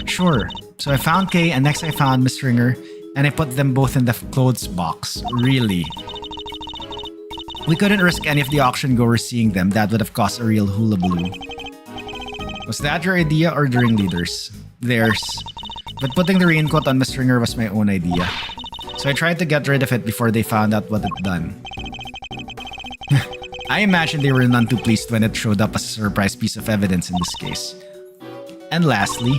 Sure. So I found Kay and next I found Miss Ringer and I put them both in the clothes box. Really? We couldn't risk any of the auction goers seeing them. That would have caused a real hullabaloo. Was that your idea or the ringleader's? Theirs. But putting the raincoat on Miss Ringer was my own idea. So I tried to get rid of it before they found out what it done. I imagine they were none too pleased when it showed up as a surprise piece of evidence in this case. And lastly,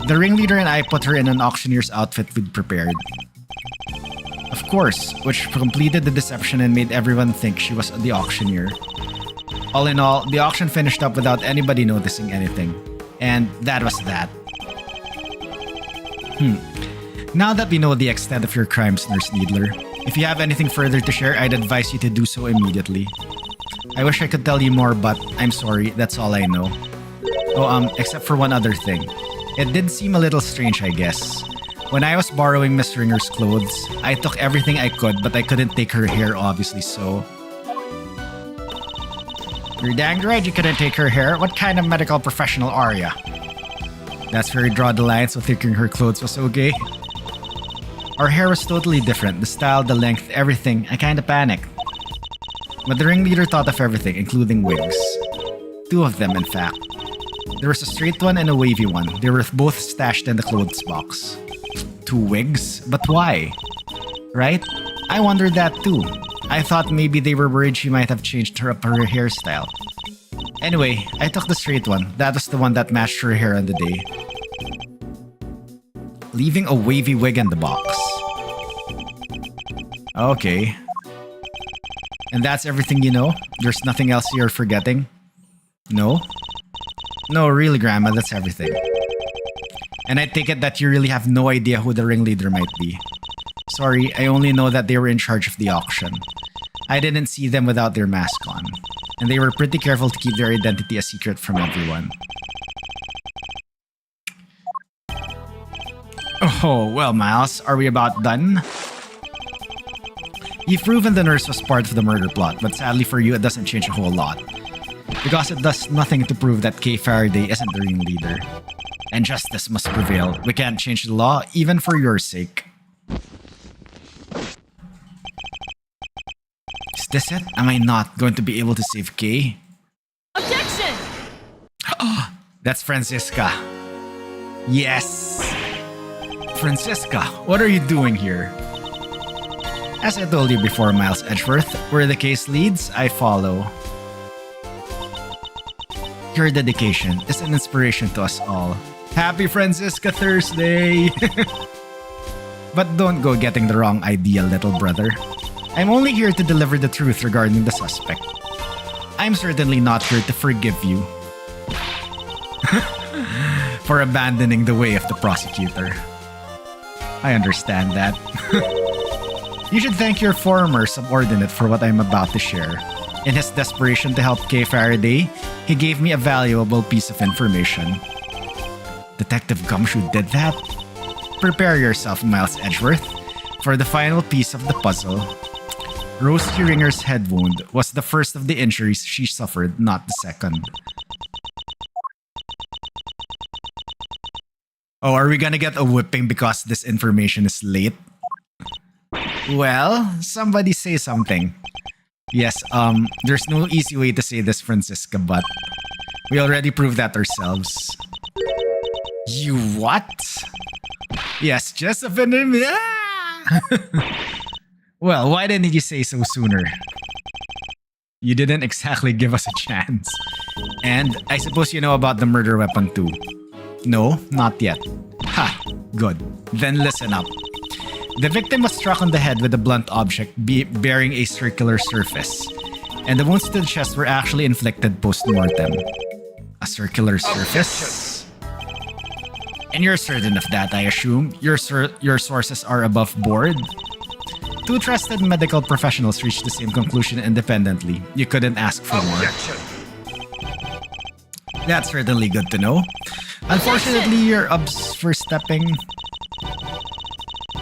the ringleader and I put her in an auctioneer's outfit we'd prepared. Of course, which completed the deception and made everyone think she was the auctioneer. All in all, the auction finished up without anybody noticing anything. And that was that. Now that we know the extent of your crimes, Nurse Needler, if you have anything further to share, I'd advise you to do so immediately. I wish I could tell you more, but I'm sorry, that's all I know. Oh, except for one other thing. It did seem a little strange, I guess. When I was borrowing Miss Ringer's clothes, I took everything I could, but I couldn't take her hair, obviously, so... You're dang right you couldn't take her hair. What kind of medical professional are ya? That's where you draw the line, so taking her clothes was okay. Our hair was totally different. The style, the length, everything. I kinda panicked. But the ringleader thought of everything, including wigs. 2 of them, in fact. There was a straight one and a wavy one. They were both stashed in the clothes box. 2 wigs? But why? Right? I wondered that too. I thought maybe they were worried she might have changed her hairstyle. Anyway, I took the straight one. That was the one that matched her hair on the day. Leaving a wavy wig in the box. Okay. And that's everything you know? There's nothing else you're forgetting? No? No, really, Grandma, that's everything. And I take it that you really have no idea who the ringleader might be. Sorry, I only know that they were in charge of the auction. I didn't see them without their mask on. And they were pretty careful to keep their identity a secret from everyone. Oh, well, Miles, are we about done? You've proven the nurse was part of the murder plot, but sadly for you, it doesn't change a whole lot. Because it does nothing to prove that Kay Faraday isn't the ringleader. And justice must prevail. We can't change the law, even for your sake. Is this it? Am I not going to be able to save Kay? Objection! That's Francisca. Yes! Francisca, what are you doing here? As I told you before, Miles Edgeworth, where the case leads, I follow. Your dedication is an inspiration to us all. Happy Francisca Thursday! But don't go getting the wrong idea, little brother. I'm only here to deliver the truth regarding the suspect. I'm certainly not here to forgive you for abandoning the way of the prosecutor. I understand that. You should thank your former subordinate for what I'm about to share. In his desperation to help Kay Faraday, he gave me a valuable piece of information. Detective Gumshoe did that? Prepare yourself, Miles Edgeworth, for the final piece of the puzzle. Rosie Ringer's head wound was the first of the injuries she suffered, not the second. Oh, are we gonna get a whipping because this information is late? Well, somebody say something. Yes, there's no easy way to say this, Francisca, but we already proved that ourselves. You what? Yes, Josephine. Well, why didn't you say so sooner? You didn't exactly give us a chance. And I suppose you know about the murder weapon too. No, not yet. Ha, good. Then listen up. The victim was struck on the head with a blunt object bearing a circular surface, and the wounds to the chest were actually inflicted post-mortem. A circular surface? And you're certain of that, I assume? Your sources are above board? Two trusted medical professionals reached the same conclusion independently. You couldn't ask for more. That's certainly good to know. Unfortunately, you're overstepping.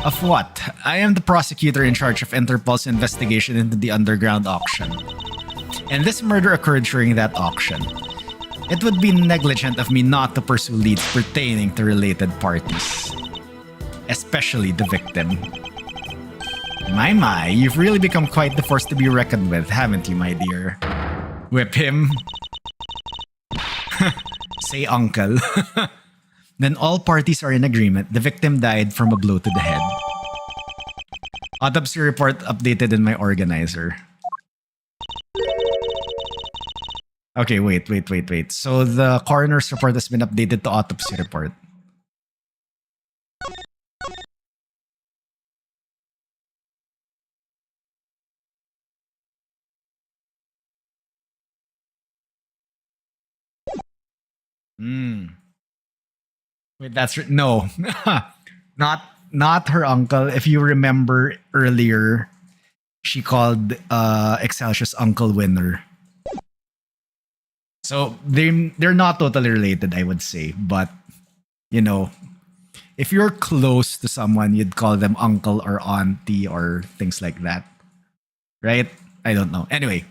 Of what? I am the prosecutor in charge of Interpol's investigation into the underground auction. And this murder occurred during that auction. It would be negligent of me not to pursue leads pertaining to related parties. Especially the victim. My, you've really become quite the force to be reckoned with, haven't you, my dear? Whip him. Say uncle. Then all parties are in agreement. The victim died from a blow to the head. Autopsy report updated in my organizer. Okay, wait. So the coroner's report has been updated to autopsy report. Wait, no. Not her uncle. If you remember earlier, she called Excelsius Uncle Winner. So they're not totally related, I would say, but you know, if you're close to someone, you'd call them uncle or auntie or things like that. Right? I don't know. Anyway,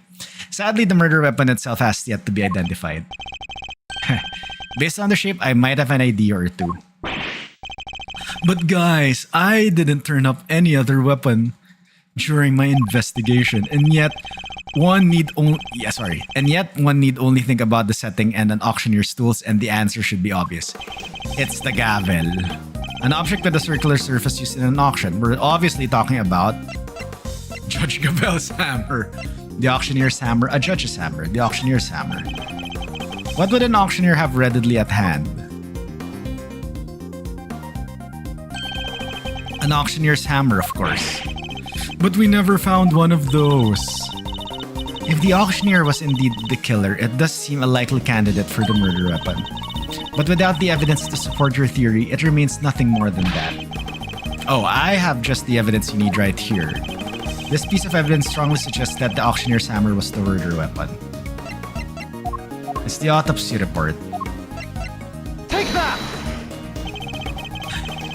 sadly the murder weapon itself has yet to be identified. Based on the shape, I might have an idea or two. But guys, I didn't turn up any other weapon during my investigation, and yet one need only think about the setting and an auctioneer's tools, and the answer should be obvious. It's the gavel. An object with a circular surface used in an auction. We're obviously talking about Judge Gabel's hammer. The auctioneer's hammer, a judge's hammer, the auctioneer's hammer. What would an auctioneer have readily at hand? An auctioneer's hammer, of course. But we never found one of those. If the auctioneer was indeed the killer, it does seem a likely candidate for the murder weapon. But without the evidence to support your theory, it remains nothing more than that. Oh, I have just the evidence you need right here. This piece of evidence strongly suggests that the auctioneer's hammer was the murder weapon. It's the autopsy report. Take that!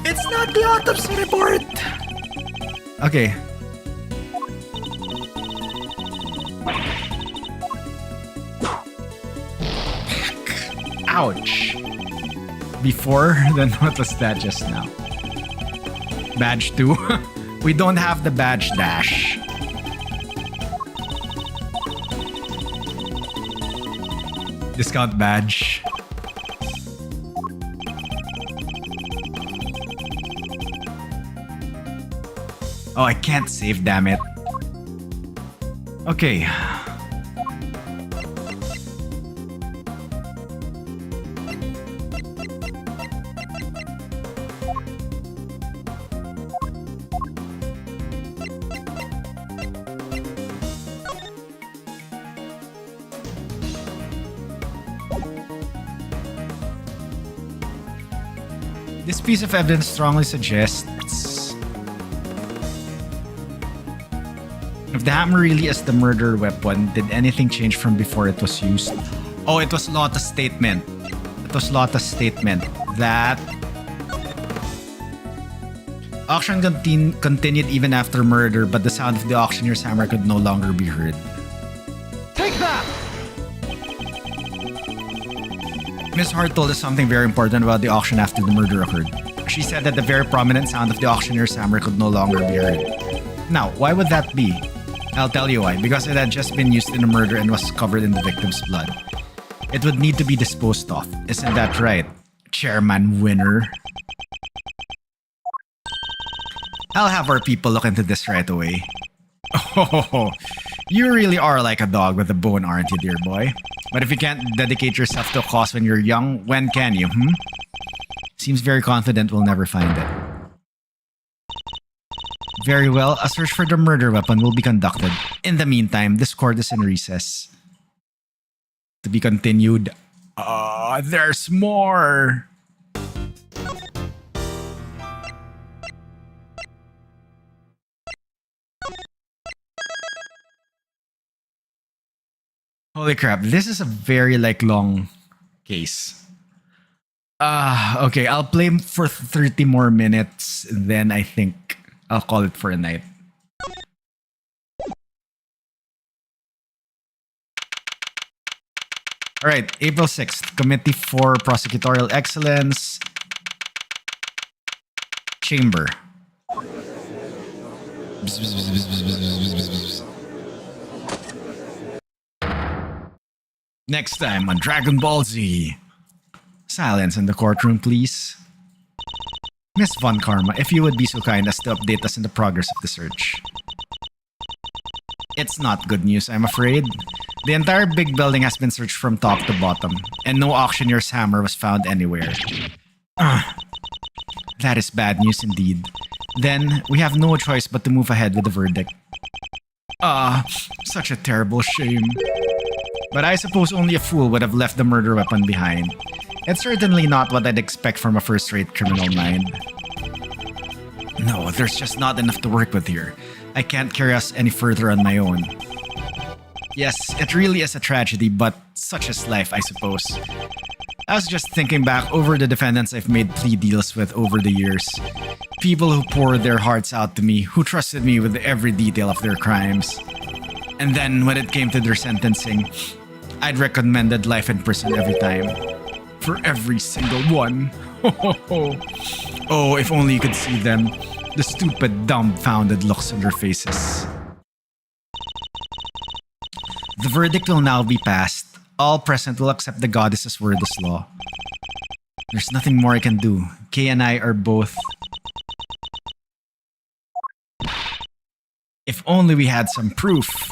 It's not the autopsy report! Okay. Ouch. Before, then what was that just now? Badge 2? We don't have the badge dash. Discount badge. Oh, I can't save, damn it. Okay. This piece of evidence strongly suggests if If the hammer really is the murder weapon, did anything change from before it was used? Oh, it was Lotta's statement. It was Lotta's statement that auction continued even after murder, but the sound of the auctioneer's hammer could no longer be heard. Take that! Miss Hart told us something very important about the auction after the murder occurred. She said that the very prominent sound of the auctioneer's hammer could no longer be heard. Now, why would that be? I'll tell you why. Because it had just been used in a murder and was covered in the victim's blood. It would need to be disposed of. Isn't that right, Chairman Winner? I'll have our people look into this right away. Oh, you really are like a dog with a bone, aren't you, dear boy? But if you can't dedicate yourself to a cause when you're young, when can you, Seems very confident we'll never find it. Very well, a search for the murder weapon will be conducted. In the meantime, this court is in recess. To be continued. There's more! Holy crap, this is a very long case. Okay, I'll play for 30 more minutes, then I think I'll call it for a night. Alright, April 6th, Committee for Prosecutorial Excellence, Chamber. Next time on Dragon Ball Z. Silence in the courtroom, please. Miss Von Karma, if you would be so kind as to update us in the progress of the search. It's not good news, I'm afraid. The entire big building has been searched from top to bottom, and no auctioneer's hammer was found anywhere. That is bad news indeed. Then, we have no choice but to move ahead with the verdict. Such a terrible shame. But I suppose only a fool would have left the murder weapon behind. It's certainly not what I'd expect from a first-rate criminal mind. No, there's just not enough to work with here. I can't carry us any further on my own. Yes, it really is a tragedy, but such is life, I suppose. I was just thinking back over the defendants I've made plea deals with over the years. People who poured their hearts out to me, who trusted me with every detail of their crimes. And then, when it came to their sentencing, I'd recommended life in prison every time. For every single one. Oh, if only you could see them. The stupid, dumbfounded looks on their faces. The verdict will now be passed. All present will accept the goddess's word as law. There's nothing more I can do. Kay and I are both... If only we had some proof.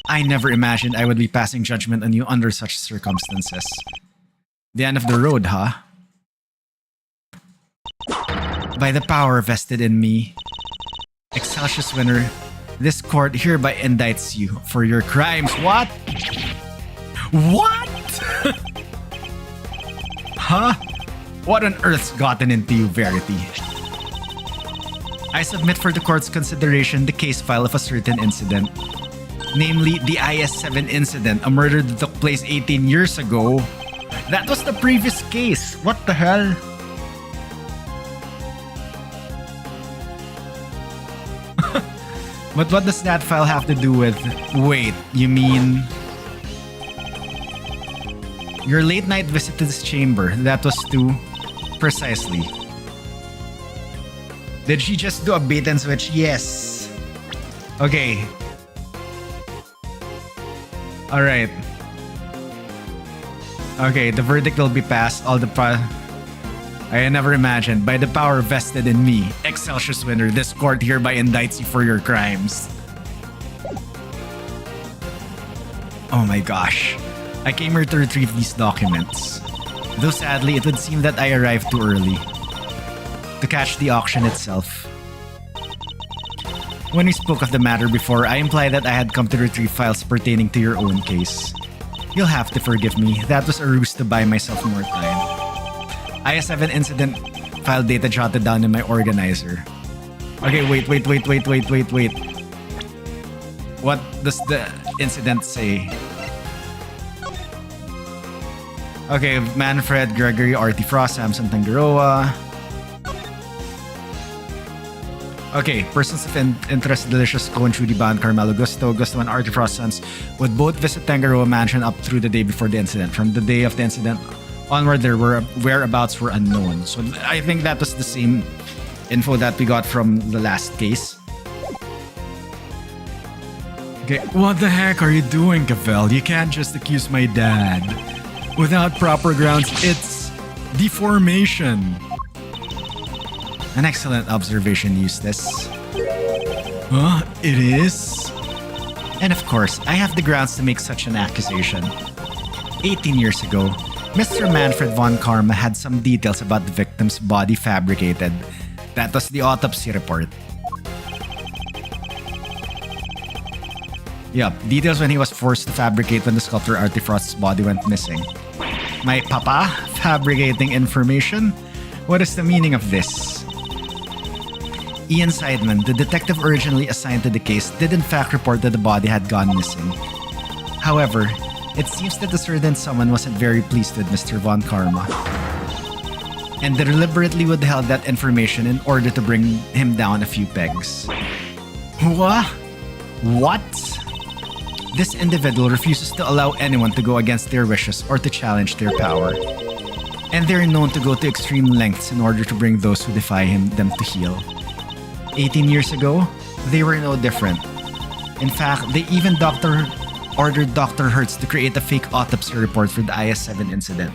I never imagined I would be passing judgment on you under such circumstances. The end of the road, huh? By the power vested in me, Excelsius Winner, this court hereby indicts you for your crimes. What? What? Huh? What on earth's gotten into you, Verity? I submit for the court's consideration the case file of a certain incident. Namely, the IS-7 incident, a murder that took place 18 years ago. That was the previous case. What the hell? But what does that file have to do with... Wait, you mean... Your late night visit to this chamber, that was to... Precisely. Did she just do a bait and switch? Yes. Okay. Alright. Okay, the verdict will be passed. I never imagined. By the power vested in me, Excelsius Winner, this court hereby indicts you for your crimes. Oh my gosh. I came here to retrieve these documents. Though sadly, it would seem that I arrived too early to catch the auction itself. When we spoke of the matter before, I implied that I had come to retrieve files pertaining to your own case. You'll have to forgive me. That was a ruse to buy myself more time. IS-7 incident file data jotted down in my organizer. Okay, wait. What does the incident say? Okay, Manfred, Gregory, Artie Frost, Samson Tangaroa. Okay, persons of interest, Delicious, Cohen, Trudy Band, Carmelo Gusto, Gusto and Artie Frost sons would both visit Tangaroa Mansion up through the day before the incident. From the day of the incident onward, their whereabouts were unknown. So I think that was the same info that we got from the last case. Okay, what the heck are you doing, Cavell? You can't just accuse my dad. Without proper grounds, it's deformation. An excellent observation, Eustace. Huh? It is? And of course, I have the grounds to make such an accusation. 18 years ago, Mr. Manfred von Karma had some details about the victim's body fabricated. That was the autopsy report. Yup, details when he was forced to fabricate when the sculptor Artie Frost's body went missing. My papa? Fabricating information? What is the meaning of this? Ian Seidman, the detective originally assigned to the case, did in fact report that the body had gone missing. However, it seems that a certain someone wasn't very pleased with Mr. Von Karma, and deliberately withheld that information in order to bring him down a few pegs. What? This individual refuses to allow anyone to go against their wishes or to challenge their power. And they're known to go to extreme lengths in order to bring those who defy them to heel. 18 years ago, they were no different. In fact, they even ordered Dr. Hertz to create a fake autopsy report for the IS-7 incident.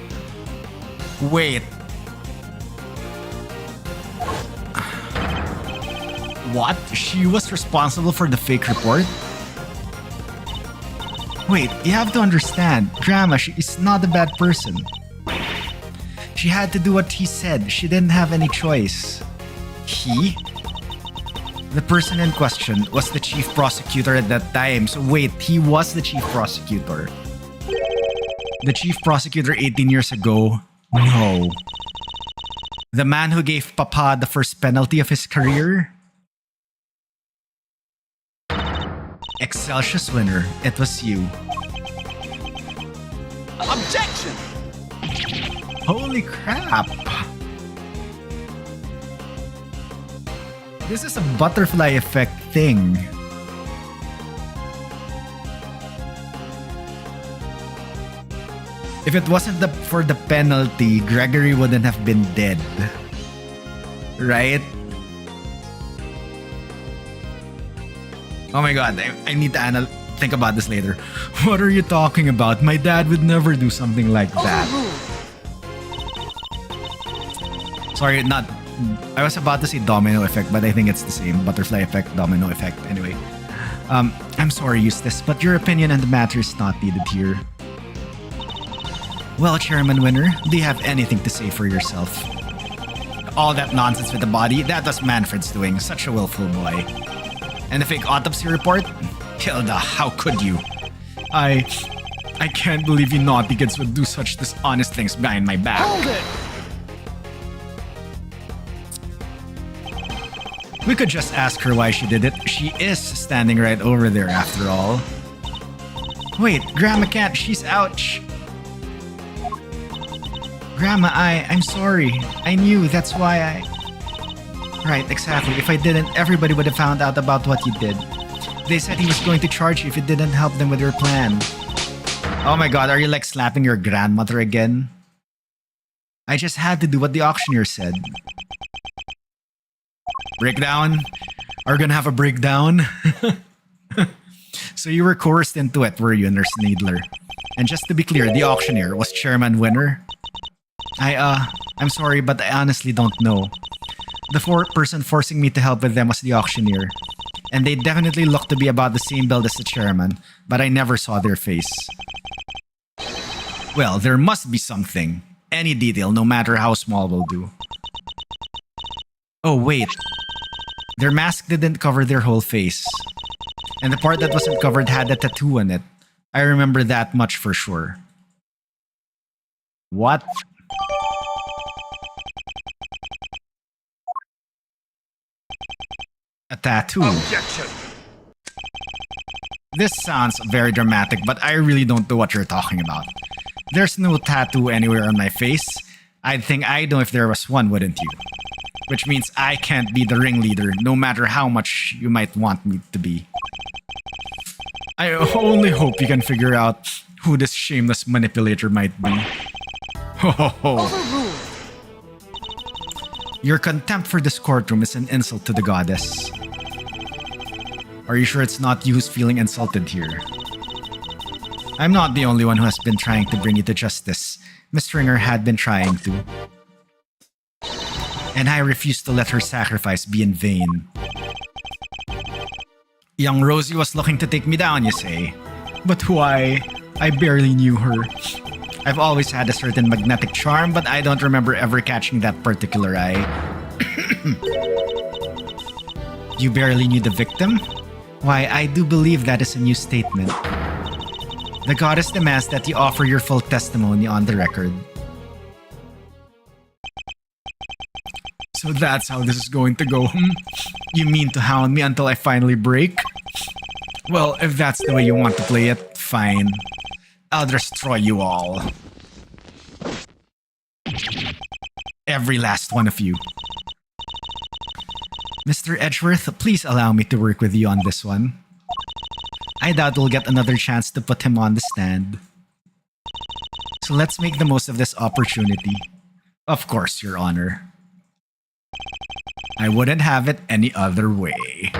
Wait. What? She was responsible for the fake report? Wait, you have to understand, Drama, she is not a bad person. She had to do what he said. She didn't have any choice. He? The person in question was the chief prosecutor at that time. So wait, he was the chief prosecutor. The chief prosecutor 18 years ago? No. The man who gave Papa the first penalty of his career? Excelsius winner, it was you. Objection! Holy crap! This is a butterfly effect thing. If it wasn't for the penalty, Gregory wouldn't have been dead. Right? Oh my god, I need to think about this later. What are you talking about? My dad would never do something like that. Sorry, I was about to say domino effect, but I think it's the same. Butterfly effect, domino effect. Anyway. I'm sorry, Eustace, but your opinion on the matter is not needed here. Well, Chairman Winner, do you have anything to say for yourself? All that nonsense with the body, that was Manfred's doing. Such a willful boy. And the fake autopsy report? Hilda, how could you? I can't believe you naughty kids would do such dishonest things behind my back. Hold it! We could just ask her why she did it. She is standing right over there after all. Wait, Grandma Cat, she's ouch. Grandma, I'm sorry. I knew, that's why I... Right, exactly. If I didn't, everybody would have found out about what you did. They said he was going to charge you if you didn't help them with their plan. Oh my god, are you like slapping your grandmother again? I just had to do what the auctioneer said. Breakdown? Are we gonna have a breakdown? So you were coerced into it, were you, Nurse Needler? And just to be clear, the auctioneer was Chairman Winner? I'm sorry, but I honestly don't know. The person forcing me to help with them was the auctioneer. And they definitely looked to be about the same build as the chairman, but I never saw their face. Well, there must be something. Any detail, no matter how small, will do. Oh, wait. Their mask didn't cover their whole face. And the part that wasn't covered had a tattoo on it. I remember that much for sure. What? A tattoo. Objection! This sounds very dramatic, but I really don't know what you're talking about. There's no tattoo anywhere on my face. I'd think I'd know if there was one, wouldn't you? Which means I can't be the ringleader, no matter how much you might want me to be. I only hope you can figure out who this shameless manipulator might be. Ho ho ho. Overruled. Your contempt for this courtroom is an insult to the goddess. Are you sure it's not you who's feeling insulted here? I'm not the only one who has been trying to bring you to justice. Miss Ringer had been trying to. And I refuse to let her sacrifice be in vain. Young Rosie was looking to take me down, you say? But why? I barely knew her. I've always had a certain magnetic charm, but I don't remember ever catching that particular eye. You barely knew the victim? Why, I do believe that is a new statement. The goddess demands that you offer your full testimony on the record. So that's how this is going to go, hmm? You mean to hound me until I finally break? Well, if that's the way you want to play it, fine. I'll destroy you all. Every last one of you. Mr. Edgeworth, please allow me to work with you on this one. I doubt we'll get another chance to put him on the stand. So let's make the most of this opportunity. Of course, Your Honor. I wouldn't have it any other way.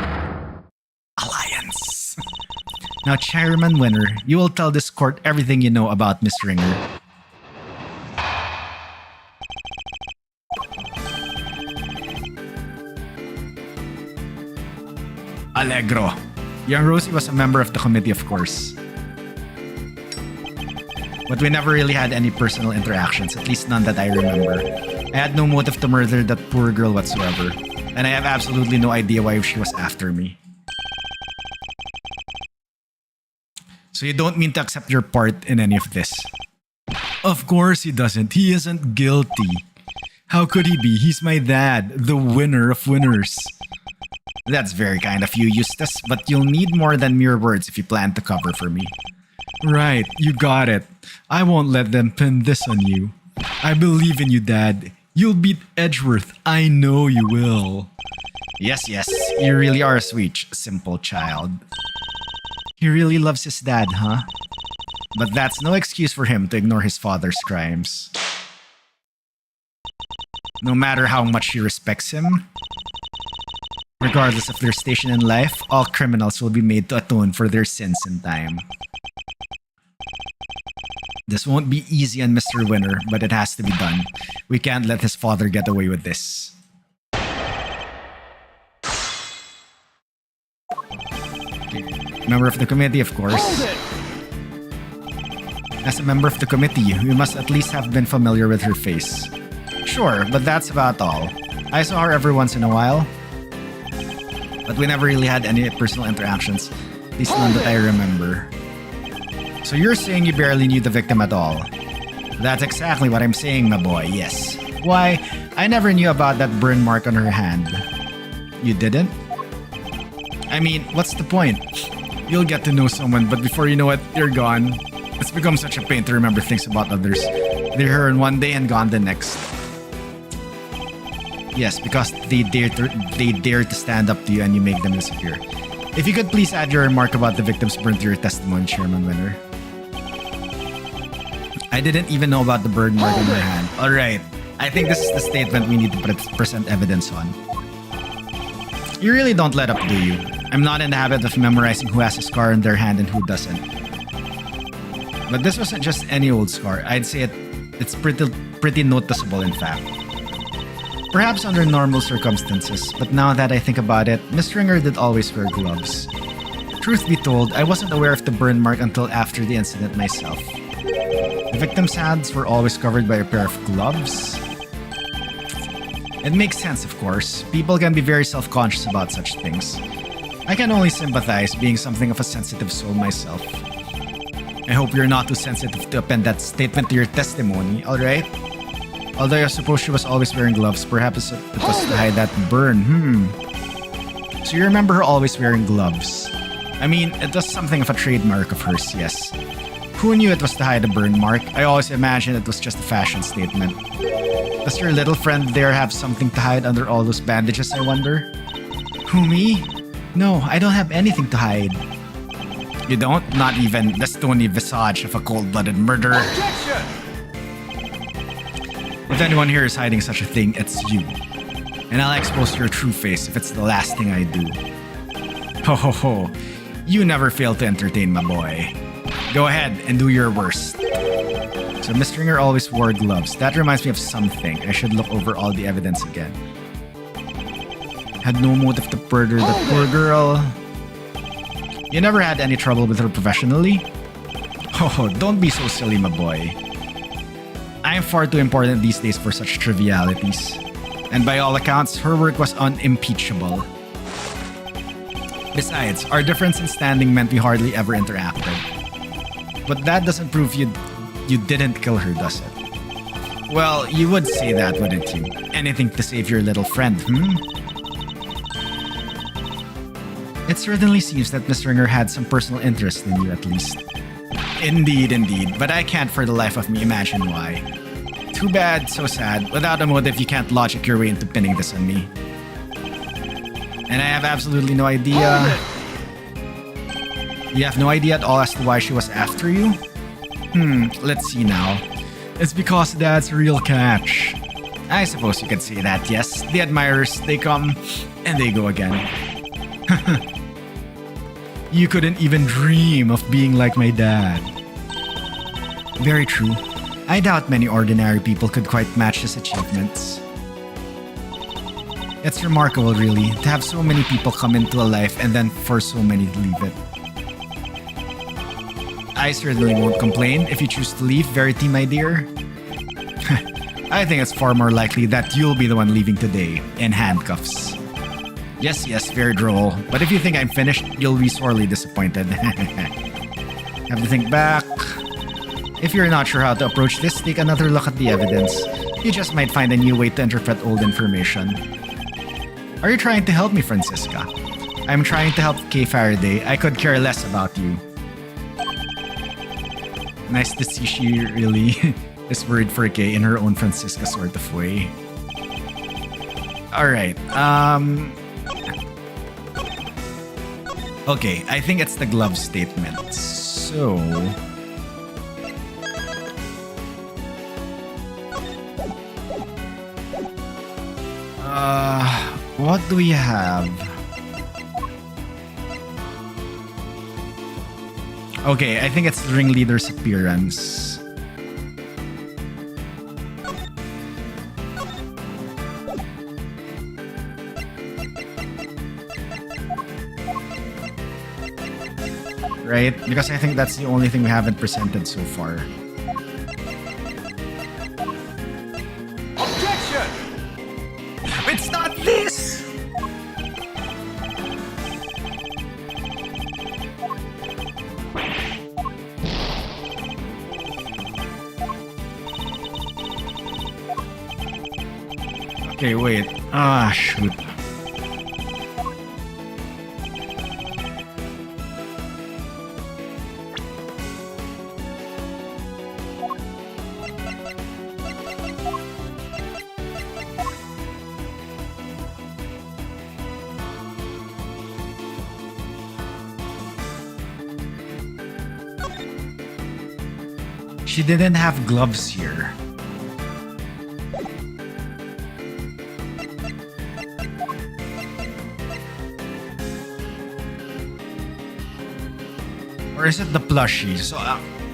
Alliance. Now, Chairman Winner, you will tell this court everything you know about Miss Ringer. Allegro. Young Rosie was a member of the committee, of course. But we never really had any personal interactions, at least none that I remember. I had no motive to murder that poor girl whatsoever, and I have absolutely no idea why she was after me. So you don't mean to accept your part in any of this? Of course he doesn't. He isn't guilty. How could he be? He's my dad, the winner of winners. That's very kind of you, Eustace, but you'll need more than mere words if you plan to cover for me. Right, you got it. I won't let them pin this on you. I believe in you, Dad. You'll beat Edgeworth. I know you will. Yes, yes, you really are a sweet, simple child. He really loves his dad, huh? But that's no excuse for him to ignore his father's crimes. No matter how much he respects him, regardless of their station in life, all criminals will be made to atone for their sins in time. This won't be easy on Mr. Winner, but it has to be done. We can't let his father get away with this. Member of the committee, of course. As a member of the committee, you must at least have been familiar with her face. Sure, but that's about all. I saw her every once in a while, but we never really had any personal interactions, at least none that I remember. So you're saying you barely knew the victim at all? That's exactly what I'm saying, my boy, yes. Why, I never knew about that burn mark on her hand. You didn't? I mean, what's the point? You'll get to know someone, but before you know it, they're gone. It's become such a pain to remember things about others. They're here on one day and gone the next. Yes, because they dare to stand up to you and you make them disappear. If you could please add your remark about the victims burned to your testimony, Chairman Winner. I didn't even know about the burn mark on her hand. Alright, I think this is the statement we need to present evidence on. You really don't let up, do you? I'm not in the habit of memorizing who has a scar on their hand and who doesn't. But this wasn't just any old scar. I'd say it's pretty noticeable, in fact. Perhaps under normal circumstances, but now that I think about it, Miss Ringer did always wear gloves. Truth be told, I wasn't aware of the burn mark until after the incident myself. The victim's hands were always covered by a pair of gloves. It makes sense, of course. People can be very self-conscious about such things. I can only sympathize, being something of a sensitive soul myself. I hope you're not too sensitive to append that statement to your testimony, alright? Although I suppose she was always wearing gloves, perhaps it was to hide that burn, So you remember her always wearing gloves. I mean, it was something of a trademark of hers, yes. Who knew it was to hide a burn mark? I always imagined it was just a fashion statement. Does your little friend there have something to hide under all those bandages, I wonder? Who, me? No, I don't have anything to hide. You don't? Not even the stony visage of a cold-blooded murderer? Objection! If anyone here is hiding such a thing, it's you. And I'll expose your true face if it's the last thing I do. Ho ho ho. You never fail to entertain, my boy. Go ahead and do your worst. So Miss Stringer always wore gloves. That reminds me of something. I should look over all the evidence again. Had no motive to murder the poor girl. You never had any trouble with her professionally? Oh, don't be so silly, my boy. I am far too important these days for such trivialities. And by all accounts, her work was unimpeachable. Besides, our difference in standing meant we hardly ever interacted. But that doesn't prove you didn't kill her, does it? Well, you would say that, wouldn't you? Anything to save your little friend, It certainly seems that Miss Ringer had some personal interest in you, at least. Indeed, indeed, but I can't for the life of me imagine why. Too bad, so sad. Without a motive, you can't logic your way into pinning this on me. And I have absolutely no idea. You have no idea at all as to why she was after you? Let's see now. It's because that's a real catch. I suppose you could say that, yes. The admirers, they come and they go again. You couldn't even dream of being like my dad. Very true. I doubt many ordinary people could quite match his achievements. It's remarkable, really, to have so many people come into a life and then for so many to leave it. I certainly won't complain if you choose to leave, Verity, my dear. I think it's far more likely that you'll be the one leaving today, in handcuffs. Yes, very droll. But if you think I'm finished, you'll be sorely disappointed. Have to think back. If you're not sure how to approach this, take another look at the evidence. You just might find a new way to interpret old information. Are you trying to help me, Francisca? I'm trying to help Kay Faraday. I could care less about you. Nice to see she really is worried for Kay in her own Francisca sort of way. Alright, okay, I think it's the glove statement. So... what do we have? Okay, I think it's the ringleader's appearance. Right? Because I think that's the only thing we haven't presented so far. Objection! It's not this! Okay, wait. Ah, shoot. She didn't have gloves here. Or is it the plushie? So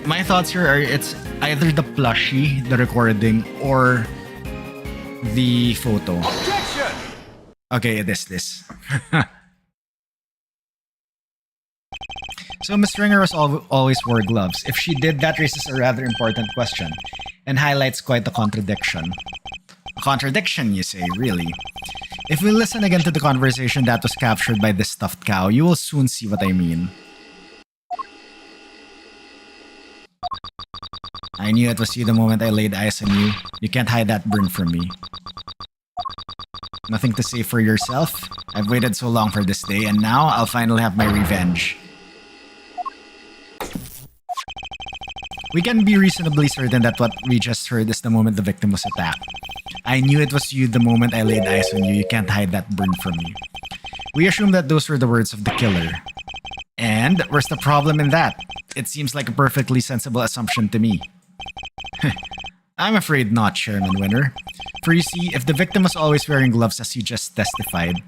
my thoughts here are it's either the plushie, the recording, or the photo. Objection! Okay, it is this. So Miss Ringer was always wore gloves. If she did, that raises a rather important question and highlights quite a contradiction. A contradiction, you say, really? If we listen again to the conversation that was captured by this stuffed cow, you will soon see what I mean. I knew it was you the moment I laid eyes on you. You can't hide that burn from me. Nothing to say for yourself? I've waited so long for this day, and now I'll finally have my revenge. We can be reasonably certain that what we just heard is the moment the victim was attacked. I knew it was you the moment I laid eyes on you. You can't hide that burn from me. We assume that those were the words of the killer. And where's the problem in that? It seems like a perfectly sensible assumption to me. I'm afraid not, Chairman Winner. For you see, if the victim was always wearing gloves as you just testified,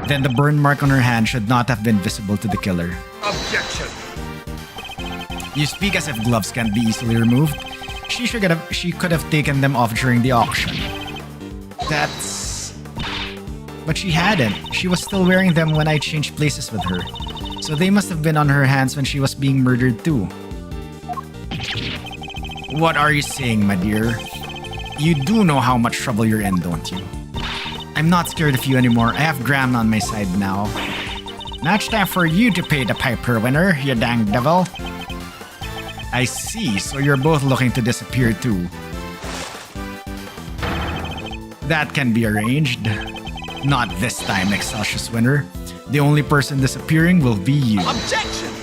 then the burn mark on her hand should not have been visible to the killer. Objection! You speak as if gloves can't be easily removed. She could have taken them off during the auction. But she hadn't. She was still wearing them when I changed places with her. So they must have been on her hands when she was being murdered too. What are you saying, my dear? You do know how much trouble you're in, don't you? I'm not scared of you anymore. I have Graham on my side now. Now it's time for you to pay the piper, Winner, you dang devil. I see, so you're both looking to disappear too. That can be arranged. Not this time, Excelsius Winner. The only person disappearing will be you. Objection!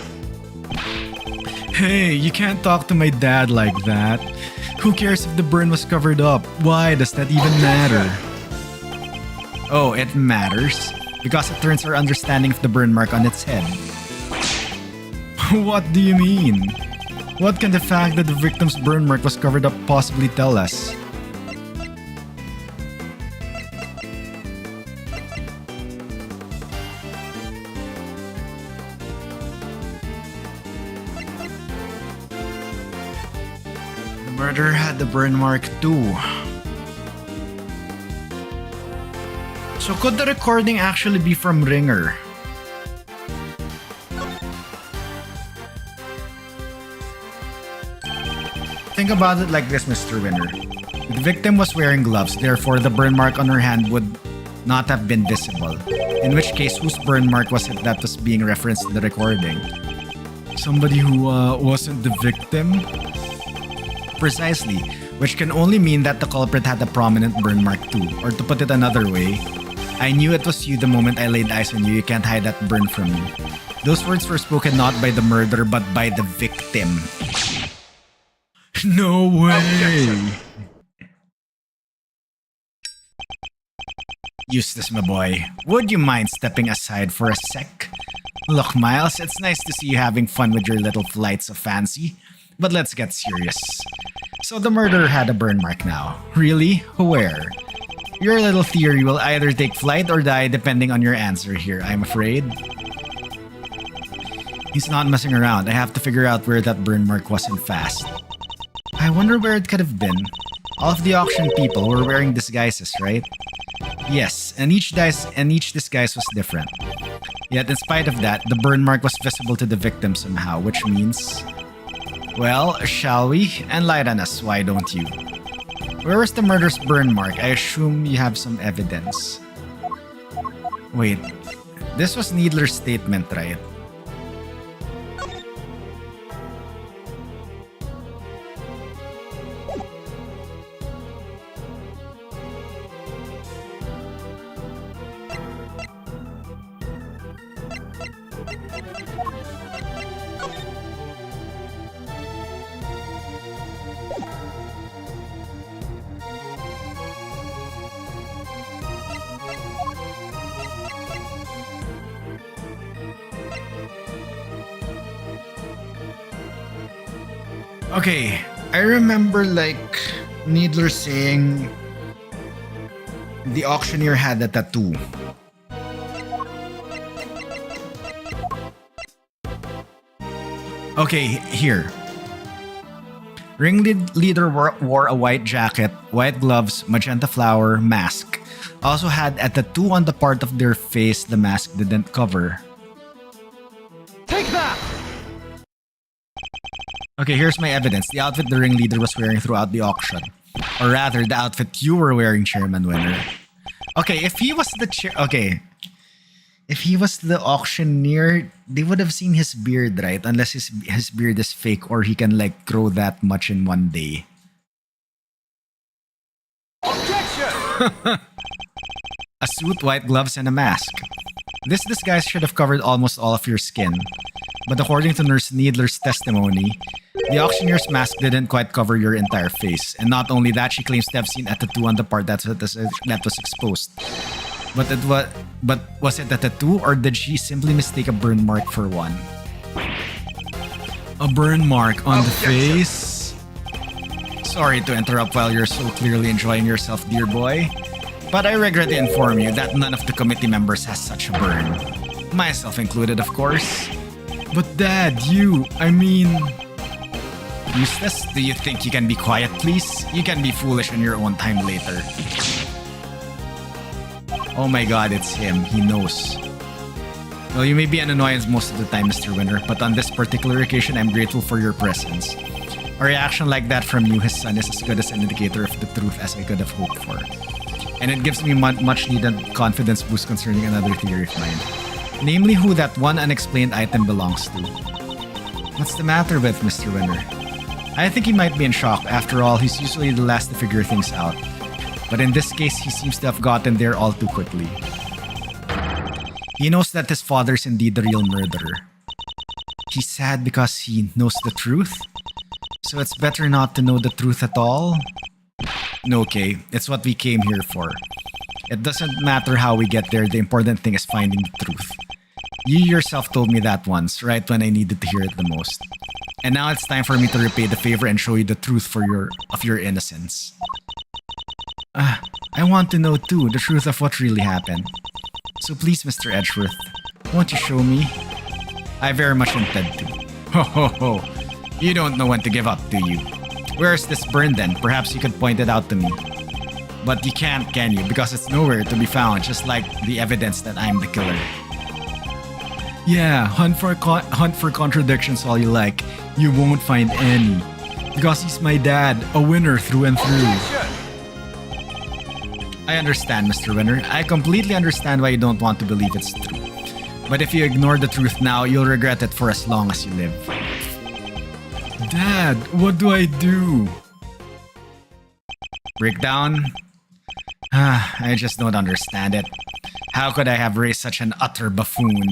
Hey, you can't talk to my dad like that. Who cares if the burn was covered up? Why does that even matter? Oh, it matters. Because it turns our understanding of the burn mark on its head. What do you mean? What can the fact that the victim's burn mark was covered up possibly tell us? The murderer had the burn mark too. So could the recording actually be from Ringer? Think about it like this, Mr. Winner. The victim was wearing gloves, therefore the burn mark on her hand would not have been visible. In which case, whose burn mark was it that was being referenced in the recording? Somebody who wasn't the victim? Precisely, which can only mean that the culprit had a prominent burn mark too. Or to put it another way, I knew it was you the moment I laid eyes on you. You can't hide that burn from me. Those words were spoken not by the murderer but by the victim. No way! Eustace, my boy, would you mind stepping aside for a sec? Look, Miles, it's nice to see you having fun with your little flights of fancy, but let's get serious. So the murderer had a burn mark now. Really? Where? Your little theory will either take flight or die depending on your answer here, I'm afraid. He's not messing around. I have to figure out where that burn mark was in fast. I wonder where it could have been. All of the auction people were wearing disguises, right? Yes, and each disguise was different. Yet in spite of that, the burn mark was visible to the victim somehow, which means... Well, shall we? Enlighten us, why don't you? Where was the murder's burn mark? I assume you have some evidence. Wait, this was Needler's statement, right? Okay, I remember like Needler saying the auctioneer had a tattoo. Okay, here. Ringleader wore a white jacket, white gloves, magenta flower, mask. Also had a tattoo on the part of their face the mask didn't cover. Take that! Okay, here's my evidence. The outfit the ringleader was wearing throughout the auction. Or rather, the outfit you were wearing, Chairman Winner. Okay, if he was the if he was the auctioneer, they would have seen his beard, right? Unless his beard is fake or he can like grow that much in one day. Objection! A suit, white gloves, and a mask. This disguise should have covered almost all of your skin. But according to Nurse Needler's testimony, the auctioneer's mask didn't quite cover your entire face. And not only that, she claims to have seen a tattoo on the part that was exposed. But was it a tattoo, or did she simply mistake a burn mark for one? A burn mark on the face? Sorry to interrupt while you're so clearly enjoying yourself, dear boy. But I regret to inform you that none of the committee members has such a burn. Myself included, of course. But Dad, Eustace, do you think you can be quiet, please? You can be foolish on your own time later. Oh my god, it's him. He knows. Well, you may be an annoyance most of the time, Mr. Winner, but on this particular occasion, I'm grateful for your presence. A reaction like that from you, his son, is as good as an indicator of the truth as I could have hoped for. And it gives me much needed confidence boost concerning another theory of mine. Namely, who that one unexplained item belongs to. What's the matter with Mr. Winner? I think he might be in shock. After all, he's usually the last to figure things out. But in this case, he seems to have gotten there all too quickly. He knows that his father's indeed the real murderer. He's sad because he knows the truth? So it's better not to know the truth at all? No, Kay. It's what we came here for. It doesn't matter how we get there, the important thing is finding the truth. You yourself told me that once, right when I needed to hear it the most. And now it's time for me to repay the favor and show you the truth of your innocence. I want to know too, the truth of what really happened. So please, Mr. Edgeworth, won't you show me? I very much intend to. Ho ho ho. You don't know when to give up, do you? Where's this burn then? Perhaps you could point it out to me. But you can't, can you? Because it's nowhere to be found, just like the evidence that I'm the killer. Yeah, hunt for contradictions all you like. You won't find any. Because he's my dad, a winner through and through. I understand, Mr. Winner. I completely understand why you don't want to believe it's true. But if you ignore the truth now, you'll regret it for as long as you live. Dad, what do I do? Breakdown? I just don't understand it. How could I have raised such an utter buffoon?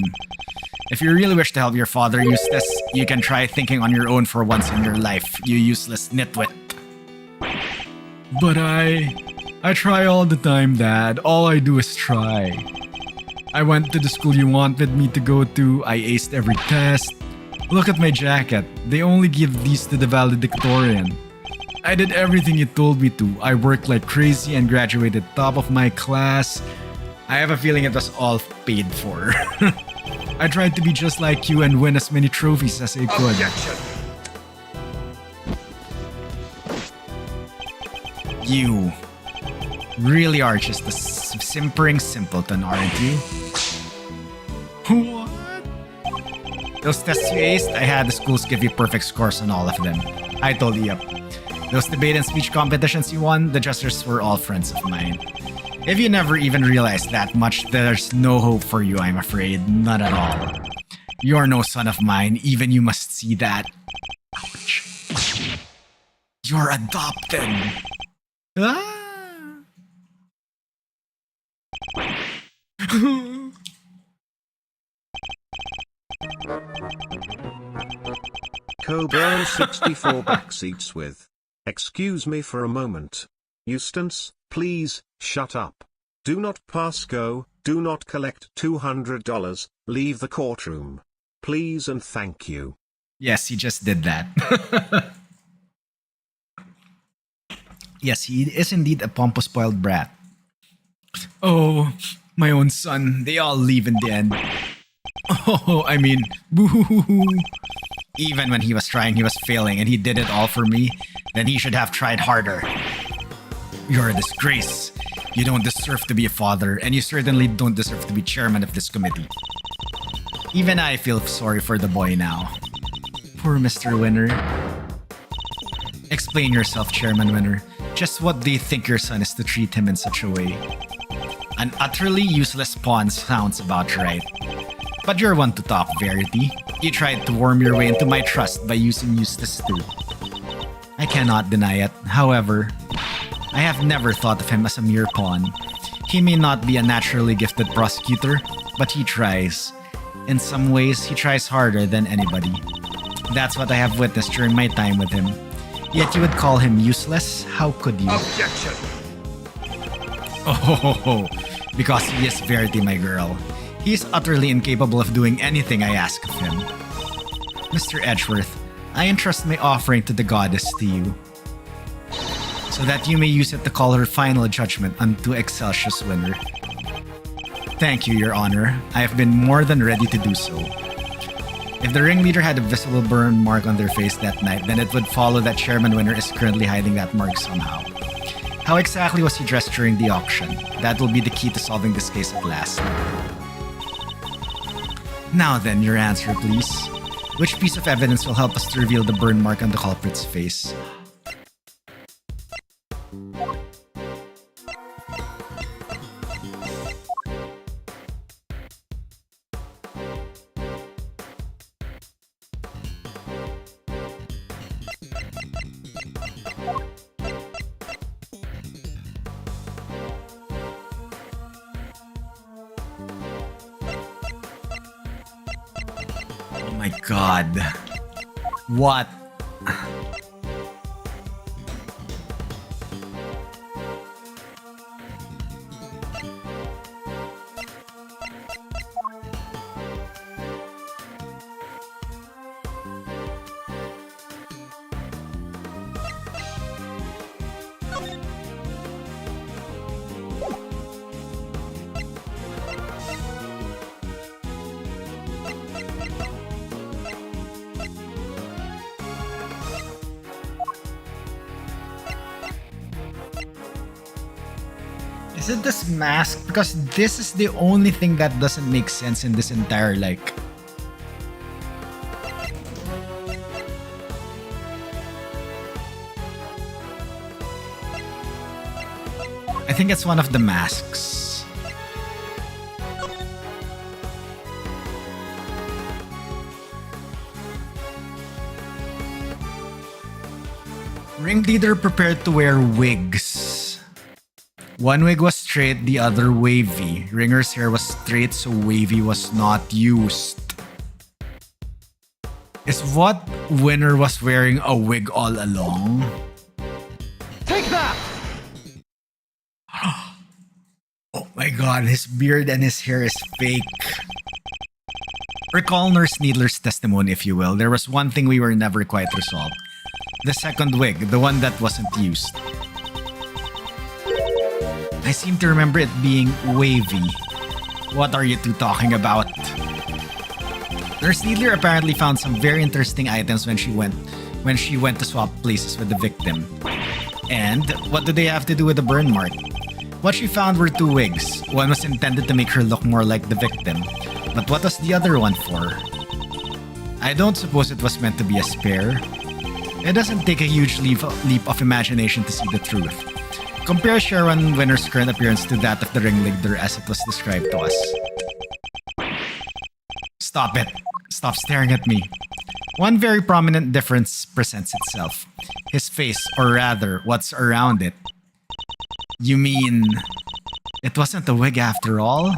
If you really wish to help your father, Eustace, you can try thinking on your own for once in your life, you useless nitwit. But I try all the time, Dad. All I do is try. I went to the school you wanted me to go to. I aced every test. Look at my jacket. They only give these to the valedictorian. I did everything you told me to. I worked like crazy and graduated top of my class. I have a feeling it was all paid for. I tried to be just like you and win as many trophies as I could. Objection. You really are just a simpering simpleton, aren't you? What? Those tests you aced, I had the schools give you perfect scores on all of them. I told you, yep. Those debate and speech competitions you won, the judges were all friends of mine. If you never even realized that much, there's no hope for you, I'm afraid. None at all. You're no son of mine, even you must see that. Ouch. You're adopted. Ah. Coburn64 backseats with. Excuse me for a moment. Eustace, please, shut up. Do not pass go, do not collect $200, leave the courtroom. Please and thank you. Yes, he just did that. Yes, he is indeed a pompous spoiled brat. Oh, my own son, they all leave in the end. Oh, I mean, boo-hoo-hoo-hoo. Even when he was trying, he was failing, and he did it all for me, then he should have tried harder. You're a disgrace. You don't deserve to be a father, and you certainly don't deserve to be chairman of this committee. Even I feel sorry for the boy now. Poor Mr. Winner. Explain yourself, Chairman Winner. Just what do you think your son is to treat him in such a way? An utterly useless pawn sounds about right. But you're one to talk, Verity. You tried to worm your way into my trust by using Eustace too. I cannot deny it. However, I have never thought of him as a mere pawn. He may not be a naturally gifted prosecutor, but he tries. In some ways, he tries harder than anybody. That's what I have witnessed during my time with him. Yet you would call him useless? How could you? Objection! Oh, because he is Verity, my girl. He is utterly incapable of doing anything I ask of him. Mr. Edgeworth, I entrust my offering to the goddess to you, so that you may use it to call her final judgment unto Excelsius Winner. Thank you, Your Honor. I have been more than ready to do so. If the ringleader had a visible burn mark on their face that night, then it would follow that Chairman Winner is currently hiding that mark somehow. How exactly was he dressed during the auction? That will be the key to solving this case at last. Now then, your answer, please. Which piece of evidence will help us to reveal the burn mark on the culprit's face? Oh my god. What? Is it this mask? Because this is the only thing that doesn't make sense in this entire, like... I think it's one of the masks. Ringleader prepared to wear wigs. One wig was straight, the other wavy. Ringer's hair was straight, so wavy was not used. Is what Winner was wearing a wig all along? Take that! Oh my god, his beard and his hair is fake. Recall Nurse Needler's testimony, if you will. There was one thing we were never quite resolved. The second wig, the one that wasn't used. I seem to remember it being wavy. What are you two talking about? Nurse Needler apparently found some very interesting items when she went to swap places with the victim. And what do they have to do with the burn mark? What she found were two wigs. One was intended to make her look more like the victim. But what was the other one for? I don't suppose it was meant to be a spare. It doesn't take a huge leap of imagination to see the truth. Compare Sharon Winner's current appearance to that of the ringleader as it was described to us. Stop it. Stop staring at me. One very prominent difference presents itself. His face, or rather, what's around it. You mean... it wasn't a wig after all?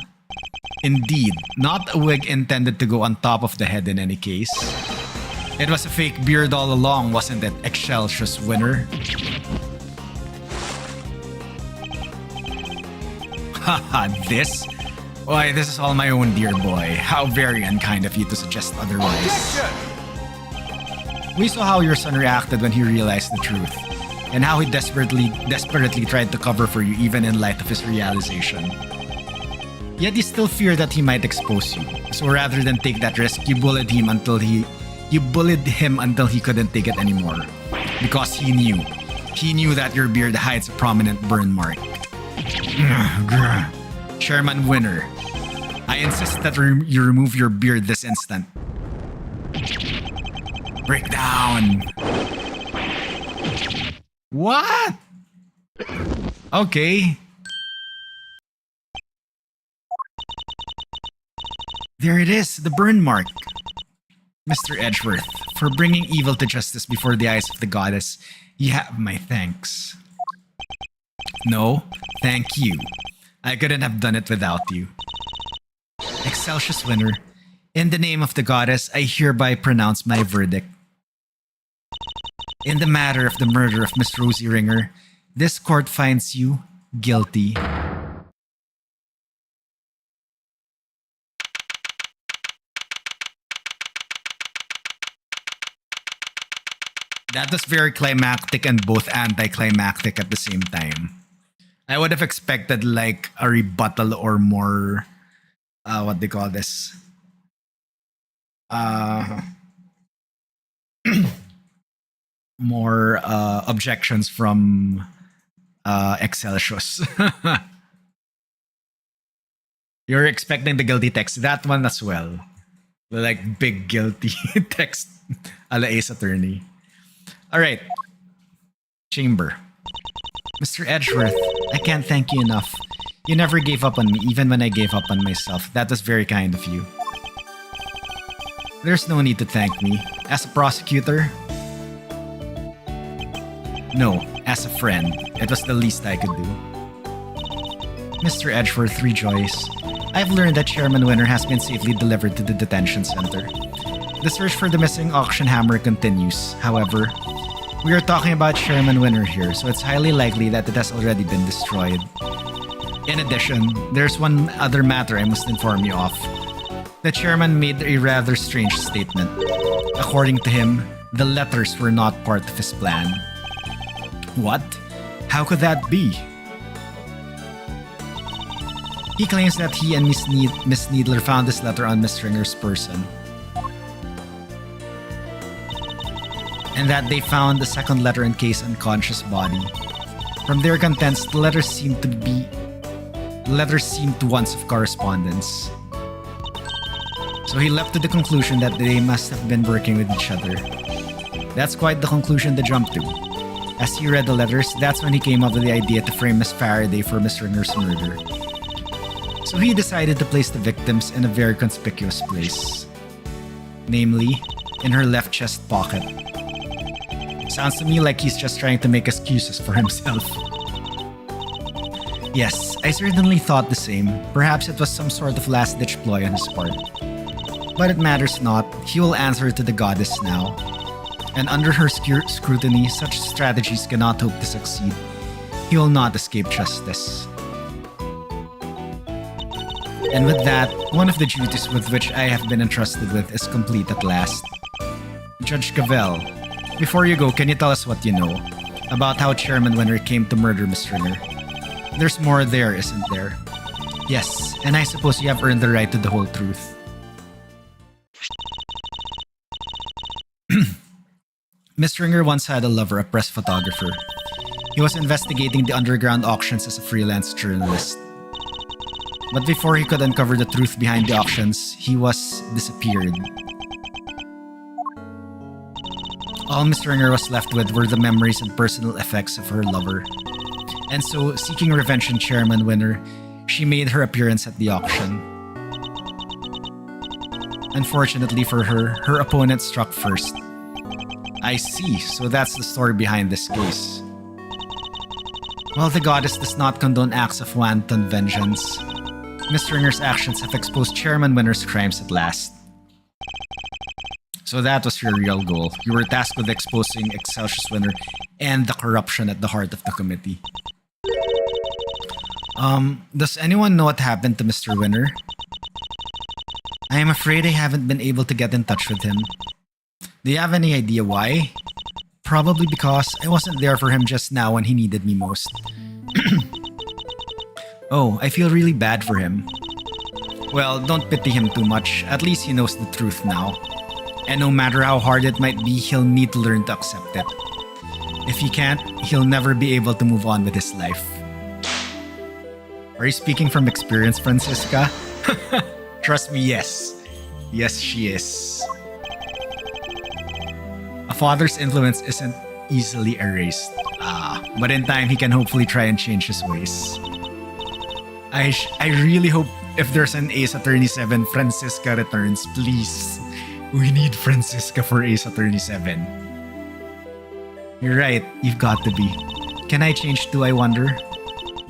Indeed, not a wig intended to go on top of the head in any case. It was a fake beard all along, wasn't it, Excelsius Winner? Haha, this? Why, this is all my own, dear boy. How very unkind of you to suggest otherwise. Objection! We saw how your son reacted when he realized the truth, and how he desperately tried to cover for you even in light of his realization. Yet you still fear that he might expose you. So rather than take that risk, you bullied him until he couldn't take it anymore. Because he knew. He knew that your beard hides a prominent burn mark. Chairman Winner, I insist that you remove your beard this instant. Break down. What? Okay. There it is, the burn mark. Mr. Edgeworth, for bringing evil to justice before the eyes of the goddess, you have my thanks. No, thank you. I couldn't have done it without you. Excelsius Winner, In the name of the goddess, I hereby pronounce my verdict. In the matter of the murder of Miss Rosie Ringer, this court finds you guilty. That was very climactic and both anticlimactic at the same time. I would have expected like a rebuttal or more, what they call this? More objections from Excelsius. You're expecting the guilty text. That one as well. The like big guilty text a la Ace Attorney. Alright. Chamber. Mr. Edgeworth, I can't thank you enough. You never gave up on me even when I gave up on myself. That was very kind of you. There's no need to thank me. As a prosecutor, no, as a friend, it was the least I could do. Mr. Edgeworth, rejoice. I've learned that Chairman Winner has been safely delivered to the detention center. The search for the missing auction hammer continues. However, we are talking about Chairman Winner here, so it's highly likely that it has already been destroyed. In addition, there's one other matter I must inform you of. The chairman made a rather strange statement. According to him, the letters were not part of his plan. What? How could that be? He claims that he and Miss Needler found this letter on Miss Ringer's person. And that they found the second letter in Kay's unconscious body. From their contents, the letters seemed to once have correspondence. So he leapt to the conclusion that they must have been working with each other. That's quite the conclusion to jump to. As he read the letters, that's when he came up with the idea to frame Miss Faraday for Miss Ringer's murder. So he decided to place the victims in a very conspicuous place. Namely, in her left chest pocket. Sounds to me like he's just trying to make excuses for himself. Yes, I certainly thought the same. Perhaps it was some sort of last-ditch ploy on his part. But it matters not, he will answer to the goddess now. And under her scrutiny, such strategies cannot hope to succeed. He will not escape justice. And with that, one of the duties with which I have been entrusted with is complete at last. Judge Cavell, before you go, can you tell us what you know about how Chairman Winner came to murder Miss Ringer? There's more there, isn't there? Yes, and I suppose you have earned the right to the whole truth. Miss Ringer once had a lover, a press photographer. He was investigating the underground auctions as a freelance journalist. But before he could uncover the truth behind the auctions, he was disappeared. All Miss Ringer was left with were the memories and personal effects of her lover. And so, seeking revenge on Chairman Winner, she made her appearance at the auction. Unfortunately for her, her opponent struck first. I see, so that's the story behind this case. While the goddess does not condone acts of wanton vengeance, Miss Ringer's actions have exposed Chairman Winner's crimes at last. So that was your real goal. You were tasked with exposing Excelsius Winner and the corruption at the heart of the committee. Does anyone know what happened to Mr. Winner? I am afraid I haven't been able to get in touch with him. Do you have any idea why? Probably because I wasn't there for him just now when he needed me most. Oh, I feel really bad for him. Well, don't pity him too much. At least he knows the truth now. And no matter how hard it might be, he'll need to learn to accept it. If he can't, he'll never be able to move on with his life. Are you speaking from experience, Francisca? Trust me, yes. Yes, she is. A father's influence isn't easily erased. But in time, he can hopefully try and change his ways. I really hope if there's an Ace Attorney 7, Francisca returns, please. We need Francisca for Ace Attorney 7. You're right, you've got to be. Can I change too, I wonder?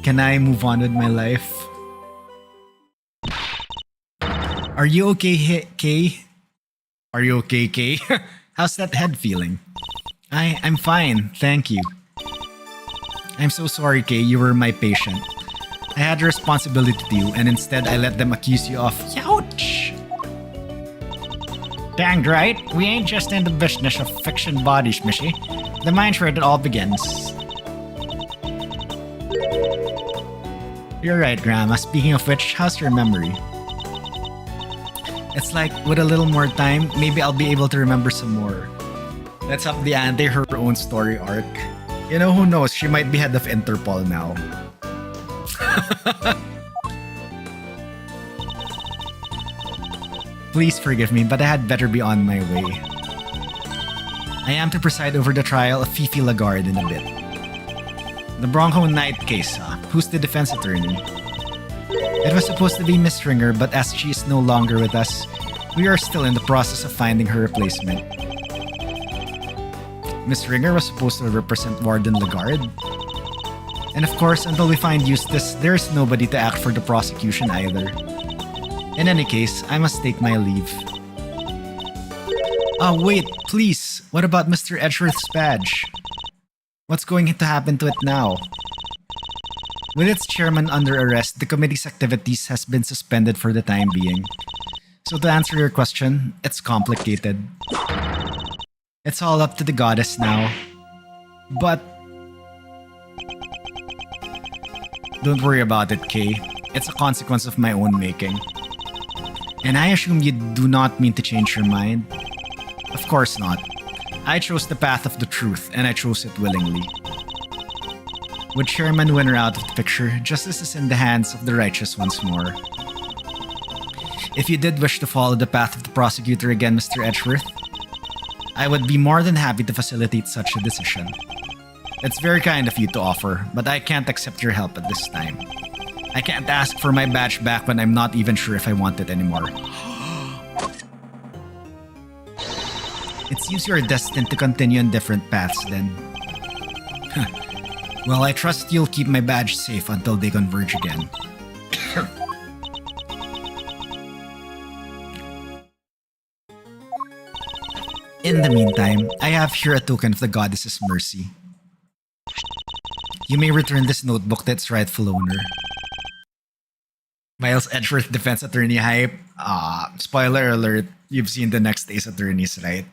Can I move on with my life? Are you okay, Kay? Are you okay, Kay? How's that head feeling? I'm fine, thank you. I'm so sorry, Kay, you were my patient. I had a responsibility to you, and instead I let them accuse you of youch. Dang right, we ain't just in the business of fiction bodies, Missy. The mind's where it all begins. You're right, Grandma. Speaking of which, how's your memory? It's like, with a little more time, maybe I'll be able to remember some more. Let's up the ante her own story arc. You know, who knows, she might be head of Interpol now. Please forgive me, but I had better be on my way. I am to preside over the trial of Fifi Lagarde in a bit. The Bronco Knight case, who's the defense attorney? It was supposed to be Miss Ringer, but as she is no longer with us, we are still in the process of finding her replacement. Miss Ringer was supposed to represent Warden Lagarde. And of course, until we find Eustace, there's nobody to act for the prosecution either. In any case, I must take my leave. Oh wait, please, what about Mr. Edgeworth's badge? What's going to happen to it now? With its chairman under arrest, the committee's activities has been suspended for the time being. So to answer your question, it's complicated. It's all up to the goddess now. But don't worry about it, Kay. It's a consequence of my own making. And I assume you do not mean to change your mind? Of course not. I chose the path of the truth, and I chose it willingly. With Chairman Winner out of the picture, justice is in the hands of the righteous once more. If you did wish to follow the path of the prosecutor again, Mr. Edgeworth, I would be more than happy to facilitate such a decision. It's very kind of you to offer, but I can't accept your help at this time. I can't ask for my badge back when I'm not even sure if I want it anymore. It seems you are destined to continue on different paths then. Well, I trust you'll keep my badge safe until they converge again. In the meantime, I have here a token of the goddess's mercy. You may return this notebook to its rightful owner. Miles Edgeworth defense attorney hype. Spoiler alert, you've seen the next Ace Attorneys, right?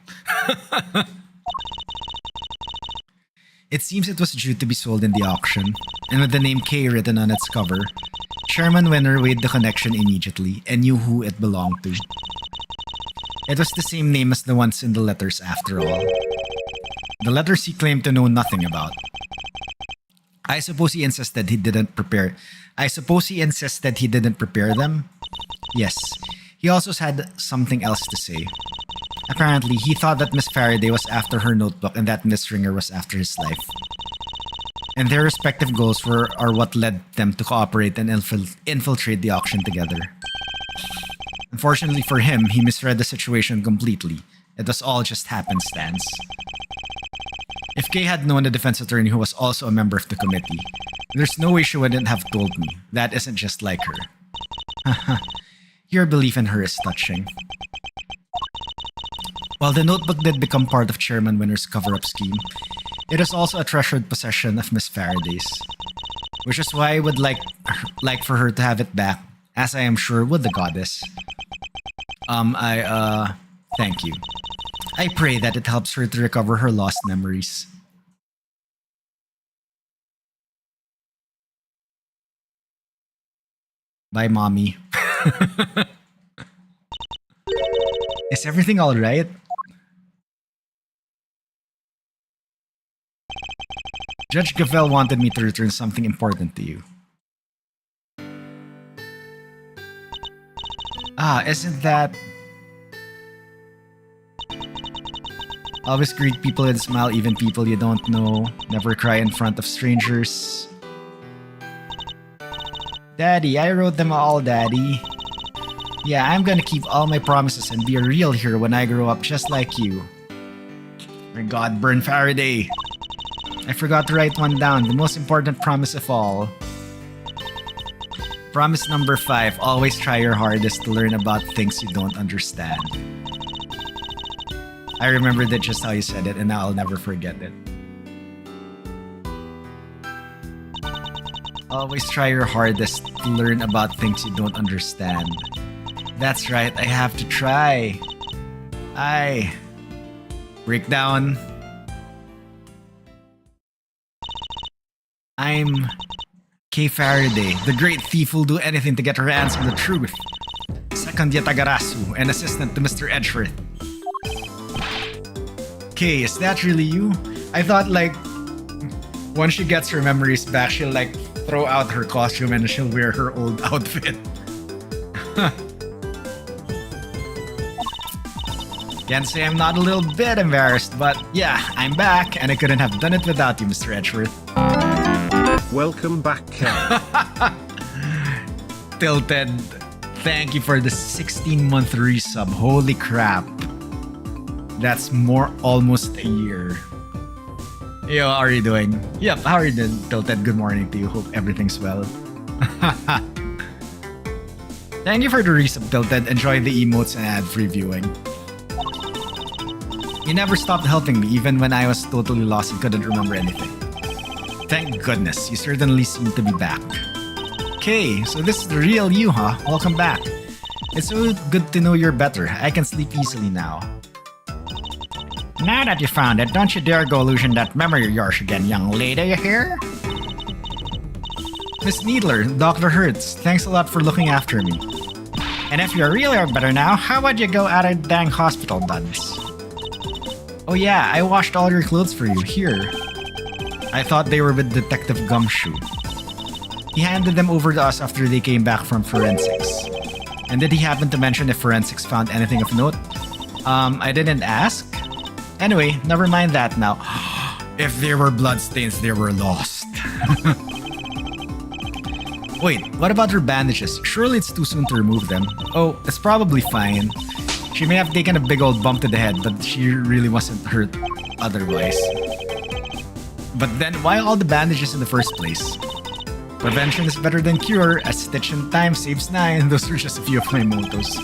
It seems it was due to be sold in the auction, and with the name K written on its cover, Chairman Winner weighed the connection immediately and knew who it belonged to. It was the same name as the ones in the letters after all. The letters he claimed to know nothing about. I suppose he insisted he didn't prepare them? Yes. He also had something else to say. Apparently, he thought that Miss Faraday was after her notebook and that Miss Ringer was after his life. And their respective goals are what led them to cooperate and infiltrate the auction together. Unfortunately for him, he misread the situation completely. It was all just happenstance. If Kay had known the defense attorney who was also a member of the committee, there's no way she wouldn't have told me. That isn't just like her. Haha, your belief in her is touching. While the notebook did become part of Chairman Winner's cover-up scheme, it is also a treasured possession of Miss Faraday's. Which is why I would like for her to have it back, as I am sure would the goddess. Thank you. I pray that it helps her to recover her lost memories. Bye, Mommy. Is everything alright? Judge Gavel wanted me to return something important to you. Isn't that... Always greet people with a smile, even people you don't know. Never cry in front of strangers. Daddy, I wrote them all, Daddy. Yeah, I'm gonna keep all my promises and be a real hero when I grow up just like you. My god, burn Faraday. I forgot to write one down, the most important promise of all. Promise number 5, always try your hardest to learn about things you don't understand. I remember that just how you said it, and now I'll never forget it. Always try your hardest to learn about things you don't understand. That's right, I have to try. Breakdown. I'm Kay Faraday, the great thief who'll do anything to get her hands on the truth. Second Yatagarasu, and assistant to Mr. Edgeworth. Kay, is that really you? I thought like once she gets her memories back, she'll like throw out her costume and she'll wear her old outfit. Can't say I'm not a little bit embarrassed, but yeah, I'm back and I couldn't have done it without you, Mr. Edgeworth. Welcome back, Ken. Tilted, thank you for the 16-month resub. Holy crap. That's almost a year. Yo, how are you doing? Yep, how are you doing, Tilted? Good morning to you. Hope everything's well. Thank you for the resub, Tilted. Enjoy the emotes and ad-free viewing. You never stopped helping me even when I was totally lost and couldn't remember anything. Thank goodness, you certainly seem to be back. Okay, so this is the real you, huh? Welcome back. It's so good to know you're better. I can sleep easily now. Now that you found it, don't you dare go losing that memory of yours again, young lady, you hear? Miss Needler, Dr. Hertz, thanks a lot for looking after me. And if you're really better now, how about you go out of the dang hospital, duds? Oh yeah, I washed all your clothes for you, here. I thought they were with Detective Gumshoe. He handed them over to us after they came back from forensics. And did he happen to mention if forensics found anything of note? I didn't ask. Anyway, never mind that now. If there were bloodstains, they were lost. Wait, what about her bandages? Surely it's too soon to remove them. Oh, it's probably fine. She may have taken a big old bump to the head, but she really wasn't hurt otherwise. But then, why all the bandages in the first place? Prevention is better than cure. A stitch in time saves 9. Those are just a few of my mottos.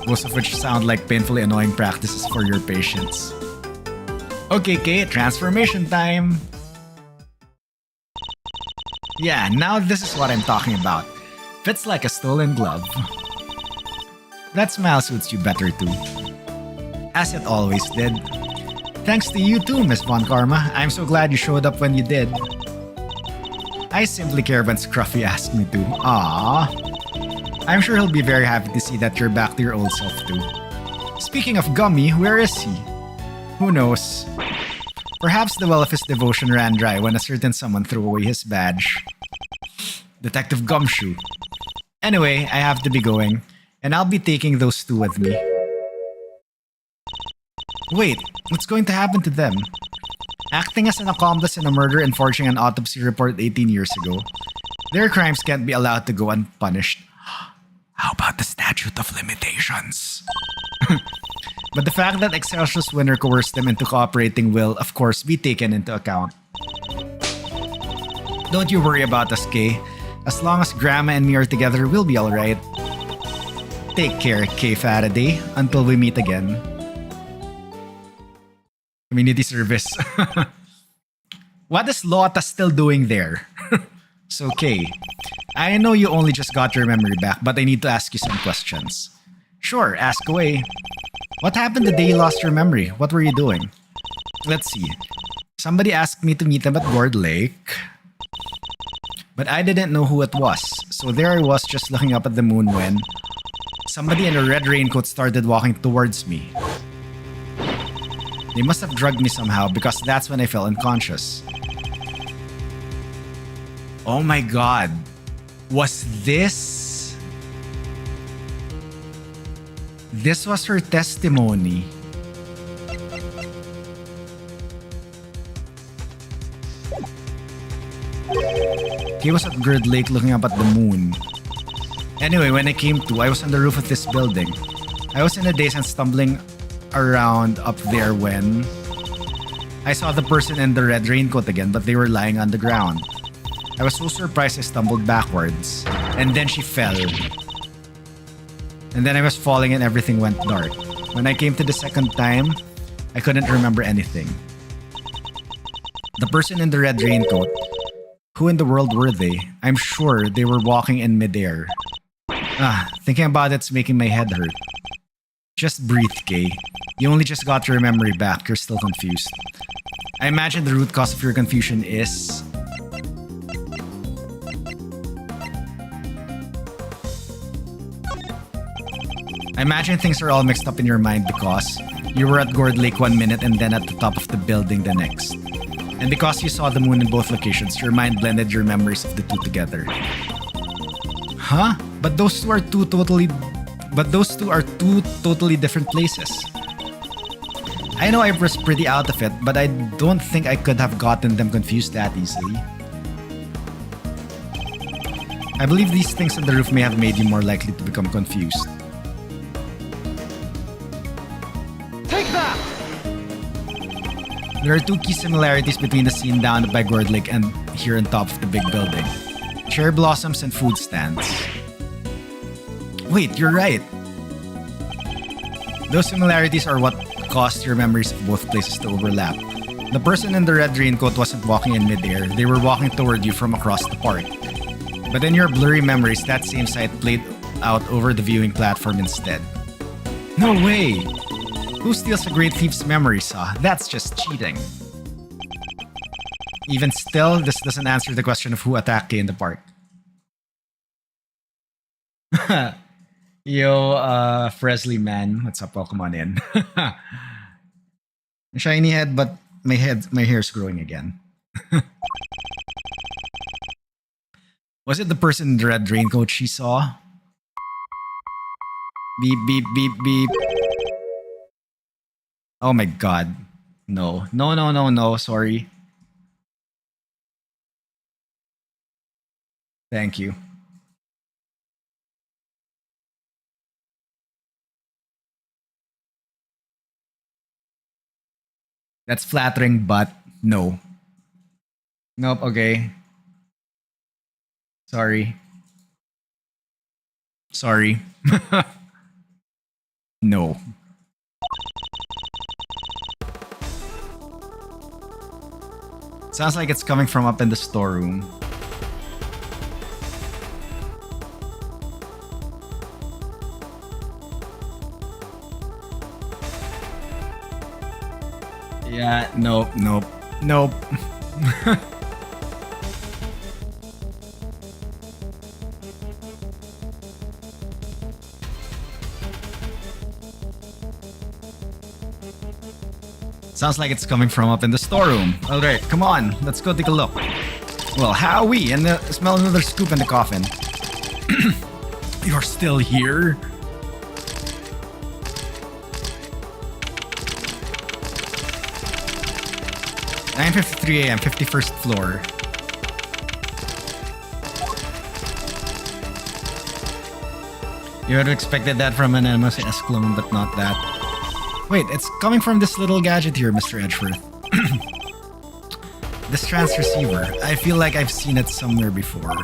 Most of which sound like painfully annoying practices for your patients. Okay, Kate, transformation time! Yeah, now this is what I'm talking about. Fits like a stolen glove. That smile suits you better too. As it always did. Thanks to you too, Miss Von Karma. I'm so glad you showed up when you did. I simply care when Scruffy asked me to. Aww. I'm sure he'll be very happy to see that you're back to your old self too. Speaking of Gummy, where is he? Who knows? Perhaps the well of his devotion ran dry when a certain someone threw away his badge. Detective Gumshoe. Anyway, I have to be going, and I'll be taking those two with me. Wait, what's going to happen to them? Acting as an accomplice in a murder and forging an autopsy report 18 years ago, their crimes can't be allowed to go unpunished. How about the statute of limitations? But the fact that Excelsior's winner coerced them into cooperating will, of course, be taken into account. Don't you worry about us, Kay. As long as Grandma and me are together, we'll be alright. Take care, Kay Faraday, until we meet again. Community service. What is Lota still doing there? So, Kay, I know you only just got your memory back, but I need to ask you some questions. Sure, ask away. What happened the day you lost your memory? What were you doing? Let's see. Somebody asked me to meet them at Gourd Lake. But I didn't know who it was. So there I was just looking up at the moon when somebody in a red raincoat started walking towards me. They must have drugged me somehow because that's when I fell unconscious. Oh my god. Was this... This was her testimony. He was at Gourd Lake looking up at the moon. Anyway, when I came to, I was on the roof of this building. I was in a daze and stumbling around up there when I saw the person in the red raincoat again, but they were lying on the ground. I was so surprised I stumbled backwards. And then she fell. And then I was falling and everything went dark. When I came to the second time, I couldn't remember anything. The person in the red raincoat, who in the world were they? I'm sure they were walking in midair. Thinking about it's making my head hurt. Just breathe, Kay. You only just got your memory back, you're still confused. I imagine the root cause of your confusion is... I imagine things are all mixed up in your mind because you were at Gourd Lake 1 minute and then at the top of the building the next. And because you saw the moon in both locations, your mind blended your memories of the two together. Huh? But those two are two totally different places. I know I was pretty out of it, but I don't think I could have gotten them confused that easily. I believe these things on the roof may have made you more likely to become confused. Take that! There are two key similarities between the scene down by Gourd Lake and here on top of the big building. Cherry blossoms and food stands. Wait, you're right. Those similarities are what caused your memories of both places to overlap. The person in the red raincoat wasn't walking in midair, they were walking toward you from across the park. But in your blurry memories, that same sight played out over the viewing platform instead. No way! Who steals a great thief's memories, huh? That's just cheating. Even still, this doesn't answer the question of who attacked Kay in the park. Yo, Fresley man, what's up? Welcome on in. Shiny head, but my hair's growing again. Was it the person in the red raincoat she saw? Beep, beep, beep, beep. Oh my god. No. No, sorry. Thank you. That's flattering, but no. Nope, okay. Sorry. No. Sounds like it's coming from up in the storeroom. Yeah, nope. Sounds like it's coming from up in the storeroom. Alright, come on, let's go take a look. Well, howee, and smell another scoop in the coffin. You're still here? (9:53 a.m., 51st floor. You would have expected that from an MSS clone, but not that. Wait, it's coming from this little gadget here, Mr. Edgeworth. This transceiver. I feel like I've seen it somewhere before.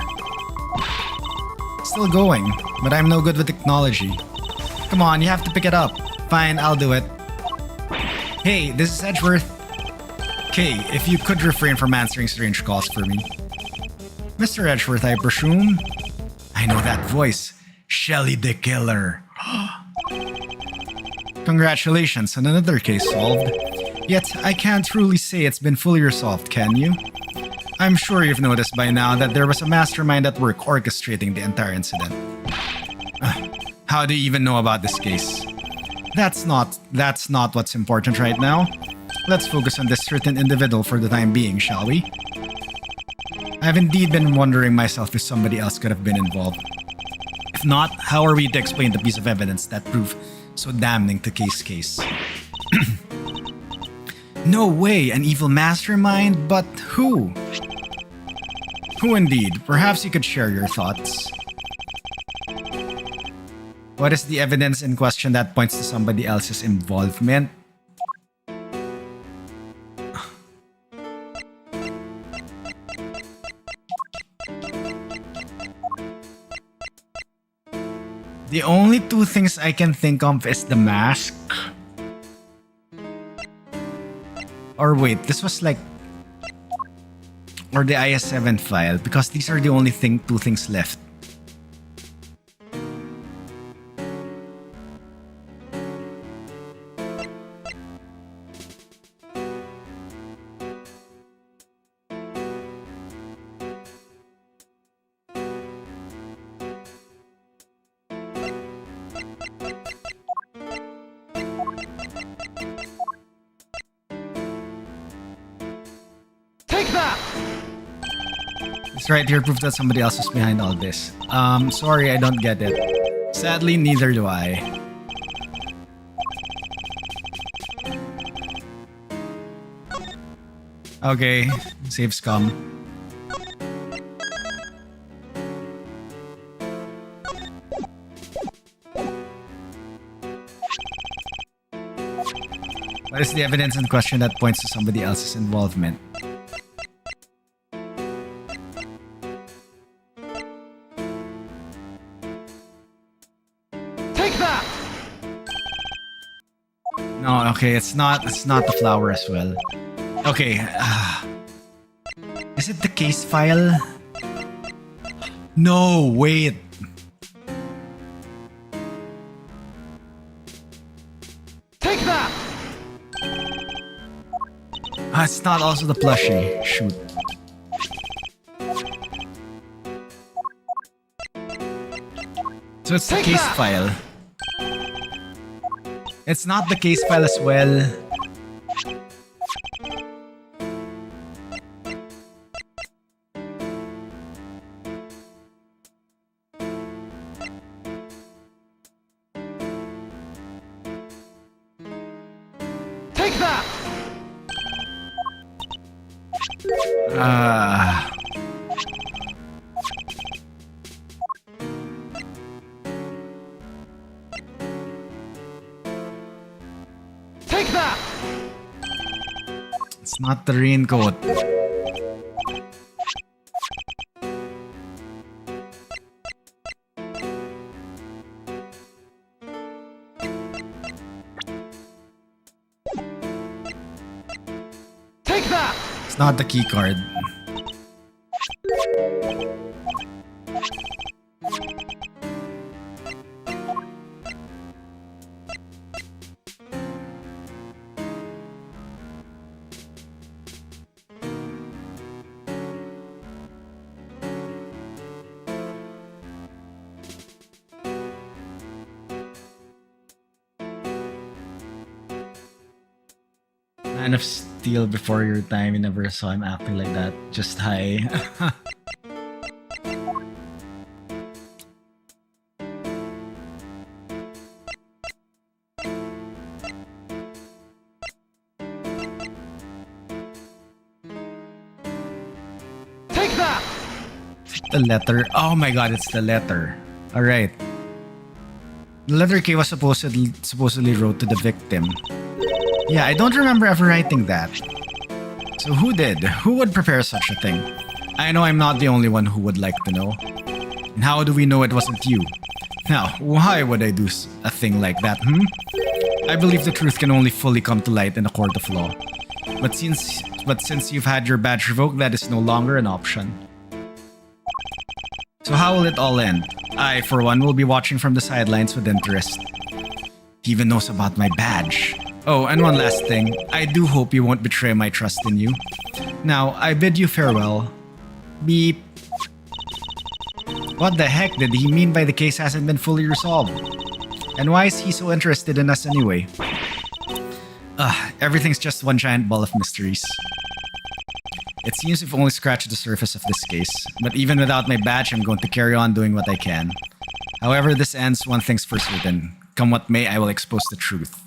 Still going, but I'm no good with technology. Come on, you have to pick it up. Fine, I'll do it. Hey, this is Edgeworth. Kay, if you could refrain from answering strange calls for me. Mr. Edgeworth, I presume? I know that voice. Shelly the Killer. Congratulations on another case solved. Yet, I can't truly say it's been fully resolved, can you? I'm sure you've noticed by now that there was a mastermind at work orchestrating the entire incident. How do you even know about this case? That's not what's important right now. Let's focus on this certain individual for the time being, shall we? I've indeed been wondering myself if somebody else could have been involved. If not, how are we to explain the piece of evidence that proved so damning to Kay's case? No way, an evil mastermind, but who? Who indeed? Perhaps you could share your thoughts. What is the evidence in question that points to somebody else's involvement? The only two things I can think of is the mask. Or wait, this was like... Or the IS7 file, because these are the only two things left. Take that! It's right here proof that somebody else is behind all this. Sorry, I don't get it. Sadly, neither do I. Okay, save scum. What is the evidence in question that points to somebody else's involvement? Take that! No, okay, it's not the flower as well. Okay, is it the case file? No, wait. Take that! It's not also the plushie. Shoot. So it's the Take case that! file. It's not the case file as well. Take that! Take that! It's not the raincoat. Take that! It's not the key card. Man of Steel before your time, you never saw him acting like that. Just hi. Take that! The letter. Oh my god, it's the letter. Alright. The letter K was supposedly wrote to the victim. Yeah, I don't remember ever writing that. So who did? Who would prepare such a thing? I know I'm not the only one who would like to know. And how do we know it wasn't you? Now, why would I do a thing like that, I believe the truth can only fully come to light in a court of law. But since you've had your badge revoked, that is no longer an option. So how will it all end? I, for one, will be watching from the sidelines with interest. He even knows about my badge. Oh, and one last thing. I do hope you won't betray my trust in you. Now, I bid you farewell. Beep. What the heck did he mean by the case hasn't been fully resolved? And why is he so interested in us anyway? Everything's just one giant ball of mysteries. It seems we've only scratched the surface of this case, but even without my badge, I'm going to carry on doing what I can. However this ends, one thing's for certain. Come what may, I will expose the truth.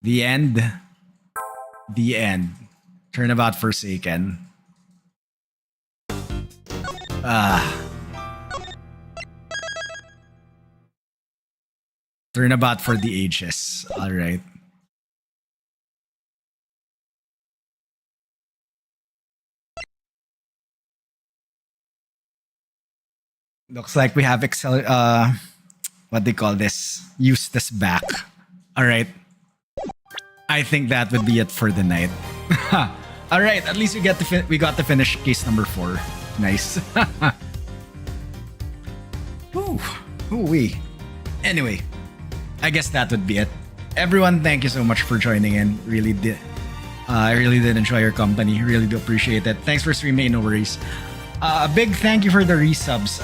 The end. The end. Turnabout Forsaken. Turnabout for the ages. Alright. Looks like we have what they call this, Eustace back. All right. I think that would be it for the night. All right, at least we got to finish case number 4. Nice. Ooh, ooh-wee. Anyway, I guess that would be it. Everyone, thank you so much for joining in. I really did enjoy your company. Really do appreciate it. Thanks for streaming. No worries. A big thank you for the resubs.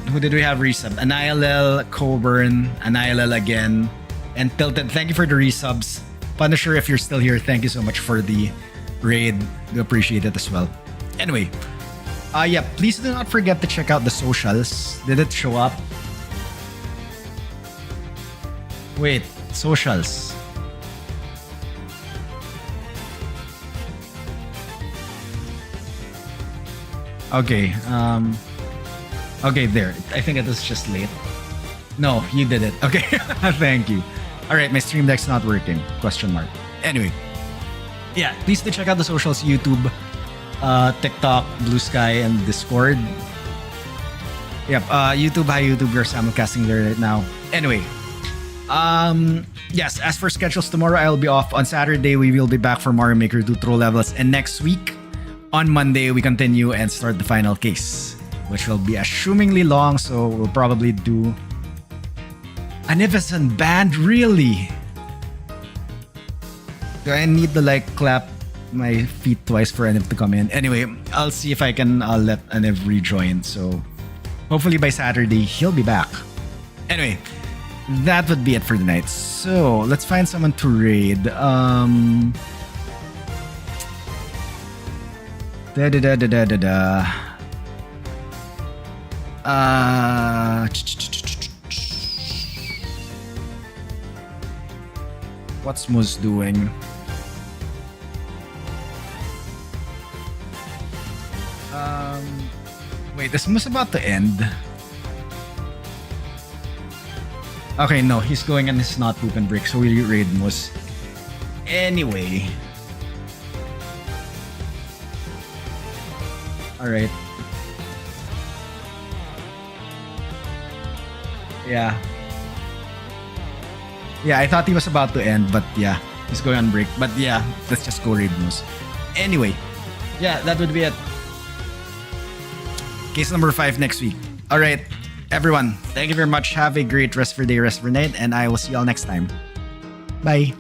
Who did we have resub? Anilel, Coburn, Anilel again, and Tilted. Thank you for the resubs. Punisher, if you're still here, thank you so much for the raid. We appreciate it as well. Anyway, yeah, please do not forget to check out the socials. Did it show up? Wait, socials. Okay, okay, there. I think it was just late. No, you did it. Okay, thank you. All right, my stream deck's not working. Question mark. Anyway, yeah, please do check out the socials: YouTube, TikTok, Blue Sky, and Discord. Yep, YouTube, hi YouTube, we're simulcasting there right now. Anyway, yes, as for schedules, tomorrow I'll be off. On Saturday, we will be back for Mario Maker 2 Throw Levels, and next week, on Monday, we continue and start the final case, which will be assumingly long, so we'll probably do an Evason band. Really? Do I need to like clap my feet twice for Anev to come in? Anyway, I'll see if I can let Anev rejoin. So hopefully by Saturday, he'll be back. Anyway, that would be it for the night. So let's find someone to raid. What's Moose doing? Wait, is Moose about to end? Okay, no, he's going on his not poop and break, so we raid Moose. Anyway. Alright. Yeah. Yeah, I thought he was about to end, but yeah, he's going on break. But yeah, let's just go raid Moose. Anyway, yeah, that would be it. Case number 5 next week. Alright, everyone, thank you very much. Have a great rest of your day, rest of your night, and I will see you all next time. Bye.